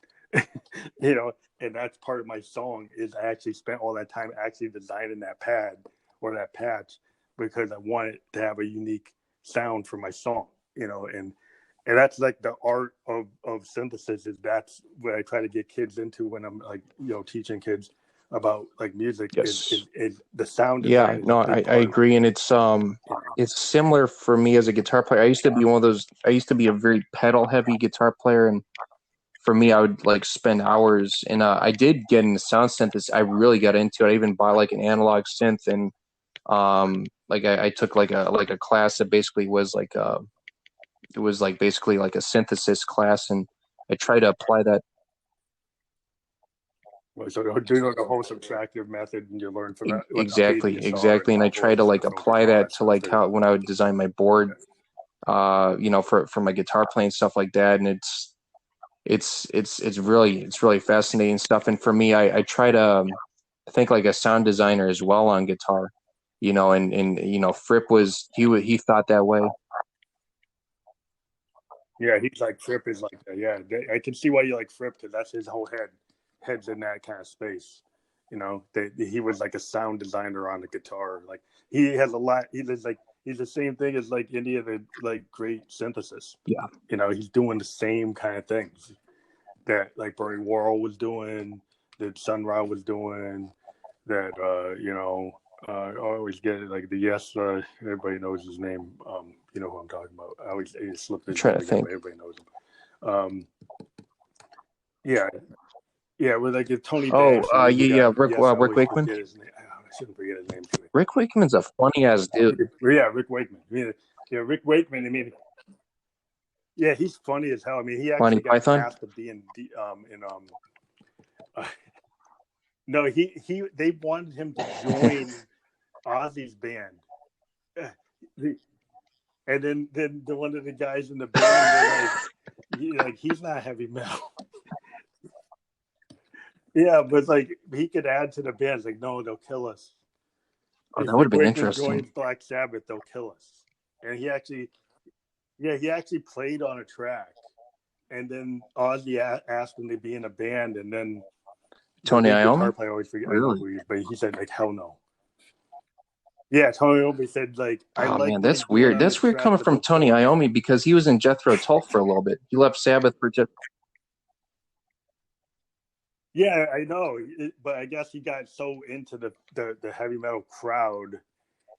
And that's part of my song is I actually spent all that time actually designing that pad or that patch because I wanted to have a unique sound for my song, and that's like the art of synthesis. Is that's what I try to get kids into when I'm like, teaching kids about like music. Yes. Is the sound. Yeah, no, I agree. And it's similar for me as a guitar player. I used to be a very pedal heavy guitar player, and for me, I would like spend hours, and I did get into sound synthesis. I really got into it. I even bought like an analog synth, and I took like a class that basically was like basically like a synthesis class, and I tried to apply that. So you're doing the whole subtractive method, and you learn from that. Exactly, and I try to like apply that to like how when I would design my board, for my guitar playing stuff like that, and it's really fascinating stuff. And for me, I try to think like a sound designer as well on guitar. you know, and you know, Fripp he thought that way. Yeah, he's like Fripp is like that. Yeah, I can see why you like Fripp, because that's his whole head's in that kind of space. You know, he was like a sound designer on the guitar. Like he has a lot. He's the same thing as like any of the like great synthesis. Yeah, you know, he's doing the same kind of things that like Bernie Worrell was doing, that Sun Ra was doing, that you know, I always get it, like the Yes, everybody knows his name. You know who I'm talking about. I always slip his name again, but everybody knows him. Yeah, with like Tony. Rick Wakeman. I shouldn't forget his name. Rick Wakeman's a funny ass dude. Yeah, Rick Wakeman. Rick Wakeman. I mean, yeah, he's funny as hell. I mean, he actually got asked to be in no, they wanted him to join Ozzy's band, and then one of the guys in the band were like he's not heavy metal. Yeah, but like he could add to the band. It's like, no, they'll kill us. Oh, that would have been interesting. Joins Black Sabbath, they'll kill us. And he actually played on a track, and then Ozzy asked him to be in a band, and then Tony Iommi. I always forget, really? But he said like, hell no. Yeah, Tony Iommi said like, man, that's weird. That's weird coming from Tony Iommi, because he was in Jethro Tull for a little bit. He left Sabbath for Jethro. Yeah, I know, but I guess he got so into the heavy metal crowd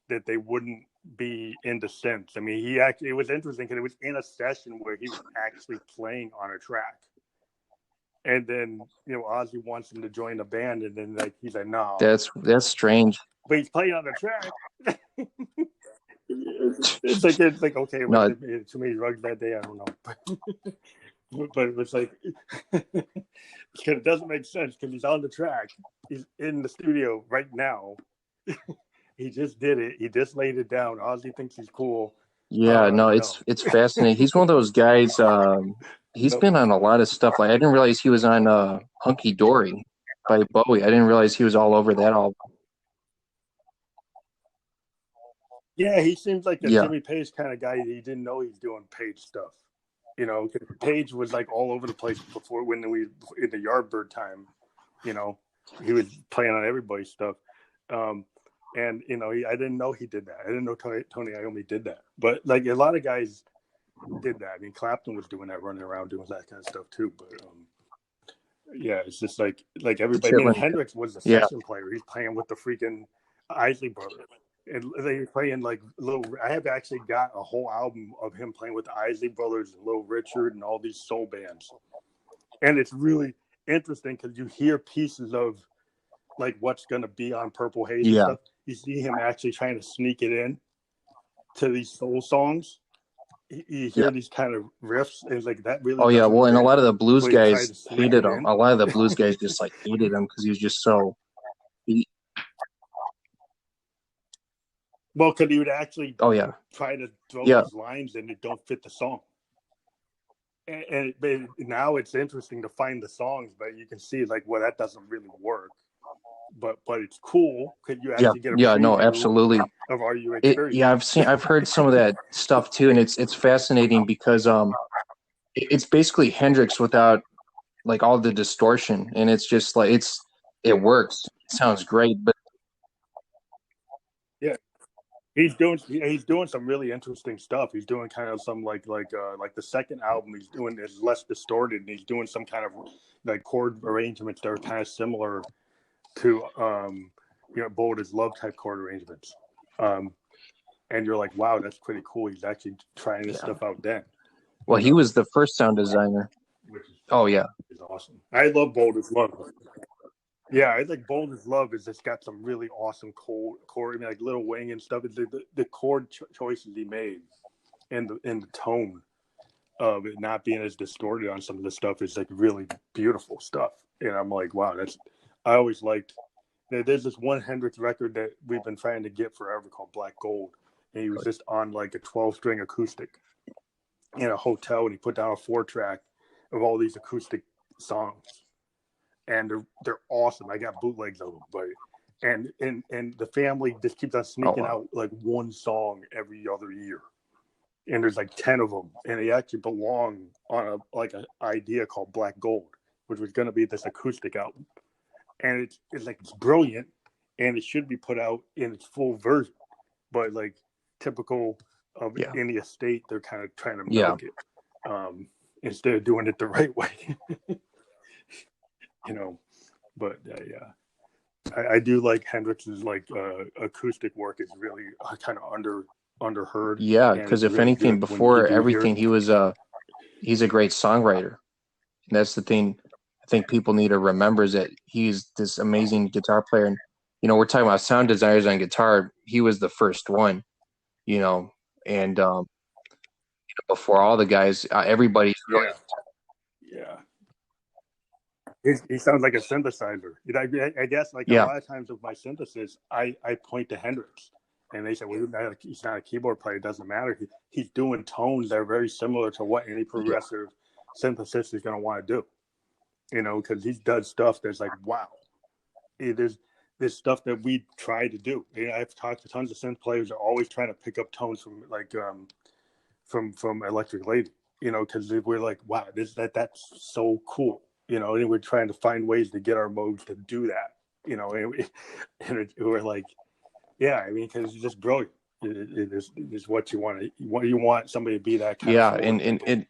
that they wouldn't be into synths. I mean, it was interesting because it was in a session where he was actually playing on a track, and then you know Ozzy wants him to join the band, and then like he's like, no, that's strange. But he's playing on the track. it's like okay, well, too many drugs that day. I don't know. But it was like, it doesn't make sense because he's on the track. He's in the studio right now. He just did it. He just laid it down. Ozzy thinks he's cool. Yeah, it's fascinating. He's one of those guys. He's been on a lot of stuff. Like I didn't realize he was on Hunky Dory by Bowie. I didn't realize he was all over that album. Yeah, he seems like a Jimmy Page kind of guy. He didn't know he's doing Page stuff. You know, Page was like all over the place before when we in the Yardbird time. You know, he was playing on everybody's stuff, and you know, I didn't know he did that. I didn't know Tony Iommi did that. But like a lot of guys did that. I mean, Clapton was doing that, running around doing that kind of stuff too. But yeah, it's just like everybody. I mean, Hendrix was a session player. He's playing with the freaking Isley Brothers. And they were playing like I have actually got a whole album of him playing with the Isley Brothers and Little Richard and all these soul bands, and it's really interesting because you hear pieces of like what's going to be on Purple Haze and stuff. You see him actually trying to sneak it in to these soul songs. You hear these kind of riffs, and it's like that really. Oh yeah, well, and a lot of the blues guys hated him. A lot of the blues guys just like hated him because he was just so. Well, because he would actually try to throw those lines in that don't fit the song. And now it's interesting to find the songs, but you can see like, well, that doesn't really work. But it's cool because you actually get a absolutely of Are You Experienced? I've heard some of that stuff too, and it's fascinating because it's basically Hendrix without like all the distortion, and it's just like it works. It sounds great, but he's doing some really interesting stuff. He's doing kind of some like the second album he's doing is less distorted, and he's doing some kind of like chord arrangements that are kind of similar to Bold as Love type chord arrangements. And you're like, wow, that's pretty cool. He's actually trying this stuff out then. Well, he was the first sound designer. It's awesome. I love Bold as Love. Yeah, I think Bold as Love is just got some really awesome chord. I mean, like Little Wing and stuff. The chord choices he made, and the tone of it not being as distorted on some of the stuff is like really beautiful stuff. And I'm like, wow, I always liked. There's this one Hendrix record that we've been trying to get forever called Black Gold, and he was just on like a 12-string acoustic in a hotel, and he put down a 4-track of all these acoustic songs. And they're awesome. I got bootlegs of them, but and the family just keeps on sneaking out like one song every other year, and there's like 10 of them, and they actually belong on an idea called Black Gold, which was going to be this acoustic album, and it's brilliant, and it should be put out in its full version, but like typical of any estate, they're kind of trying to milk it instead of doing it the right way. But I do like Hendrix's like acoustic work is really kind of underheard. Yeah, because if really anything, before everything, he's a great songwriter. And that's the thing I think people need to remember, is that he's this amazing guitar player. And we're talking about sound designers on guitar. He was the first one, and before all the guys, everybody's really he sounds like a synthesizer. I guess like a lot of times with my synthesis, I point to Hendrix, and they say, well, he's not a keyboard player. It doesn't matter. He's doing tones that are very similar to what any progressive synthesist is going to want to do. Because he does stuff that's like, wow. There's stuff that we try to do. I've talked to tons of synth players that are always trying to pick up tones from like from Electric Lady. Because we're like, wow, that's so cool. And we're trying to find ways to get our modes to do that, and we're like, because it's just brilliant. It's what you want. You want somebody to be that kind of and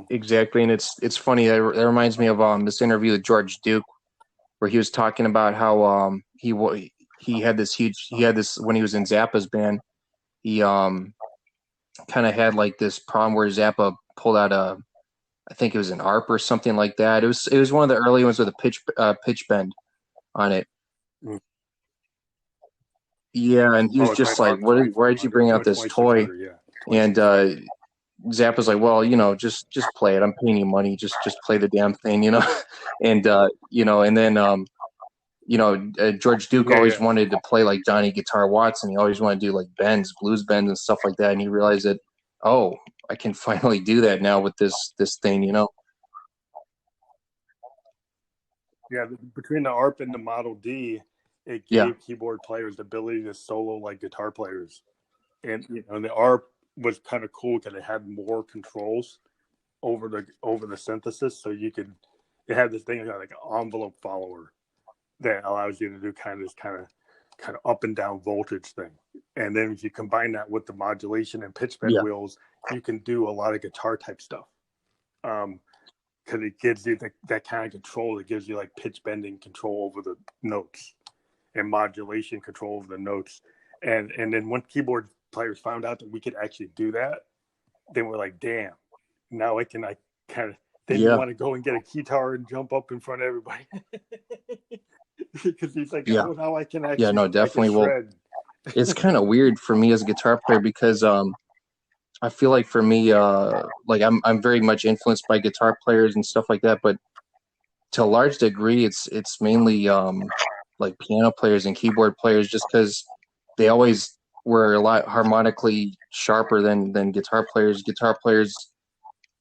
exactly. And it's funny. That reminds me of this interview with George Duke, where he was talking about how he had this when he was in Zappa's band. He kind of had like this problem where Zappa pulled out I think it was an ARP or something like that. It was one of the early ones with a pitch bend on it. Yeah, and he was just like, why did you bring out this toy? And Zappa's like, well, just play it. I'm paying you money. Just play the damn thing, And and then George Duke always wanted to play like Johnny Guitar Watson. He always wanted to do like blues bends and stuff like that. And he realized that, I can finally do that now with this thing, Yeah, between the ARP and the Model D, it gave keyboard players the ability to solo like guitar players. And the ARP was kind of cool because it had more controls over the synthesis. So it had this thing like an envelope follower that allows you to do kind of up and down voltage thing. And then if you combine that with the modulation and pitch bend wheels, you can do a lot of guitar type stuff. Because it gives you that kind of control. It gives you like pitch bending control over the notes and modulation control over the notes. And then when keyboard players found out that we could actually do that, they were like, damn, now they didn't want to go and get a guitar and jump up in front of everybody. Because he's like, oh, now I can actually definitely. Well, it's kind of weird for me as a guitar player because I feel like for me, like I'm very much influenced by guitar players and stuff like that, but to a large degree, it's mainly like piano players and keyboard players, just because they always were a lot harmonically sharper than guitar players. Guitar players,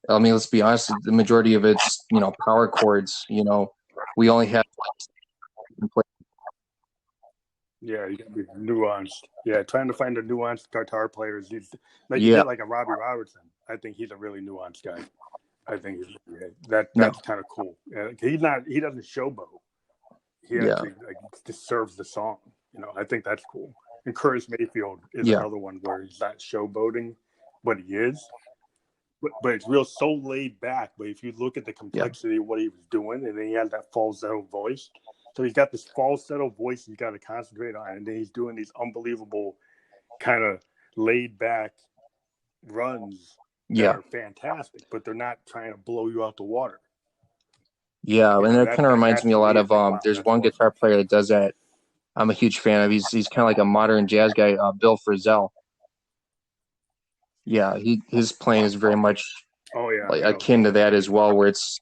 I mean, let's be honest, the majority of it's power chords. We only have you gotta be nuanced. Yeah, trying to find a nuanced guitar players. You get like a Robbie Robertson. I think he's a really nuanced guy. I think that's kind of cool. He doesn't showboat. He actually just serves the song. I think that's cool. And Curtis Mayfield is another one where he's not showboating, but he is. But it's so laid back. But if you look at the complexity of what he was doing, and then he has that falsetto voice. So he's got this falsetto voice he's got to concentrate on, and then he's doing these unbelievable kind of laid back runs that are fantastic, but they're not trying to blow you out the water. Yeah, and that kind of reminds me a lot of there's one guitar player that does that. I'm a huge fan of. He's kind of like a modern jazz guy, Bill Frisell. Yeah, his playing is very much like akin to that as well, where it's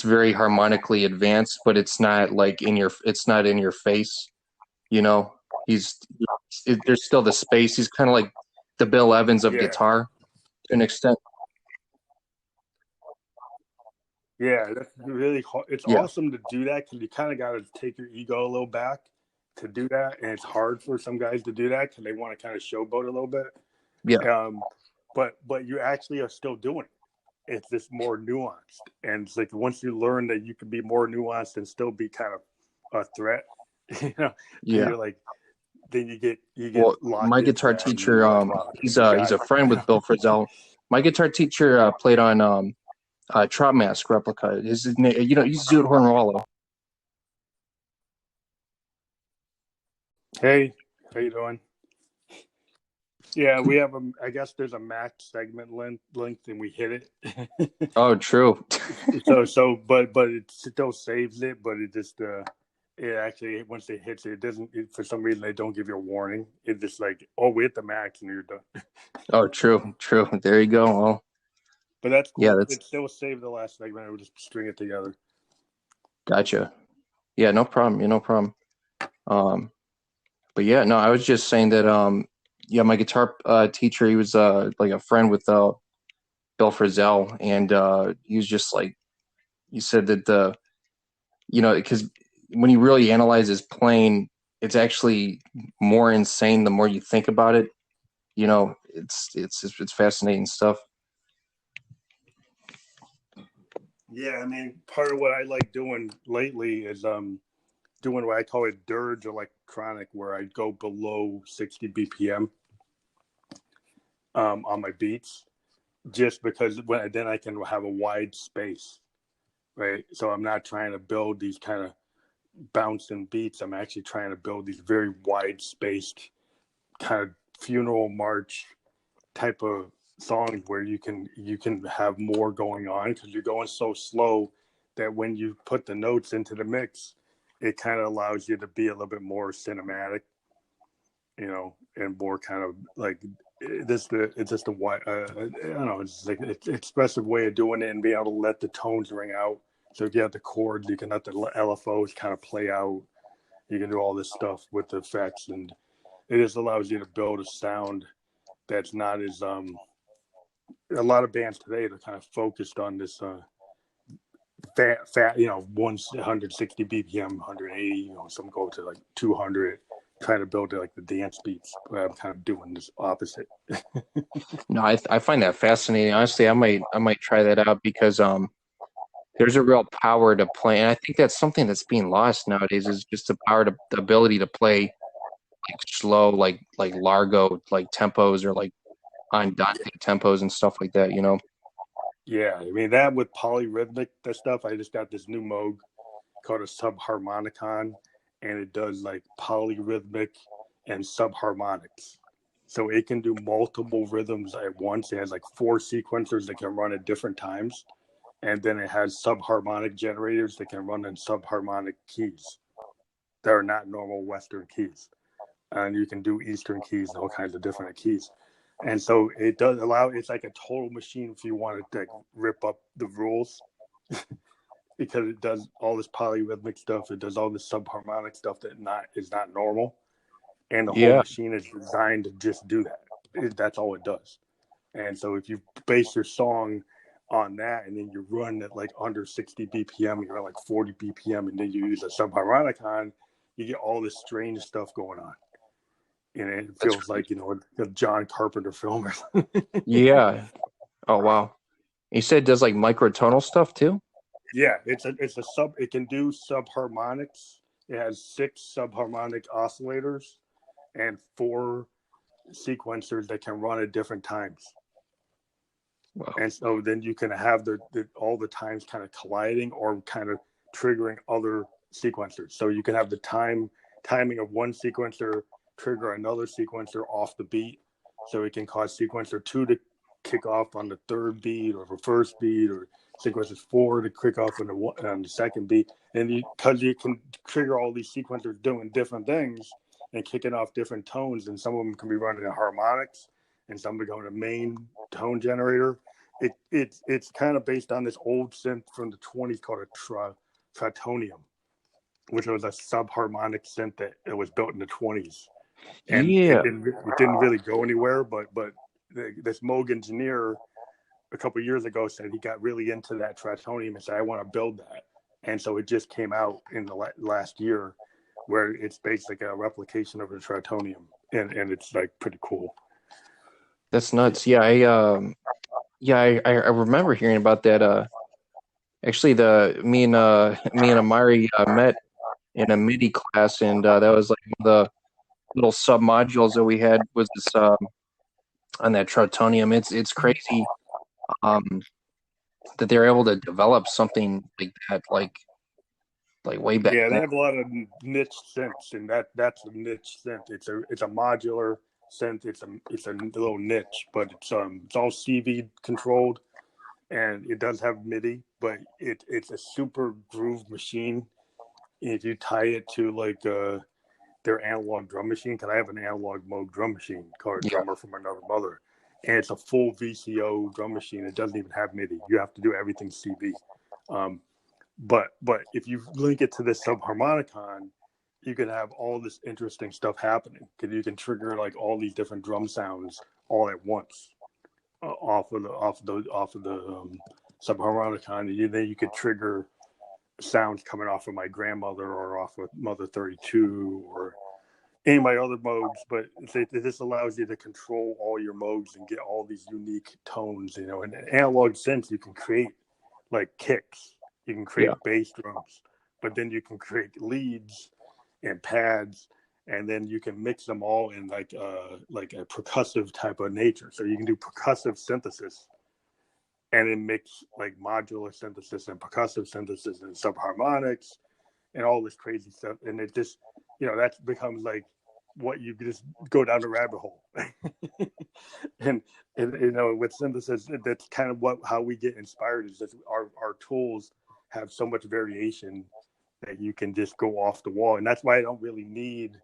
very harmonically advanced, but it's not like in your face. There's still the space. He's kind of like the Bill Evans of guitar to an extent. Yeah, that's really hard. It's awesome to do that because you kind of got to take your ego a little back to do that, and it's hard for some guys to do that because they want to kind of showboat a little bit. Yeah. But you actually are still doing it. It's just more nuanced, and it's like once you learn that you can be more nuanced and still be kind of a threat, Yeah. you're like, then you get Well, locked my into guitar that, and teacher, you're like, wow, he's a friend with Bill Frisell. My guitar teacher played on Trot Mask Replica. His name, he's Zoot Hornwallow. Hey, how you doing? Yeah, we have I guess there's a max segment length, and we hit it. Oh, true. but it still saves it, but it just it actually once it hits it doesn't. For some reason, they don't give you a warning. It's just like, oh, we hit the max, and you're done. Oh, true. There you go. Well, But that's cool. yeah, It still saved the last segment. I would just string it together. Gotcha. Yeah, no problem. No problem. But yeah, no, I was just saying that my guitar teacher, he was like a friend with Bill Frisell, and he was just like, he said that because when you really analyze his playing, it's actually more insane the more you think about it. It's fascinating stuff. Yeah, I mean, part of what I like doing lately is doing what I call a dirge electronic, where I go below 60 BPM on my beats, just because then I can have a wide space, right? So I'm not trying to build these kind of bouncing beats. I'm actually trying to build these very wide spaced kind of funeral march type of songs where you can have more going on, because you're going so slow that when you put the notes into the mix, it kind of allows you to be a little bit more cinematic, and more kind of like it's just a wide I don't know, it's like it's an expressive way of doing it and being able to let the tones ring out. So if you have the chords, you can let the LFOs kind of play out. You can do all this stuff with the effects, and it just allows you to build a sound that's not as a lot of bands today, they're kind of focused on this fat 160 BPM, 180, some go to like 200, trying to build like the dance beats. But I'm kind of doing this opposite. No, I find that fascinating. Honestly, I might try that out, because there's a real power to play, and I think that's something that's being lost nowadays, is just the ability to play like slow, like largo, like tempos, or like andante tempos and stuff like that. Yeah, I mean, that with polyrhythmic, that stuff, I just got this new Moog called a subharmonicon, and it does like polyrhythmic and subharmonics. So it can do multiple rhythms at once. It has like 4 sequencers that can run at different times. And then it has subharmonic generators that can run in subharmonic keys that are not normal Western keys. And you can do Eastern keys and all kinds of different keys. And so it does allow, it's like a total machine if you want to rip up the rules, because it does all this polyrhythmic stuff. It does all this subharmonic stuff that is not normal. And the whole machine is designed to just do that. That's all it does. And so if you base your song on that, and then you run at like under 60 BPM, you're at like 40 BPM, and then you use a subharmonicon, you get all this strange stuff going on. And it feels like, a John Carpenter film or something. Yeah. Oh, wow. You said it does like microtonal stuff too? Yeah, it can do subharmonics. It has 6 subharmonic oscillators and 4 sequencers that can run at different times. Wow. And so then you can have all the times kind of colliding or kind of triggering other sequencers. So you can have the timing of one sequencer trigger another sequencer off the beat. So it can cause sequencer 2 to kick off on the 3rd beat, or the 1st beat, or sequencer 4 to kick off on the 2nd beat. And because you can trigger all these sequencers doing different things and kicking off different tones, and some of them can be running in harmonics, and some are going to main tone generator. It's kind of based on this old synth from the 20s called a tritonium, which was a subharmonic synth that it was built in the 20s. And it didn't really go anywhere, but this Moog engineer a couple of years ago said he got really into that tritonium and said, I want to build that. And so it just came out in the last year, where it's basically a replication of a tritonium, and it's like pretty cool. That's nuts. Yeah, I remember hearing about that. Actually, me and Amiri met in a MIDI class, and that was like one of the little sub modules that we had was this on that tritonium. It's crazy that they're able to develop something like that, like way back Yeah, they then. have a lot of niche synths, and that's a niche synth. It's a modular synth. It's a little niche, but it's all CV controlled, and it does have MIDI, but it's a super groove machine. If you tie it to like their analog drum machine, because I have an analog Moog drum machine called Drummer from Another Mother, and it's a full VCO drum machine. It doesn't even have MIDI. You have to do everything CV. But if you link it to this subharmonicon, you can have all this interesting stuff happening, because you can trigger like all these different drum sounds all at once off of the subharmonicon. And then you could trigger sounds coming off of my grandmother or off of Mother 32 or any of my other Moogs. But this allows you to control all your Moogs and get all these unique tones. You know, in an analog sense, you can create like kicks. You can create bass drums, but then you can create leads and pads, and then you can mix them all in like a percussive type of nature. So you can do percussive synthesis, and then mix like modular synthesis and percussive synthesis and subharmonics and all this crazy stuff. And it just, that becomes like what you just go down the rabbit hole. and with synthesis, that's kind of how we get inspired, is that our tools have so much variation that you can just go off the wall. And that's why I don't really need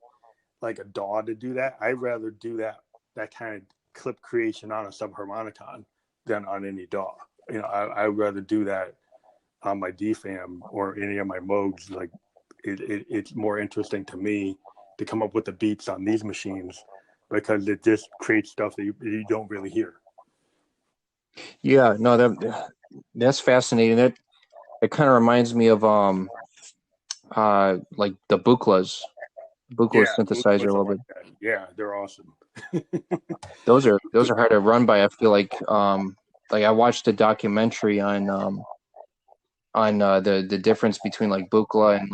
like a DAW to do that. I'd rather do that kind of clip creation on a subharmonicon than on any DAW. I'd rather do that on my DFAM or any of my Moogs. Like it's more interesting to me to come up with the beats on these machines, because it just creates stuff that you don't really hear. Yeah, no, that's fascinating. It kind of reminds me of like the Buchlas synthesizer a little bit. Yeah, they're awesome. Those are hard to run by. I feel like I watched a documentary on the difference between like Buchla and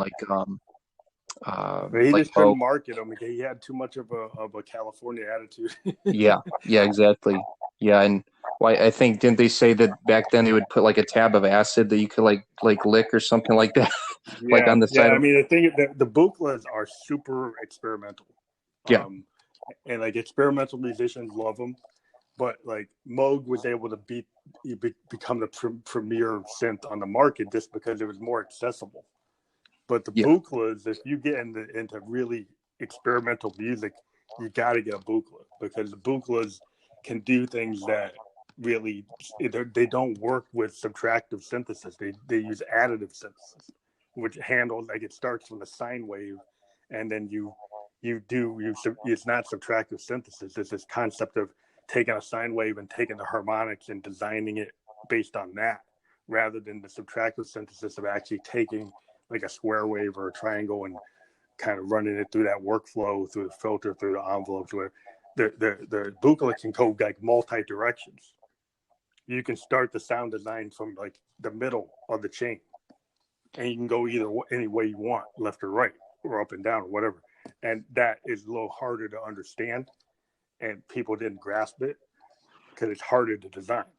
he just couldn't market them. He had too much of a California attitude. yeah, exactly. Yeah, and I think, didn't they say that back then they would put like a tab of acid that you could like lick or something like that, like on the side? I mean, I think the Buchlas are super experimental. Yeah, and like experimental musicians love them, but like Moog was able to become the premier synth on the market just because it was more accessible. But the Buchlas, if you get into really experimental music, you got to get a Buchla, because the Buchlas can do things that really they don't work with subtractive synthesis. They use additive synthesis, which handles, like, it starts from the sine wave, and then it's not subtractive synthesis. It's this concept of taking a sine wave and taking the harmonics and designing it based on that, rather than the subtractive synthesis of actually taking like a square wave or a triangle and kind of running it through that workflow, through the filter, through the envelopes, where the Buchla can go like multi directions. You can start the sound design from like the middle of the chain, and you can go any way you want, left or right, or up and down, or whatever. And that is a little harder to understand, and people didn't grasp it because it's harder to design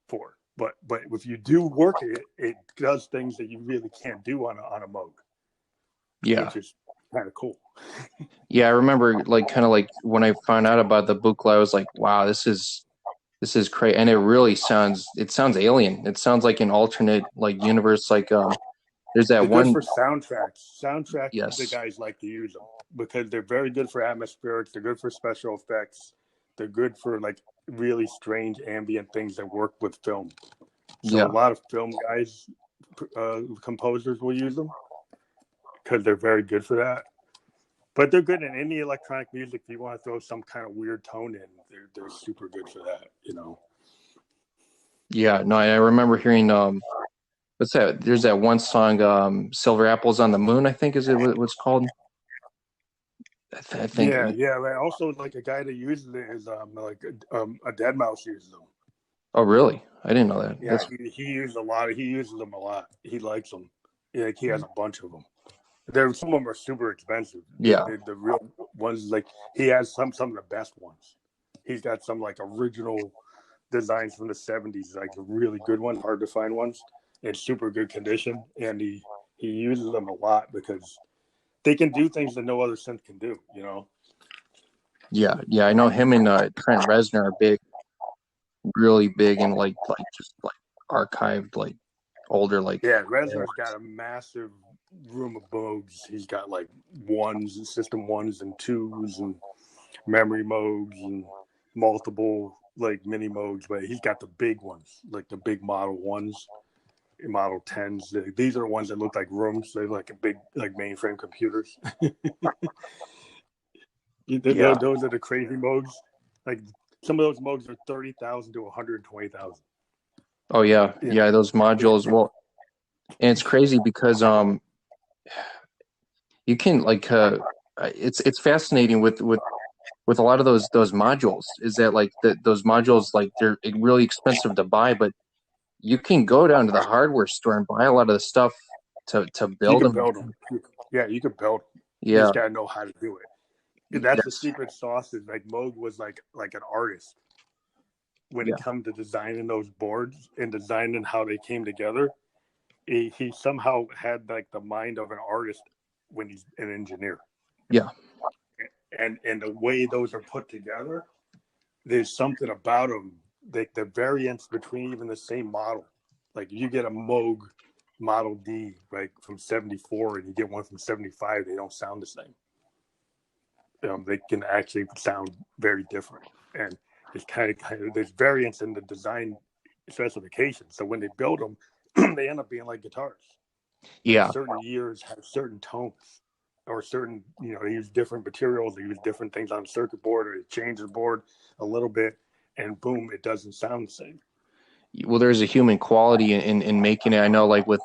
for. But if you do work it does things that you really can't do on a Moog. Yeah, which is kind of cool. Yeah, I remember kind of when I found out about the Buchla, I was like, wow, this is crazy. And it really sounds alien. It sounds like an alternate universe. There's that one for soundtracks. Yes. The guys like to use them because they're very good for atmospherics. They're good for special effects. They're good for really strange ambient things that work with film. So a lot of film guys, composers will use them because they're very good for that. But they're good in any electronic music. If you want to throw some kind of weird tone in, they're super good for that, Yeah, no, I remember hearing what's that? There's that one song, Silver Apples on the Moon, I think is it what's called. I think. Yeah. Like, also, like a guy that uses it is a dead mouse uses them. Oh, really? I didn't know that. Yeah, he uses a lot. He uses them a lot. He likes them. Like he has a bunch of them. Some of them are super expensive. Yeah. The real ones, like he has some of the best ones. He's got some like original designs from the 70s, like really good ones, hard to find ones, in super good condition. And he uses them a lot because they can do things that no other synth can do, you know? Yeah. I know him and Trent Reznor are big, really big, and like just like archived, like older, like. Yeah, Reznor's got a massive room of Moogs. He's got like system ones and twos and memory Moogs and multiple like mini Moogs, but he's got the big ones, like the big Model 1s, Model 10s. These are the ones that look like rooms. They're like a big like mainframe computers. Those are the crazy Moogs. Like some of those Moogs are 30,000 to 120,000. Oh yeah, those modules. Well, and it's crazy because you can like it's fascinating with a lot of those modules is that like those modules, like they're really expensive to buy, but you can go down to the hardware store and buy a lot of the stuff to build them. Yeah, you can build them. Yeah, you just gotta know how to do it. That's the secret sauce. Is like Moog was like an artist when it comes to designing those boards and designing how they came together. He somehow had like the mind of an artist when he's an engineer. Yeah. And the way those are put together, there's something about them, like the variance between even the same model. Like you get a Moog Model D, right, from 74 and you get one from 75, they don't sound the same. They can actually sound very different. And it's kind of there's variance in the design specifications. So when they build them, they end up being like guitars. Yeah. Certain years have certain tones or certain, they use different materials, they use different things on the circuit board, or they change the board a little bit, and boom, it doesn't sound the same. Well, there's a human quality in making it. I know, like with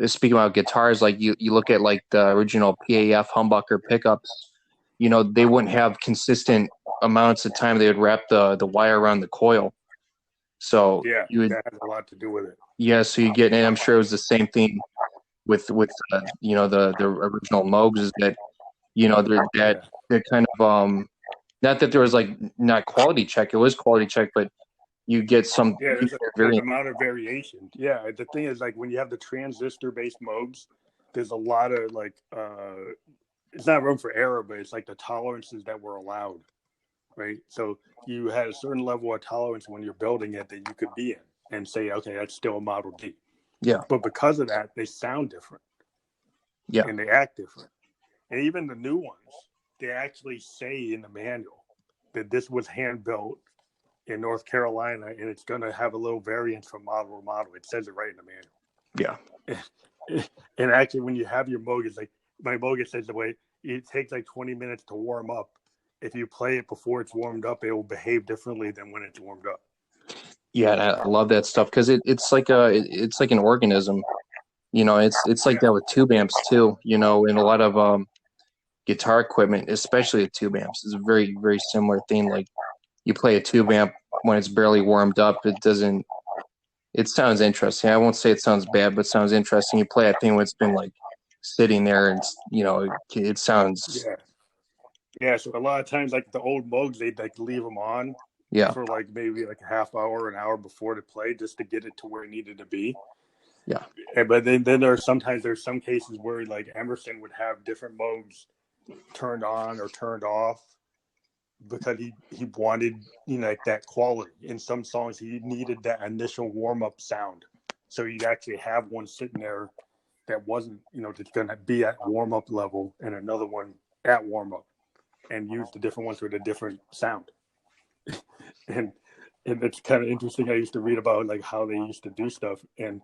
speaking about guitars, like you look at like the original PAF humbucker pickups, they wouldn't have consistent amounts of time. They would wrap the wire around the coil. So that has a lot to do with it. Yeah, so you get, and I'm sure it was the same thing with the original Moogs, is that they're kind of not that there was like not quality check, it was quality check, but you get some there's an amount of variation. Yeah, the thing is, like when you have the transistor based Moogs, there's a lot of like it's not room for error, but it's like the tolerances that were allowed, right? So you had a certain level of tolerance when you're building it that you could be in and say, okay, that's still a Model D. Yeah. But because of that, they sound different. Yeah. And they act different. And even the new ones, they actually say in the manual that this was hand built in North Carolina, and it's going to have a little variance from model to model. It says it right in the manual. Yeah. And actually, when you have your Moog, it's like my Moog says the way it takes like 20 minutes to warm up. If you play it before it's warmed up, it will behave differently than when it's warmed up. Yeah, and I love that stuff because it's like an organism. It's like that with tube amps too. And a lot of guitar equipment, especially the tube amps, is a very, very similar thing. Like you play a tube amp when it's barely warmed up, it sounds interesting. I won't say it sounds bad, but it sounds interesting. You play a thing when it's been like sitting there and it sounds. Yeah. So a lot of times, like the old Moogs, they'd like leave them on. Yeah. For like maybe like a half hour, an hour before to play, just to get it to where it needed to be. Yeah. But then there's some cases where like Emerson would have different Moogs turned on or turned off because he wanted like that quality. In some songs he needed that initial warm up sound, so you'd actually have one sitting there that wasn't just going to be at warm up level, and another one at warm up, and use the different ones with a different sound. And it's kind of interesting. I used to read about like how they used to do stuff, and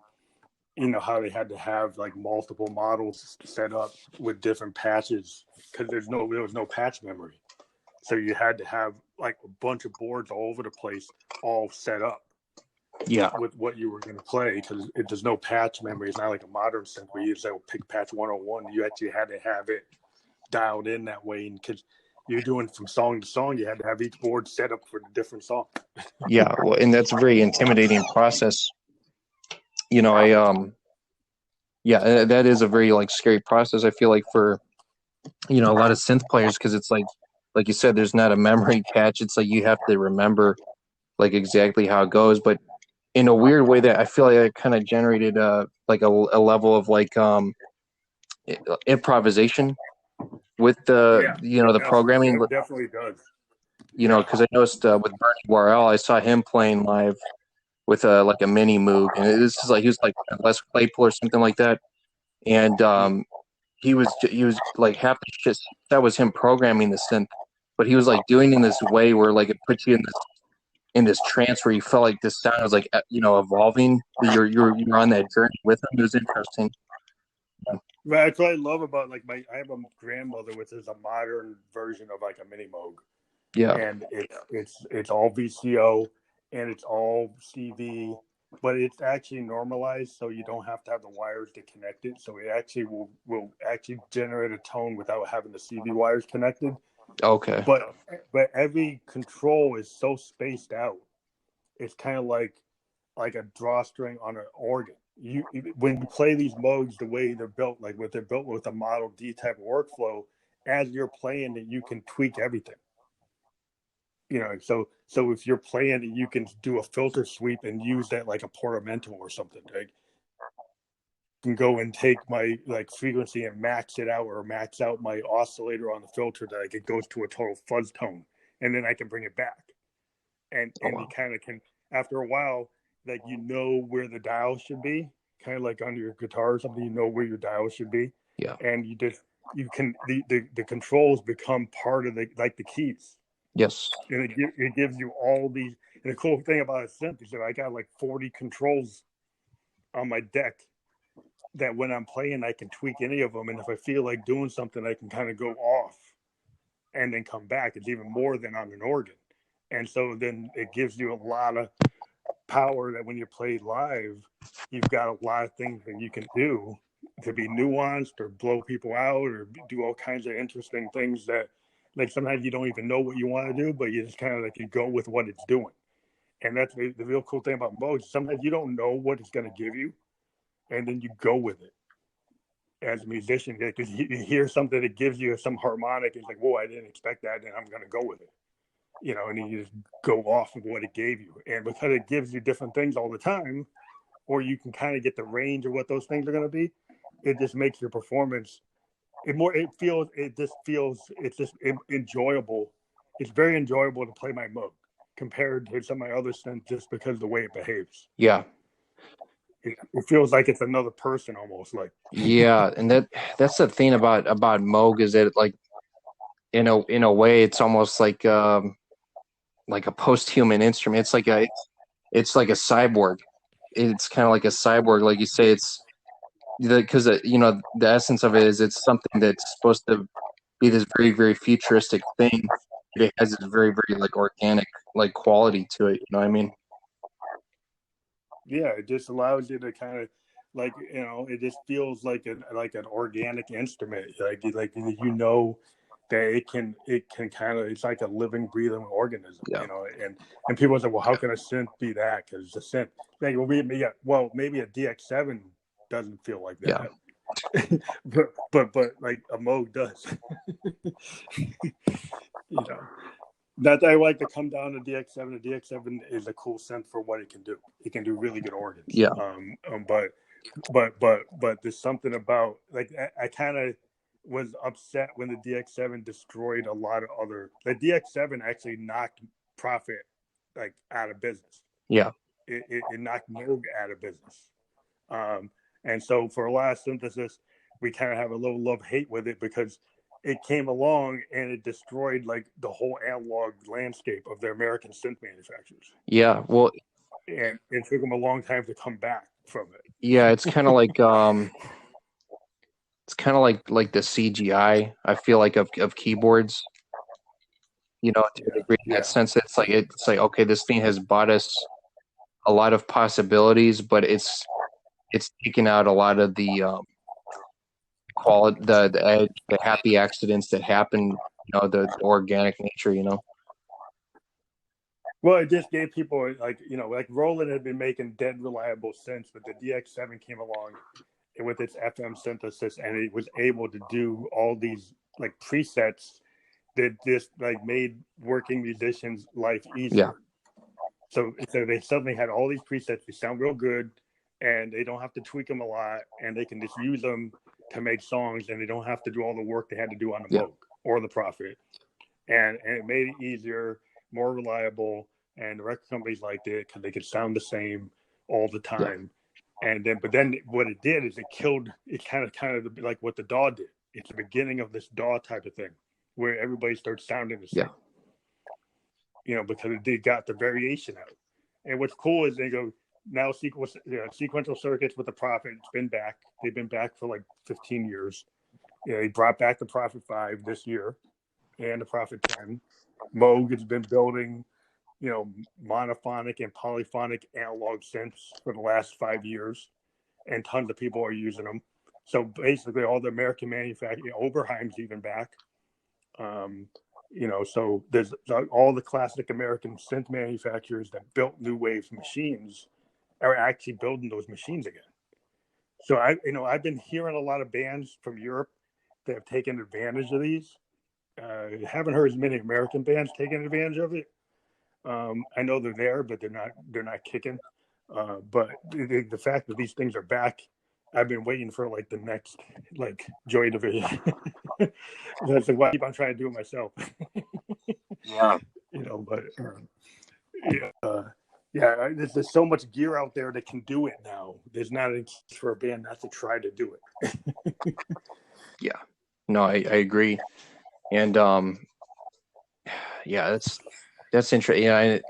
how they had to have like multiple models set up with different patches because there was no patch memory. So you had to have like a bunch of boards all over the place, all set up. Yeah. With what you were going to play, because there's no patch memory. It's not like a modern synth where you say pick patch 101. You actually had to have it dialed in that way, and because you're doing from song to song, you had to have each board set up for a different song. Yeah, well, and that's a very intimidating process. You know, that is a very like scary process. I feel like for a lot of synth players, because it's like you said, there's not a memory catch. It's like you have to remember like exactly how it goes, but in a weird way that I feel like it kind of generated like a level of like improvisation with the the programming. It definitely does. Because I noticed with Bernie Worrell, I saw him playing live with like a mini Moog, and this is like he was like Les Claypool or something like that, and he was like half the shit that was him programming the synth, but he was like doing it in this way where like it puts you in this trance where you felt like this sound was like evolving. You're on that journey with him. It was interesting. That's what I love about like I have a grandmother which is a modern version of like a mini Moog. Yeah, and it's all VCO and it's all CV, but it's actually normalized, so you don't have to have the wires to connect it. So it actually will actually generate a tone without having the CV wires connected. Okay. But every control is so spaced out. It's kind of like a drawstring on an organ. When you play these Moogs the way they're built, like what they're built with a Model D type of workflow, as you're playing it, you can tweak everything. So if you're playing it, you can do a filter sweep and use that like a portamento or something. Right? You can go and take my like frequency and max it out, or max out my oscillator on the filter that like it goes to a total fuzz tone, and then I can bring it back. And you kind of can, after a while, like where the dial should be, kind of like on your guitar or something, where your dial should be. Yeah. And the controls become part of the keys. Yes. And it gives you all these. And the cool thing about a synth is that I got like 40 controls on my deck that when I'm playing, I can tweak any of them. And if I feel like doing something, I can kind of go off and then come back. It's even more than on an organ. And so then it gives you a lot of power that when you play live, you've got a lot of things that you can do to be nuanced or blow people out or do all kinds of interesting things that, like, sometimes you don't even know what you want to do, but you just kind of like you go with what it's doing. And that's the real cool thing about Moogs. Sometimes you don't know what it's going to give you, and then you go with it as a musician, because you hear something that gives you some harmonic. It's like, whoa, I didn't expect that, and I'm going to go with it. And then you just go off of what it gave you. And because it gives you different things all the time, or you can kind of get the range of what those things are going to be, it just makes your performance it's just enjoyable. It's very enjoyable to play my Moog compared to some of my other synths just because of the way it behaves. Yeah. It feels like it's another person almost, like. Yeah, and that's the thing about Moog is that like in a way it's almost like a post-human instrument. It's like a cyborg. It's kind of like a cyborg, like you say. It's because the essence of it is it's something that's supposed to be this very, very futuristic thing. It has this very, very like organic like quality to it. You know what I mean? Yeah, it just allows you to kind of like it just feels like an organic instrument. Like that it can kind of, it's like a living, breathing organism. Yeah. And people say, well, how can a synth be that? Because it's a synth. Like, well, maybe a DX7 doesn't feel like that. Yeah. but like a Moog does. Not that I like to come down to DX7. The DX7 is a cool synth for what it can do. It can do really good organs. Yeah. But there's something about, like, I kind of was upset when the DX7 destroyed a lot of other. The DX7 actually knocked Profe like out of business. Yeah. It knocked Moog out of business. And so for a lot of synthesis, we kind of have a little love-hate with it because it came along and it destroyed like the whole analog landscape of the American synth manufacturers. Yeah, well, and it took them a long time to come back from it. Yeah, it's kind of like the CGI. I feel like of keyboards. To a degree, in that sense, it's like okay, this thing has bought us a lot of possibilities, but it's taken out a lot of the quality, the edge, the happy accidents that happen, you know, the organic nature, you know. Well, it just gave people like, you know, like Roland had been making dead reliable synths, but the DX7 came along with its FM synthesis, and it was able to do all these like presets that just like made working musicians' life easier. Yeah. So they suddenly had all these presets. They sound real good, and they don't have to tweak them a lot, and they can just use them to make songs, and they don't have to do all the work they had to do on the Moog or the Prophet. And it made it easier, more reliable, and the record companies liked it because they could sound the same all the time. And then what it did is it killed it kind of like what the DAW did. It's the beginning of this DAW type of thing where everybody starts sounding the same. You know, because they got the variation out. And what's cool is they go now sequential circuits with the Prophet. It's been back. They've been back for like 15 years. You know, they brought back the Prophet 5 this year and the Prophet 10. Moog has been building, you know, monophonic and polyphonic analog synths for the last 5 years, and tons of people are using them. So basically all the American manufacturing, Oberheim's even back. You know, so there's all the classic American synth manufacturers that built new wave machines are actually building those machines again. So I've been hearing a lot of bands from Europe that have taken advantage of these. Haven't heard as many American bands taking advantage of it. I know they're there, but they're not kicking. But the fact that these things are back, I've been waiting for like the next like Joy Division. That's why I keep on trying to do it myself. Yeah. You know, but there's so much gear out there that can do it now. There's not an excuse for a band not to try to do it. Yeah. No, I agree. And that's interesting.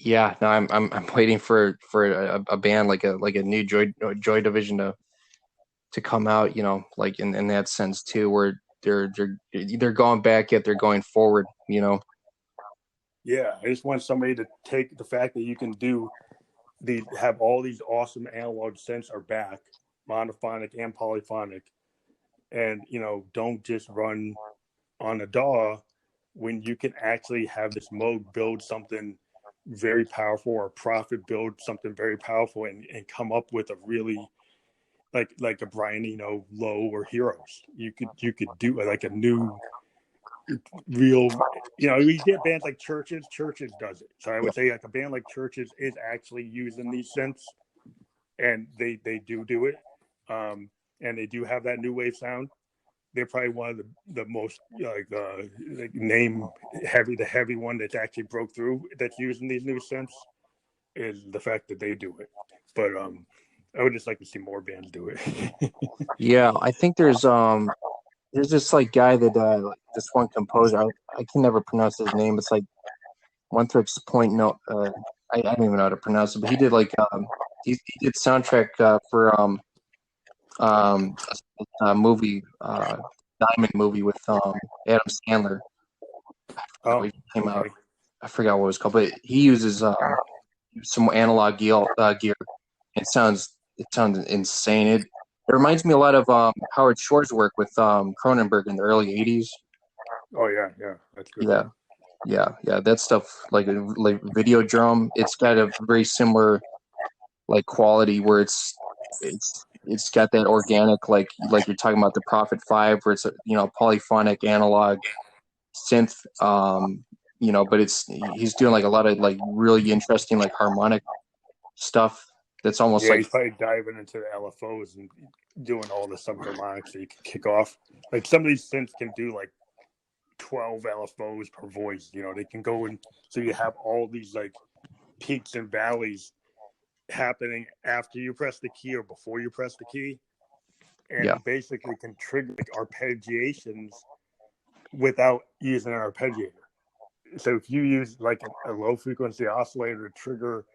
Yeah, no, I'm waiting for a band like a new Joy Division to come out, you know, like in that sense too, where they're going back yet they're going forward, you know. Yeah, I just want somebody to take the fact that you can have all these awesome analog synths are back, monophonic and polyphonic, and you know, don't just run on a DAW when you can actually have this Moog build something very powerful, or Prophet build something very powerful, and come up with a really like a Brian Eno Low or Heroes. You could do like a new real, you know, you get bands like Churches does it. So I would say like a band like Churches is actually using these synths, and they do it, and they do have that new wave sound. They're probably one of the most like name heavy, the heavy one that's actually broke through that's using these new synths is the fact that they do it. But I would just like to see more bands do it. Yeah, I think there's this like guy that this one composer, I can never pronounce his name. It's like One Thrick's Point. No, I don't even know how to pronounce it. But he did like he did soundtrack for a movie, Diamond movie with Adam Sandler. It came out. I forgot what it was called, but he uses some analog gear. It sounds insane. It reminds me a lot of Howard Shore's work with Cronenberg in the early '80s. Oh yeah, that's good. Yeah. That stuff like Video Drum. It's got a very similar like quality where it's got that organic like you're talking about the Prophet 5, where it's you know, polyphonic analog synth, you know, but he's doing like a lot of like really interesting like harmonic stuff that's almost like he's probably diving into the LFOs and doing all the subharmonics so you can kick off. Like some of these synths can do like 12 LFOs per voice, you know, they can go in, so you have all these like peaks and valleys happening after you press the key or before you press the key, and basically can trigger like arpeggiations without using an arpeggiator. So if you use like a low frequency oscillator to trigger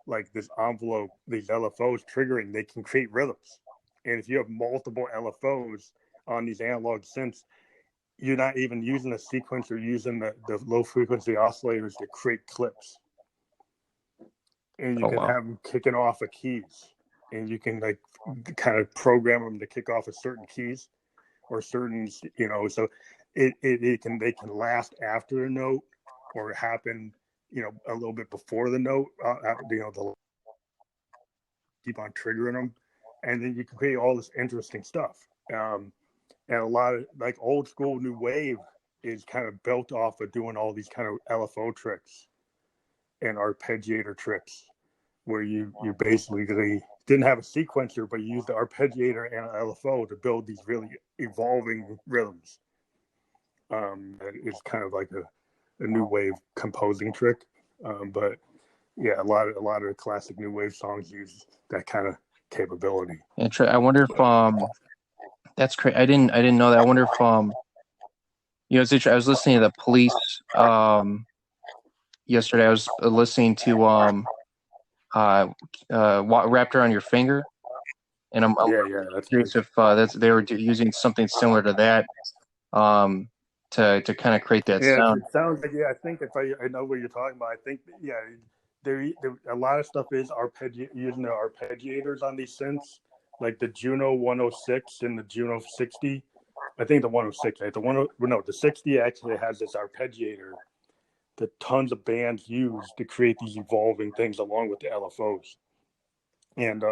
like this envelope, these LFOs triggering, they can create rhythms. And if you have multiple LFOs on these analog synths, you're not even using a sequencer, you're using the low frequency oscillators to create clips. And you can have them kicking off of keys. and you can like kind of program them to kick off at certain keys or certain, you know, so they can last after a note or happen, you know, a little bit before the note, you know, they'll keep on triggering them, and then you can create all this interesting stuff. And a lot of like old school new wave is kind of built off of doing all these kind of LFO tricks and arpeggiator tricks, where you basically didn't have a sequencer, but you used the arpeggiator and an LFO to build these really evolving rhythms. It's kind of like a new wave composing trick, but yeah, a lot of classic new wave songs use that kind of capability. I wonder if that's crazy. I didn't know that. I wonder if you know, I was listening to the Police yesterday. I was listening to Wrapped Around Your Finger, and I'm that's curious if they were using something similar to that to kind of create that sound. It sounds like, I think if I know what you're talking about. I think there a lot of stuff is using the arpeggiators on these synths, like the Juno 106 and the Juno 60. I think the 106, right? The 60 actually has this arpeggiator that tons of bands use to create these evolving things along with the LFOs. And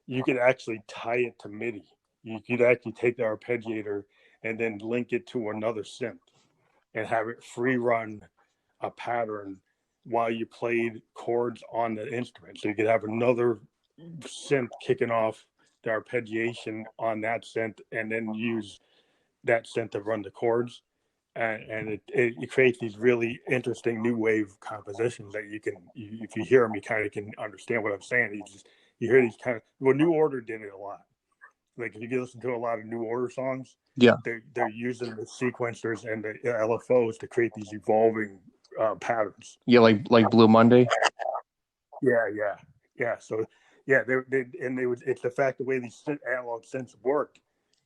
you could actually tie it to MIDI. You could actually take the arpeggiator and then link it to another synth and have it free run a pattern while you played chords on the instrument. So you could have another synth kicking off the arpeggiation on that synth and then use that synth to run the chords. And it creates these really interesting new wave compositions that if you hear them, you kind of can understand what I'm saying. You hear these kind of, New Order did it a lot. Like if you listen to a lot of New Order songs, they're using the sequencers and the LFOs to create these evolving patterns. Yeah, like Blue Monday. Yeah. So it's the fact the way these analog synths work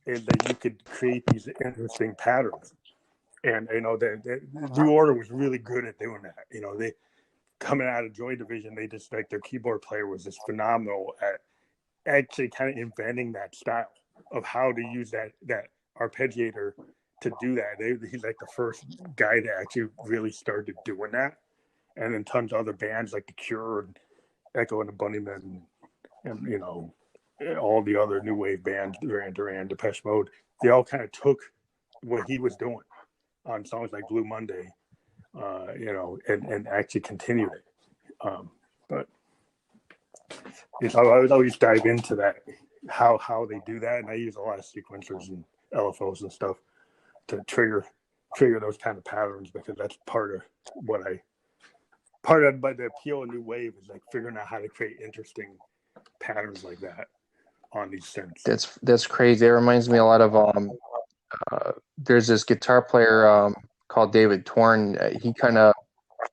is that you could create these interesting patterns. And you know, the New Order was really good at doing that. You know, they coming out of Joy Division, they just like their keyboard player was just phenomenal at actually kind of inventing that style of how to use that arpeggiator to do that. He's like the first guy that actually really started doing that. And then tons of other bands like The Cure and Echo and the Bunnymen and you know, all the other new wave bands, Duran, Depeche Mode, they all kind of took what he was doing on songs like Blue Monday, you know, and actually continued it. But I would always dive into that, how they do that, and I use a lot of sequencers and LFOs and stuff to trigger those kind of patterns, because that's part of the appeal of new wave is like figuring out how to create interesting patterns like that on these synths. That's crazy. It reminds me a lot of there's this guitar player called David Torn. He kind of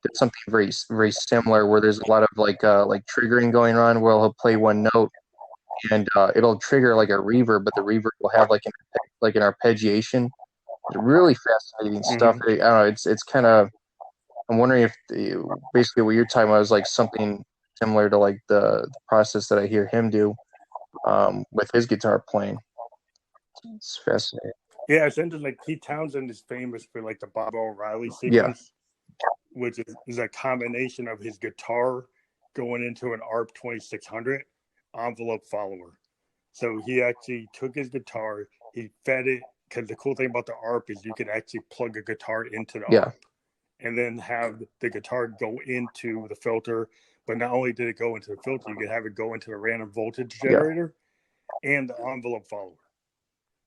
did something very, very similar, where there's a lot of like triggering going on, where he'll play one note and it'll trigger like a reverb, but the reverb will have like an arpeggiation. It's really fascinating stuff. I don't know. It's kind of, I'm wondering if basically what you're talking about is like something similar to like the process that I hear him do with his guitar playing. It's fascinating. Yeah, it's interesting. Like Pete Townsend is famous for like the Bob O'Reilly sequence, which is a combination of his guitar going into an ARP 2600 envelope follower. So he actually took his guitar, he fed it, because the cool thing about the ARP is you can actually plug a guitar into the ARP and then have the guitar go into the filter. But not only did it go into the filter, you could have it go into a random voltage generator and the envelope follower.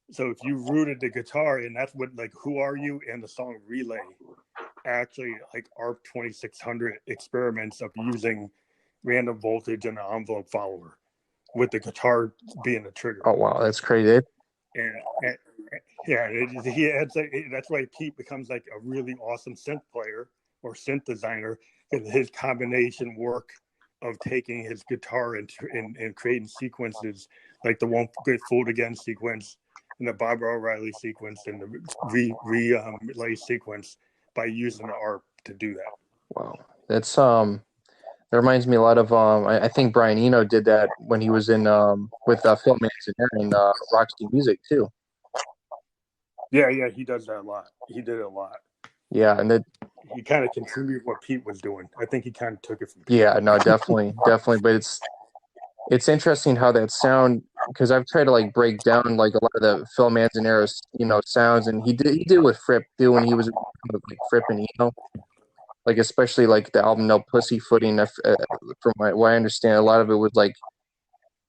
So if you rooted the guitar, and that's what like Who Are You and the song Relay actually like ARP 2600 experiments of using random voltage and an envelope follower with the guitar being the trigger. Oh wow, that's crazy. And that's why Pete becomes like a really awesome synth player or synth designer, because his combination work of taking his guitar and creating sequences like the Won't Get Fooled Again sequence and the Bob O'Reilly sequence and the relay sequence by using the ARP to do that. Wow, that's It reminds me a lot of I think Brian Eno did that when he was in with Phil Manzanera in Roxy Music too. Yeah, he does that a lot. He did it a lot. Yeah, and he kind of continued what Pete was doing. I think he kind of took it from Pete. Yeah, no, definitely. But it's interesting how that sound, because I've tried to like break down like a lot of the Phil Manzanera's sounds, and he did with Fripp too when he was with like Fripp and Eno, like especially like the album No Pussyfooting. From what I understand, a lot of it was like,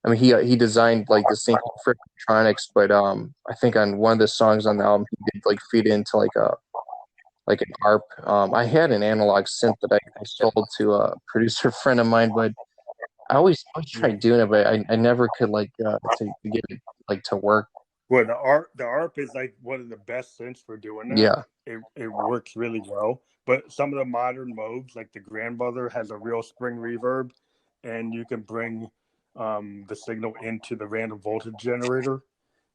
I mean, he designed like the sync for electronics, but I think on one of the songs on the album he did like feed it into like an ARP. I had an analog synth that I sold to a producer friend of mine, but I always tried doing it, but I never could like to get it like to work. Well, the ARP is like one of the best synths for doing that. Yeah, it works really well. But some of the modern Moogs, like the Grandmother, has a real spring reverb, and you can bring the signal into the random voltage generator.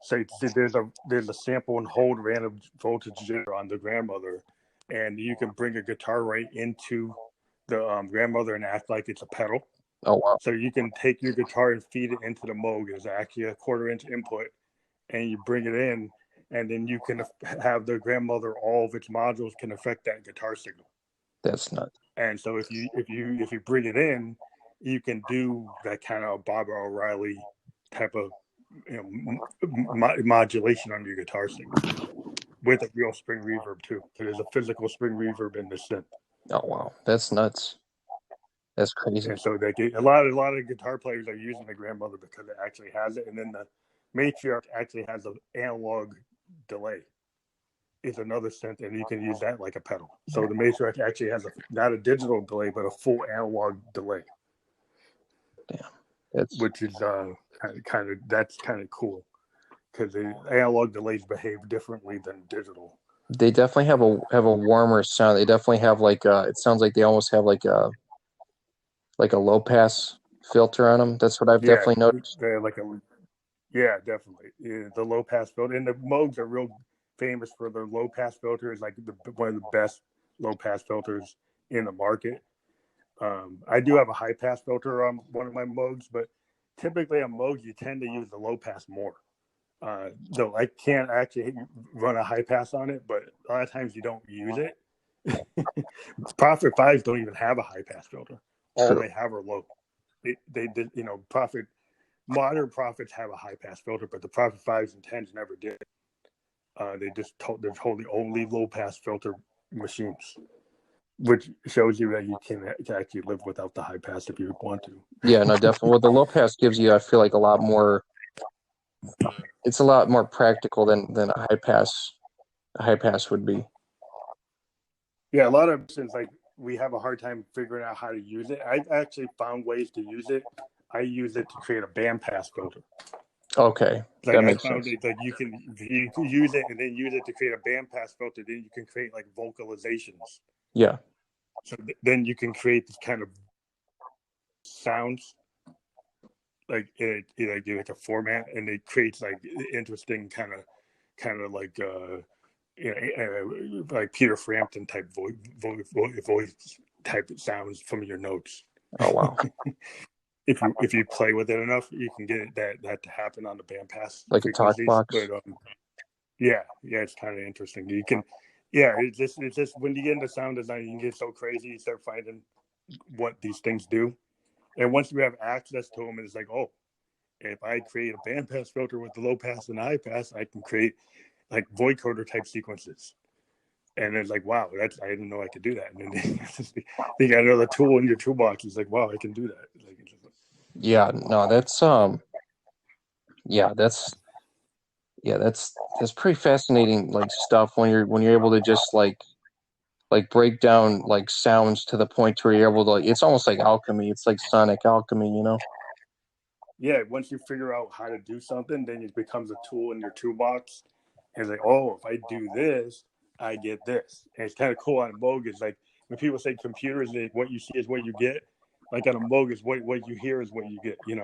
So there's a sample and hold random voltage generator on the Grandmother, and you can bring a guitar right into the Grandmother and act like it's a pedal. Oh wow! So you can take your guitar and feed it into the Moog. It's actually a 1/4-inch input, and you bring it in, and then you can have the Grandmother. All of its modules can affect that guitar signal. That's nuts. And so if you bring it in, you can do that kind of Bob O'Reilly type of modulation on your guitar signal with a real spring reverb too. So there's a physical spring reverb in the synth. Oh wow, that's nuts. That's crazy. And so a lot of guitar players are using the Grandmother because it actually has it, and then the Matriarch actually has an analog delay. It's another synth, and you can use that like a pedal. So the Matriarch actually has not a digital delay, but a full analog delay. Damn, which is that's kind of cool because the analog delays behave differently than digital. They definitely have a warmer sound. They definitely have like it sounds like they almost have like a low pass filter on them. That's what I've definitely noticed. They're definitely. Yeah, the low pass filter, and the Moogs are real famous for their low pass filter. Is like one of the best low pass filters in the market. I do have a high pass filter on one of my Moogs, but typically on Moogs you tend to use the low pass more. Though I can't actually run a high pass on it, but a lot of times you don't use it. Profe 5s don't even have a high pass filter. All they have are low. They did, modern Profes have a high pass filter, but the Profe 5s and 10s never did. They're totally only low pass filter machines, which shows you that you can actually live without the high pass if you want to. Yeah, no, definitely. Well, the low pass gives you, I feel like, a lot more. It's a lot more practical than a high pass. A high pass would be. Yeah, a lot of since like we have a hard time figuring out how to use it. I've actually found ways to use it. I use it to create a bandpass filter. Okay, like that makes sense. Like you can use it and then use it to create a bandpass filter. Then you can create like vocalizations. Yeah. So then you can create this kind of sounds, like like a format, and it creates like interesting kind of like like Peter Frampton type voice type sounds from your notes. Oh wow! if you play with it enough, you can get that to happen on the bandpass, like a talk box. But yeah, it's kind of interesting. You can, it's just when you get into sound design, you can get so crazy. You start finding what these things do, and once you have access to them, it's like, oh, if I create a bandpass filter with the low pass and high pass, I can create like vocoder type sequences. And it's like, wow, I didn't know I could do that. And then you got another tool in your toolbox. It's like, wow, I can do that. Like, yeah, no, that's that's pretty fascinating, like stuff when you're able to just like break down like sounds to the point where you're able to, like, it's almost like alchemy. It's like sonic alchemy, Yeah, once you figure out how to do something, then it becomes a tool in your toolbox. And it's like, oh, if I do this, I get this. And it's kind of cool on a Moog. It's like when people say computers, what you see is what you get. Like on a Moog, is what you hear is what you get. Yeah.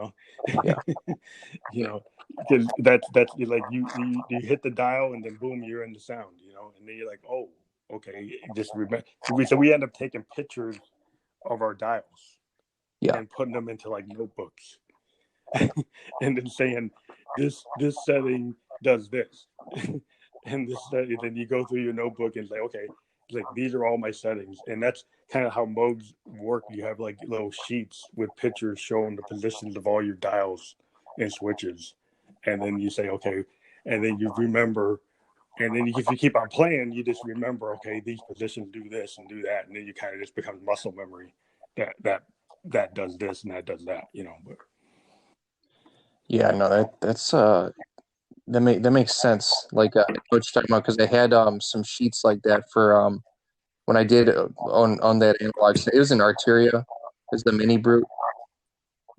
Because that's like you hit the dial and then boom, you're in the sound. And then you're like, oh, okay. Just remember. So we end up taking pictures of our dials. Yeah. and putting them into like notebooks, and then saying this setting does this, and this setting. Then you go through your notebook and say, okay, like these are all my settings, and that's kind of how modes work. You have like little sheets with pictures showing the positions of all your dials and switches, and then you say, okay, and then you remember. And then if you keep on playing, you just remember, okay, these positions do this and do that, and then you kind of just becomes muscle memory that does this and that does that, you know. But Yeah, no, that makes sense. Like I know what you're talking about, because I had some sheets like that for when I did on that analog synth. It was an Arteria, is the mini brute.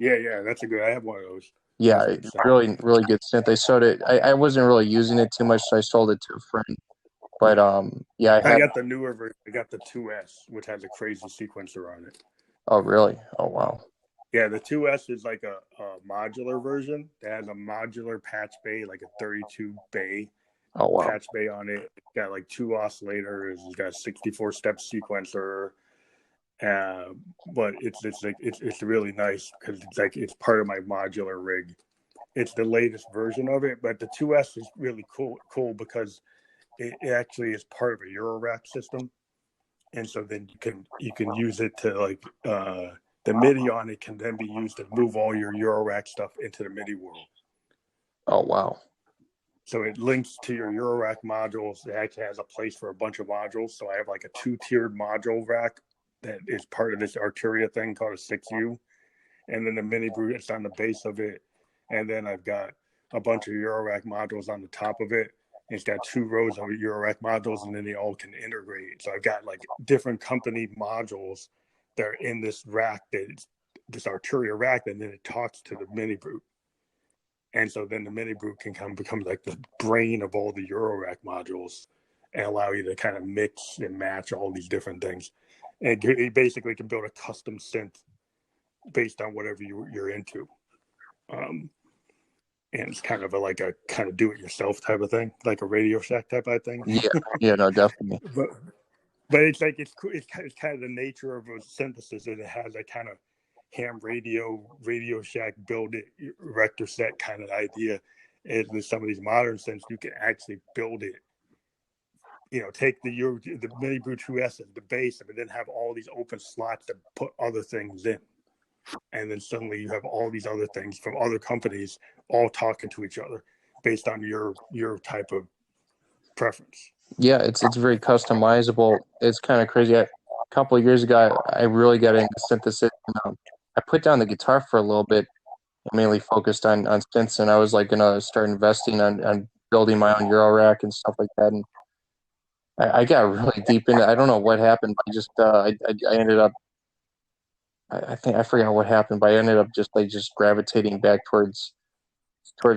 yeah, that's a good. I have one of those. Yeah, really good synth. I sold it. I wasn't really using it too much, so I sold it to a friend. But yeah, I got the newer version. I got the 2S, which has a crazy sequencer on it. Oh, really? Oh, wow. Yeah, the 2S is like a modular version that has a modular patch bay, like a 32 bay patch bay on it. It's got like 2 oscillators. It's got a 64-step sequencer. But it's really nice because it's part of my modular rig. It's the latest version of it, but the 2S is really cool because it actually is part of a Eurorack system, and so then you can use it to like the MIDI on it can then be used to move all your Eurorack stuff into the MIDI world. Oh, wow. So it links to your Eurorack modules. It actually has a place for a bunch of modules. So I have like a 2-tiered module rack that is part of this Arteria thing called a 6U. And then the mini brute is on the base of it. And then I've got a bunch of Eurorack modules on the top of it. And it's got 2 rows of Eurorack modules, and then they all can integrate. So I've got like different company modules that are in this rack, this Arteria rack, and then it talks to the mini brute. And so then the mini brute can become like the brain of all the Eurorack modules and allow you to kind of mix and match all these different things. And you basically can build a custom synth based on whatever you're into. And it's kind of like a kind of do-it-yourself type of thing, like a Radio Shack type of thing. Yeah, no, definitely. But it's like it's kind of the nature of a synthesis, that it has a kind of ham Radio Shack build it rector set kind of idea. And with some of these modern synths, you can actually build it. You know, take the mini brute 2S as the base, but then have all these open slots to put other things in. And then suddenly you have all these other things from other companies all talking to each other based on your type of preference. Yeah, it's very customizable. It's kind of crazy. A couple of years ago, I really got into synthesis. I put down the guitar for a little bit, mainly focused on synths, and I was like gonna start investing on building my own Eurorack and stuff like that. And I got really deep into it. I don't know what happened. I just I ended up. I think I forgot what happened, but I ended up just gravitating back towards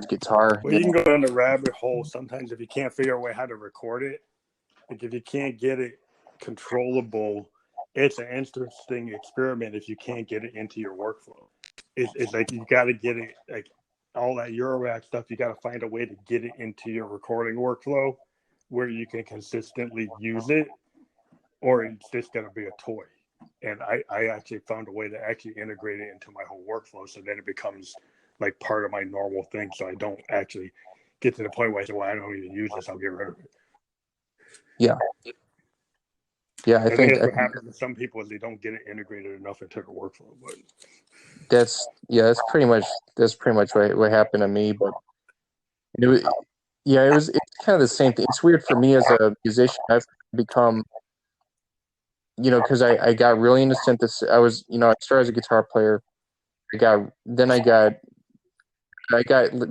guitar. Well, you can go down the rabbit hole sometimes if you can't figure out a way how to record it. Like if you can't get it controllable, it's an interesting experiment if you can't get it into your workflow. It's like you got to get it, like all that Eurorack stuff, you got to find a way to get it into your recording workflow where you can consistently use it, or it's just going to be a toy. And I actually found a way to actually integrate it into my whole workflow, so then it becomes like part of my normal thing. So I don't actually get to the point where I say, well, I don't even use this, I'll get rid of it. Yeah. Yeah, I think that's what happens to some people is they don't get it integrated enough into their workflow. But that's pretty much what happened to me. But it's kind of the same thing. It's weird for me as a musician. I've become, because I got really into synthesis. I started as a guitar player. I got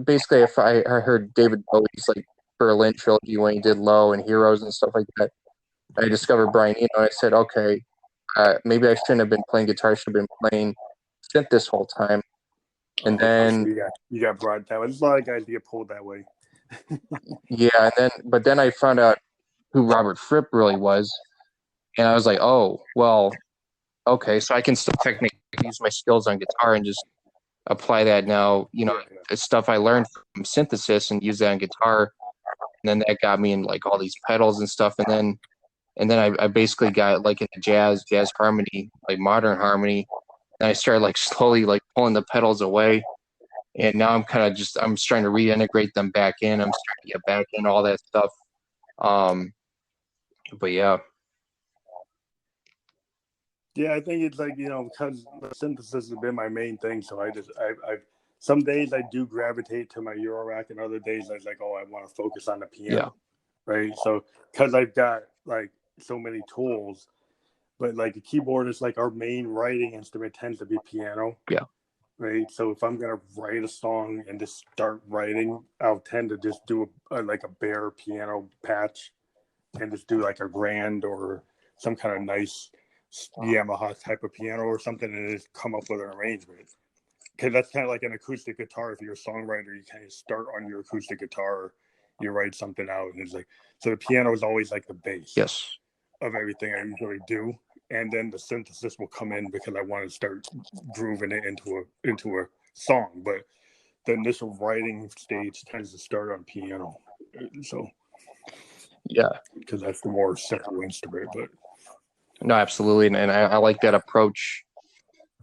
basically, if I heard David Bowie's like Berlin trilogy when he did Low and Heroes and stuff like that. I discovered Brian Eno, and I said, okay, maybe I shouldn't have been playing guitar. I should have been playing synth this whole time. And then you got brought that way. There's a lot of guys get pulled that way. Yeah, but then I found out who Robert Fripp really was, and I was like, oh, well, okay, so I can still technically use my skills on guitar and just apply that now, the stuff I learned from synthesis and use that on guitar. And then that got me in like all these pedals and stuff, and then I basically got like into jazz harmony, like modern harmony, and I started like slowly like pulling the pedals away. And now I'm trying to reintegrate them back in. I'm starting to get back in all that stuff. But yeah. Yeah, I think it's like, because synthesis has been my main thing. So I some days I do gravitate to my Eurorack, and other days I was like, oh, I want to focus on the piano. Yeah. Right. So because I've got like so many tools, but like the keyboard is like our main writing instrument tends to be piano. Yeah. Right. So if I'm going to write a song and just start writing, I'll tend to just do like a bare piano patch and just do like a grand or some kind of nice Yamaha type of piano or something, and just come up with an arrangement. Because that's kind of like an acoustic guitar. If you're a songwriter, you kind of start on your acoustic guitar, you write something out, and it's like, so the piano is always like the base of everything I usually do. And then the synthesis will come in because I want to start grooving it into a song. But the initial writing stage tends to start on piano. So yeah, because that's the more simple instrument. But no, absolutely, and I like that approach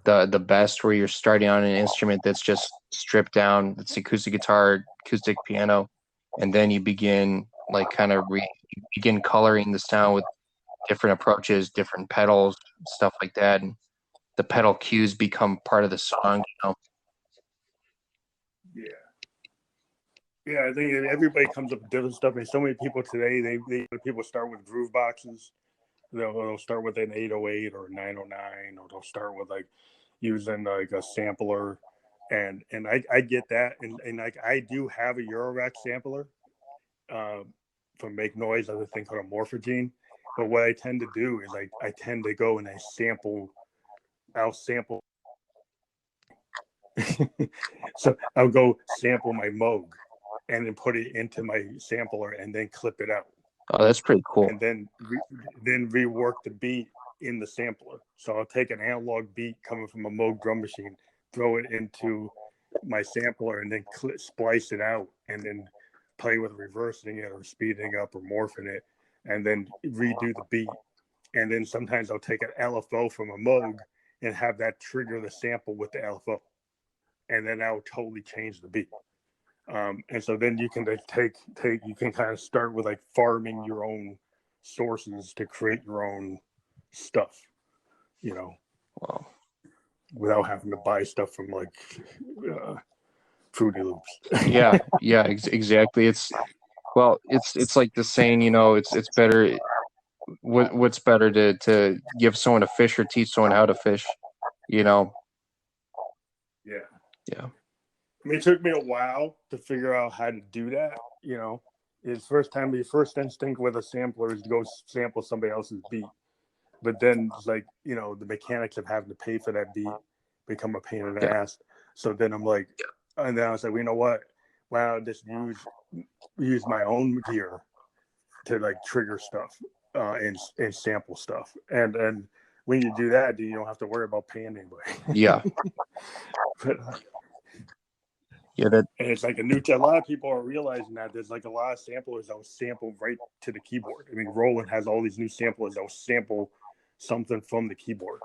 the best, where you're starting on an instrument that's just stripped down. It's acoustic guitar, acoustic piano, and then you begin like kind of begin coloring the sound with different approaches, different pedals, stuff like that, and the pedal cues become part of the song. Yeah, I think everybody comes up with different stuff. And so many people today, people start with groove boxes. They'll start with an 808 or a 909, or they'll start with like using like a sampler, and I get that, and like I do have a Eurorack sampler from Make Noise, I think called a Morphogene. But what I tend to do is I tend to go and I'll sample. So I'll go sample my Moog and then put it into my sampler and then clip it out. Oh, that's pretty cool. And then rework the beat in the sampler. So I'll take an analog beat coming from a Moog drum machine, throw it into my sampler, and then splice it out, and then play with reversing it or speeding up or morphing it, and then redo the beat. And then sometimes I'll take an LFO from a Moog and have that trigger the sample with the LFO. And then that'll totally change the beat. And so then you can you can kind of start with like farming your own sources to create your own stuff, Wow. Without having to buy stuff from like Fruity Loops. yeah, exactly. It's like the saying, it's better. What's better to give someone a fish or teach someone how to fish, Yeah. Yeah. I mean, it took me a while to figure out how to do that. It's the first instinct with a sampler is to go sample somebody else's beat. But then it's like, the mechanics of having to pay for that beat become a pain in the ass. So then I'm like, and then I was like, well, you know what? Why don't I just use my own gear to like trigger stuff and sample stuff. And when you do that, you don't have to worry about paying anybody. Yeah. But, and it's like a lot of people are realizing that there's like a lot of samplers that will sample right to the keyboard. I mean, Roland has all these new samplers that will sample something from the keyboard.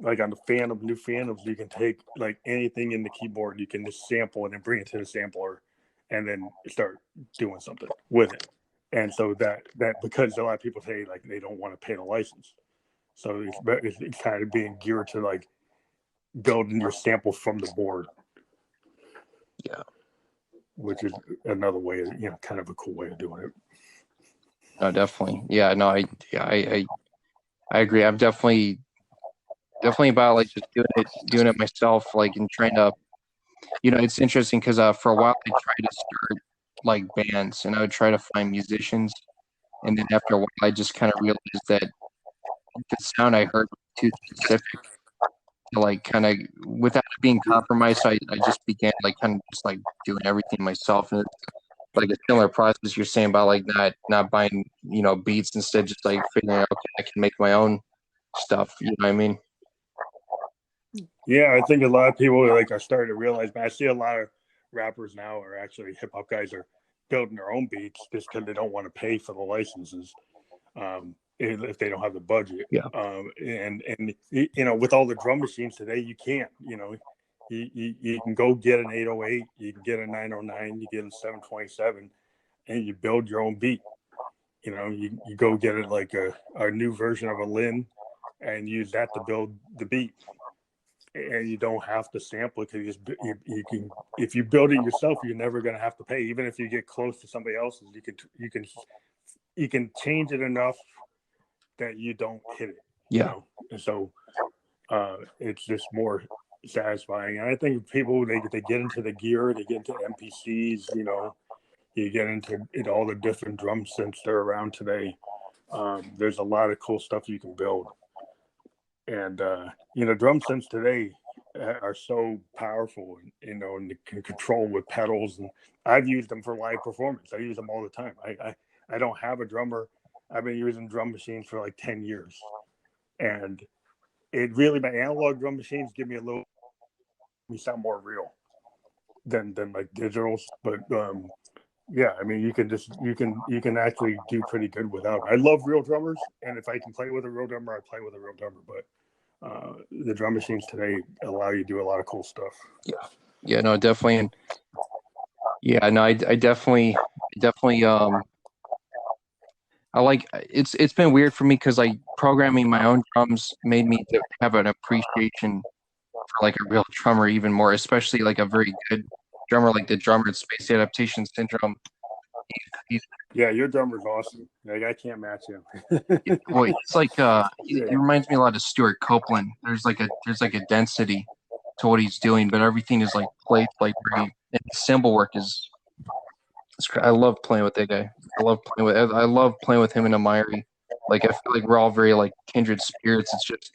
Like on the new Phantoms, you can take like anything in the keyboard, you can just sample it and bring it to the sampler, and then start doing something with it. And so that because a lot of people say like they don't want to pay the license, so it's kind of being geared to like building your sample from the board. Yeah, which is another way, kind of a cool way of doing it. No, definitely. Yeah, no, I agree. I'm definitely about like just doing it myself, like, and trying to, it's interesting because for a while I tried to start like bands, and I would try to find musicians, and then after a while I just kind of realized that the sound I heard was too specific to like kind of, without being compromised. So I just began like kind of just like doing everything myself, and it's like a similar process you're saying about like not buying beats, instead just like figuring out, okay, I can make my own stuff. You know what I mean? Yeah, I think a lot of people like are starting to realize. But I see a lot of rappers now, or actually hip hop guys, are building their own beats just because they don't want to pay for the licenses. if they don't have the budget. Yeah. And with all the drum machines today, you can't. You can go get an 808, you can get a 909, you get a 727, and you build your own beat. You go get it like a new version of a Lin and use that to build the beat. And you don't have to sample it, because you can. If you build it yourself, you're never going to have to pay. Even if you get close to somebody else's, you can change it enough that you don't hit it. Yeah. And so it's just more satisfying. And I think people they get into the gear, they get into MPCs. You get into all the different drum synths that are around today. There's a lot of cool stuff you can build. And, drum synths today are so powerful, and they can control with pedals. And I've used them for live performance. I use them all the time. I don't have a drummer. I've been using drum machines for like 10 years. And my analog drum machines give me sound more real than like digitals. But, yeah, I mean, you can actually do pretty good without it. I love real drummers, and if I can play with a real drummer, I play with a real drummer. But the drum machines today allow you to do a lot of cool stuff. Yeah, no, definitely. And yeah, no, I definitely. I like it's been weird for me, because like programming my own drums made me have an appreciation for like a real drummer even more, especially like a very good drummer like the drummer at Space Adaptation Syndrome. Yeah, your drummer's awesome. Like, I can't match him. Well, it's like it reminds me a lot of Stuart Copeland. There's like a density to what he's doing, but everything is like played like very. And the cymbal work is. I love playing with that guy. I love playing with him and Amiri. Like, I feel like we're all very like kindred spirits. It's just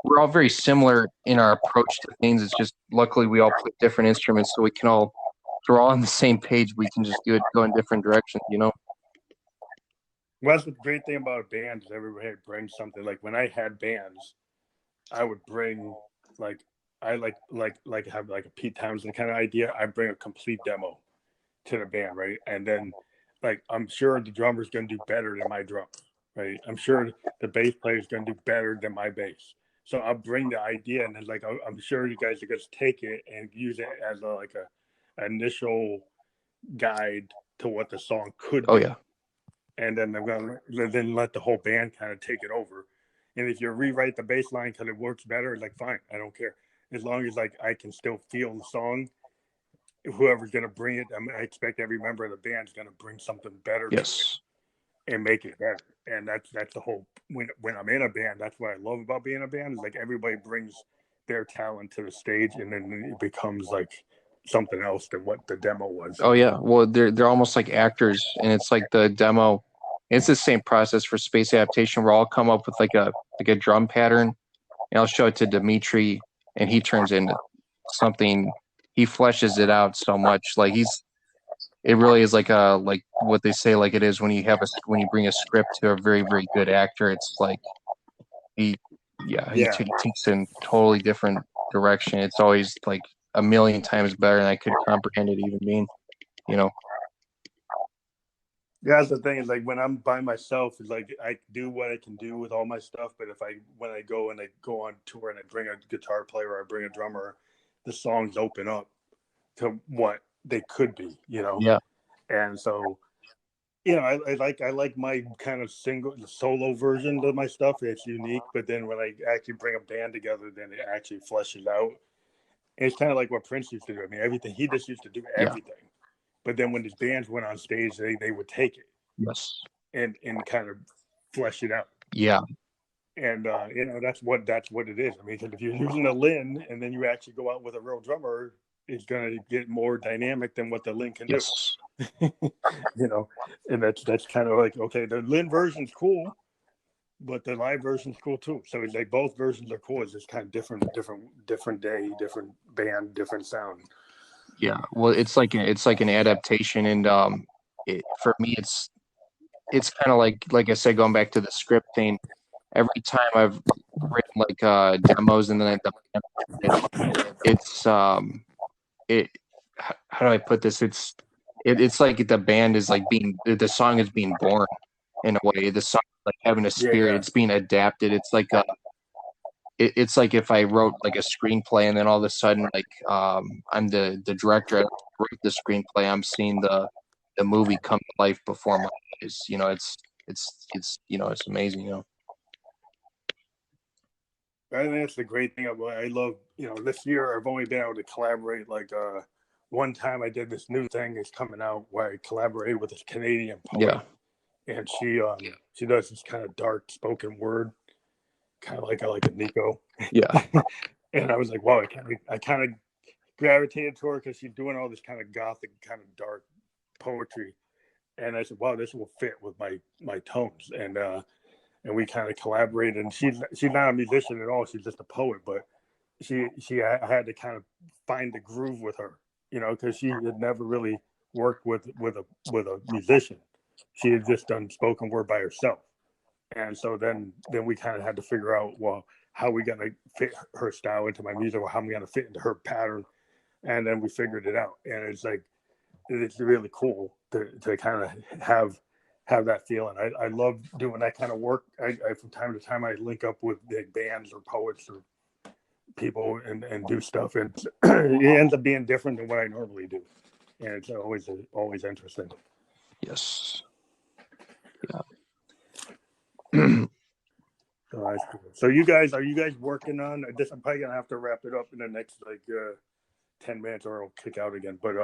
we're all very similar in our approach to things. It's just luckily we all play different instruments, so we're all on the same page. We can just go in different directions, Well, that's the great thing about a band, is everybody brings something. Like, when I had bands, I would bring I have like a Pete Townsend kind of idea. I bring a complete demo to the band, right? And then I'm sure the drummer's going to do better than my drum, right? I'm sure the bass player's going to do better than my bass. So I'll bring the idea, and then I'm sure you guys are going to take it and use it as a initial guide to what the song could be. Oh yeah. And then I'm going to then let the whole band kind of take it over. And if you rewrite the bass line because it works better, fine, I don't care. As long as I can still feel the song. Whoever's going to bring it, I expect every member of the band is going to bring something better to it and make it better. And that's the whole, when I'm in a band, that's what I love about being in a band, is everybody brings their talent to the stage, and then it becomes something else than what the demo was. Oh yeah. Well, they're almost like actors, and it's like the demo. It's the same process for Space Adaptation, where I'll come up with like a drum pattern, and I'll show it to Dimitri, and he turns into something. He fleshes it out so much. It really is like what they say, like it is when you bring a script to a very, very good actor. It's like he takes in a totally different direction. It's always like a million times better than I could comprehend it even being, Yeah, that's the thing, is when I'm by myself, is I do what I can do with all my stuff. But when I go on tour and I bring a guitar player or I bring a drummer, the songs open up to what they could be, Yeah. And so, I like my kind of solo version of my stuff. It's unique, but then when I actually bring a band together, then it actually fleshes out. And it's kind of like what Prince used to do. I mean, everything, he just used to do everything. Yeah. But then when his bands went on stage, they would take it. Yes. And kind of flesh it out. Yeah. And that's what it is. I mean, because if you're using a Lin and then you actually go out with a real drummer, it's going to get more dynamic than what the Lin can do. And that's kind of okay, the Lin version's cool, but the live version's cool too. So it's both versions are cool. It's just kind of different day, different band, different sound. Yeah. Well, it's like an adaptation, and for me, it's kind of like I said, going back to the script thing. Every time I've written demos, and then it's how do I put this? It's like the band is the song is being born. in a way. The song like having a Yeah, spirit. yeah. It's being adapted. It's like it's like if I wrote like a screenplay and then all of a sudden like I'm the director, I wrote the screenplay. I'm seeing the movie come to life before my eyes. You know, it's it's amazing. You know. I think that's the great thing about I love, this year I've only been able to collaborate one time I did this new thing is coming out where I collaborated with this Canadian poet. Yeah. And she does this kind of dark spoken word, kind of like a Nico. Yeah. And I was like, wow, I kind of gravitated to her because she's doing all this kind of gothic, kind of dark poetry. And I said, wow, this will fit with my tones. And we kind of collaborated. And she's not a musician at all. She's just a poet. But I had to kind of find the groove with her, because she had never really worked with a musician. She had just done spoken word by herself. And so then we kind of had to figure out, well, how are we going to fit her style into my music, or how am I going to fit into her pattern? And then we figured it out. And it's really cool to kind of have that feeling. I love doing that kind of work. I from time to time I link up with big bands or poets or people and do stuff, and it ends up being different than what I normally do, and it's always interesting. Yes. Yeah. So that's cool. So are you guys working on this? I'm probably gonna have to wrap it up in the next 10 minutes, or I'll kick out again. But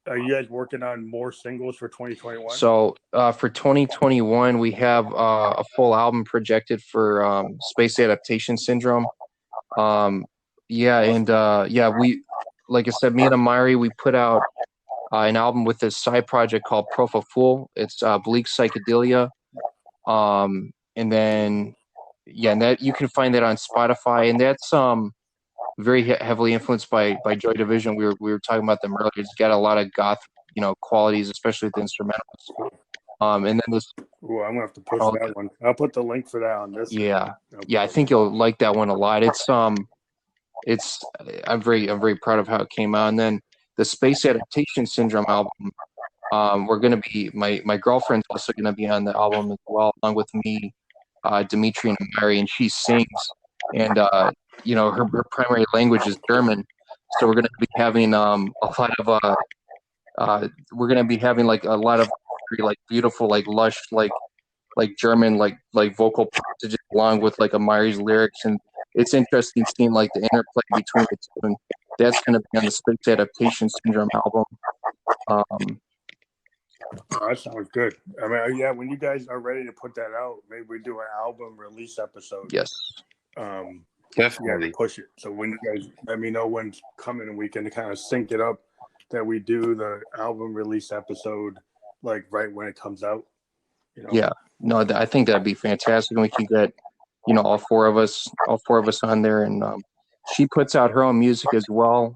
are you guys working on more singles for 2021? So for 2021, we have a full album projected for Space Adaptation Syndrome. We, like I said, me and Amiri, we put out an album with this side project called Profe. It's Bleak Psychedelia. And then, and that you can find that on Spotify, and that's very heavily influenced by Joy Division. We were talking about them earlier. It's got a lot of goth, qualities, especially with the instrumentals. And then this. Ooh, I'm gonna have to push that one. I'll put the link for that on this. Yeah, I think you'll like that one a lot. I'm very proud of how it came out. And then the Space Adaptation Syndrome album. We're gonna be my girlfriend's also gonna be on the album as well, along with me, Dimitri and Amiri, and she sings. And her primary language is German, so we're gonna be having a lot of we're gonna be having like a lot of very beautiful lush German vocal passages along with Amiri's lyrics, and it's interesting seeing the interplay between the two, and that's gonna be on the Space Adaptation Syndrome album. Oh, that sounds good. I mean, yeah, when you guys are ready to put that out, maybe we do an album release episode. Yes. Definitely. Yeah, to push it. So when you guys let me know when's coming, and we can kind of sync it up that we do the album release episode right when it comes out. Yeah. No, I think that'd be fantastic, and we can get all four of us on there, and she puts out her own music as well.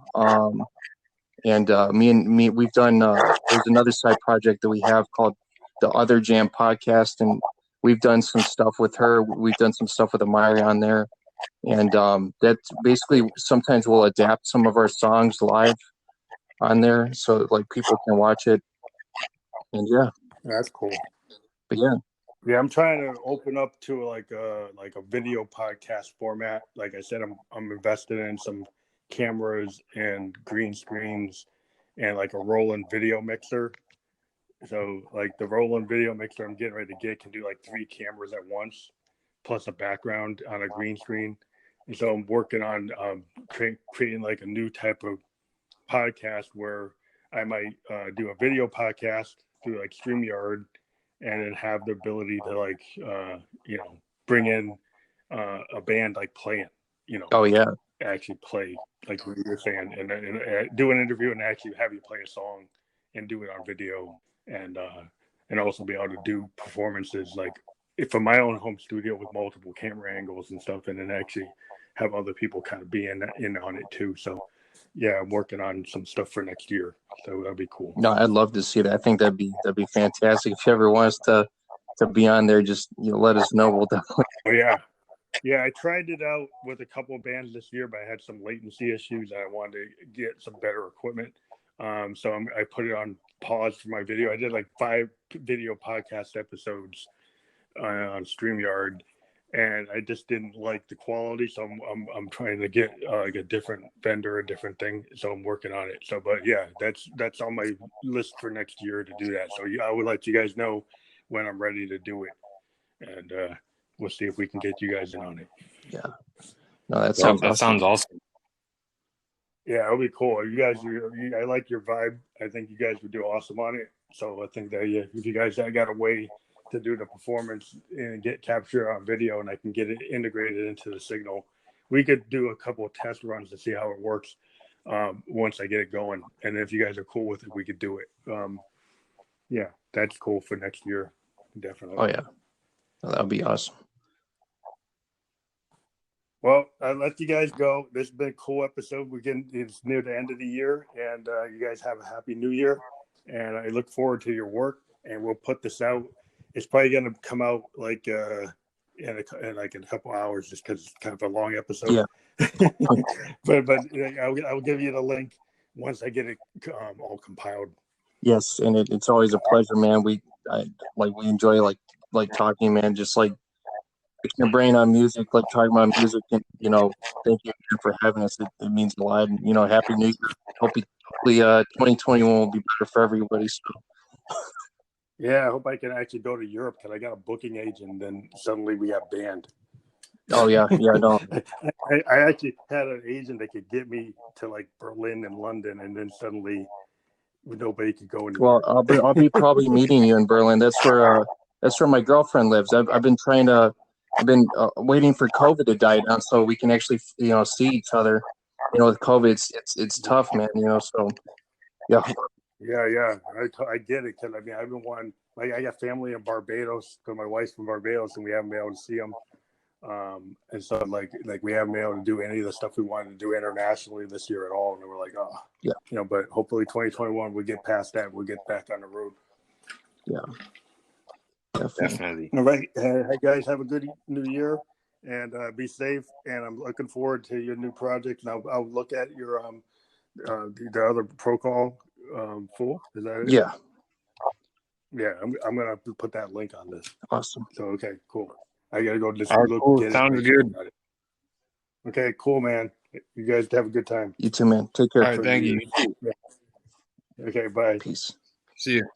And me, we've done. There's another side project that we have called the Other Jam Podcast, and we've done some stuff with her. We've done some stuff with Amiri on there, and that's basically sometimes we'll adapt some of our songs live on there, so people can watch it. And yeah, that's cool. But yeah, I'm trying to open up to a video podcast format. Like I said, I'm invested in some cameras and green screens and a Roland video mixer. So the Roland video mixer I'm getting ready to get can do 3 cameras at once, plus a background on a green screen. And so I'm working on creating a new type of podcast where I might do a video podcast through StreamYard, and then have the ability to bring in a band playing. Oh yeah. Actually play like you're saying, and do an interview and actually have you play a song and do it on video, and also be able to do performances from my own home studio with multiple camera angles and stuff, and then actually have other people kind of be in on it too. So yeah, I'm working on some stuff for next year, so that'd be cool. No, I'd love to see that. I think that'd be fantastic. If you ever want us to be on there, just let us know. We'll definitely. Oh yeah. Yeah, I tried it out with a couple of bands this year, but I had some latency issues, and I wanted to get some better equipment. So I put it on pause for my video. I did 5 video podcast episodes on StreamYard, and I just didn't like the quality, so I'm trying to get like a different vendor, a different thing. So I'm working on it. So, but yeah, that's on my list for next year to do that. So I would let you guys know when I'm ready to do it, and we'll see if we can get you guys in on it. Yeah. No, that sounds awesome. Sounds awesome. Yeah, it'll be cool. You guys, I like your vibe. I think you guys would do awesome on it. So I think that if you guys got a way to do the performance and get capture on video, and I can get it integrated into the signal, we could do a couple of test runs to see how it works once I get it going. And if you guys are cool with it, we could do it. Yeah, that's cool for next year, definitely. Oh yeah, that would be awesome. Well, I'll let you guys go. This has been a cool episode. It's near the end of the year, and you guys have a happy new year. And I look forward to your work, and we'll put this out. It's probably going to come out like in a couple hours, just because it's kind of a long episode. Yeah. but I'll give you the link once I get it all compiled. Yes, and it's always a pleasure, man. We enjoy like talking, man. Just like picking your brain on music, like talking about music, and thank you again for having us. It means a lot, and happy New Year. Hopefully, 2021 will be better for everybody. So. Yeah, I hope I can actually go to Europe, because I got a booking agent, and then suddenly we got banned. Oh yeah, no. I actually had an agent that could get me to like Berlin and London, and then suddenly nobody could go anywhere. Well, I'll be probably meeting you in Berlin. That's where my girlfriend lives. I've been waiting for COVID to die down so we can actually see each other. With COVID, it's tough, man. So yeah. Yeah. I get it, because I've been wanting, like, I got family in Barbados, because my wife's from Barbados, and we haven't been able to see them. And so like we haven't been able to do any of the stuff we wanted to do internationally this year at all. And we're like, oh, yeah, but hopefully 2021 we get past that. We'll get back on the road. Yeah, definitely. All right, hey guys, have a good new year, and be safe. And I'm looking forward to your new project. And I'll look at your the other Pro Call full. Is that it? Yeah. Yeah, I'm gonna put that link on this. Awesome. So okay, cool. I gotta go just look. Cool. Get Sounds good. Okay, cool, man. You guys have a good time. You too, man. Take care. All right, thank you. Yeah. Okay, bye. Peace. See you.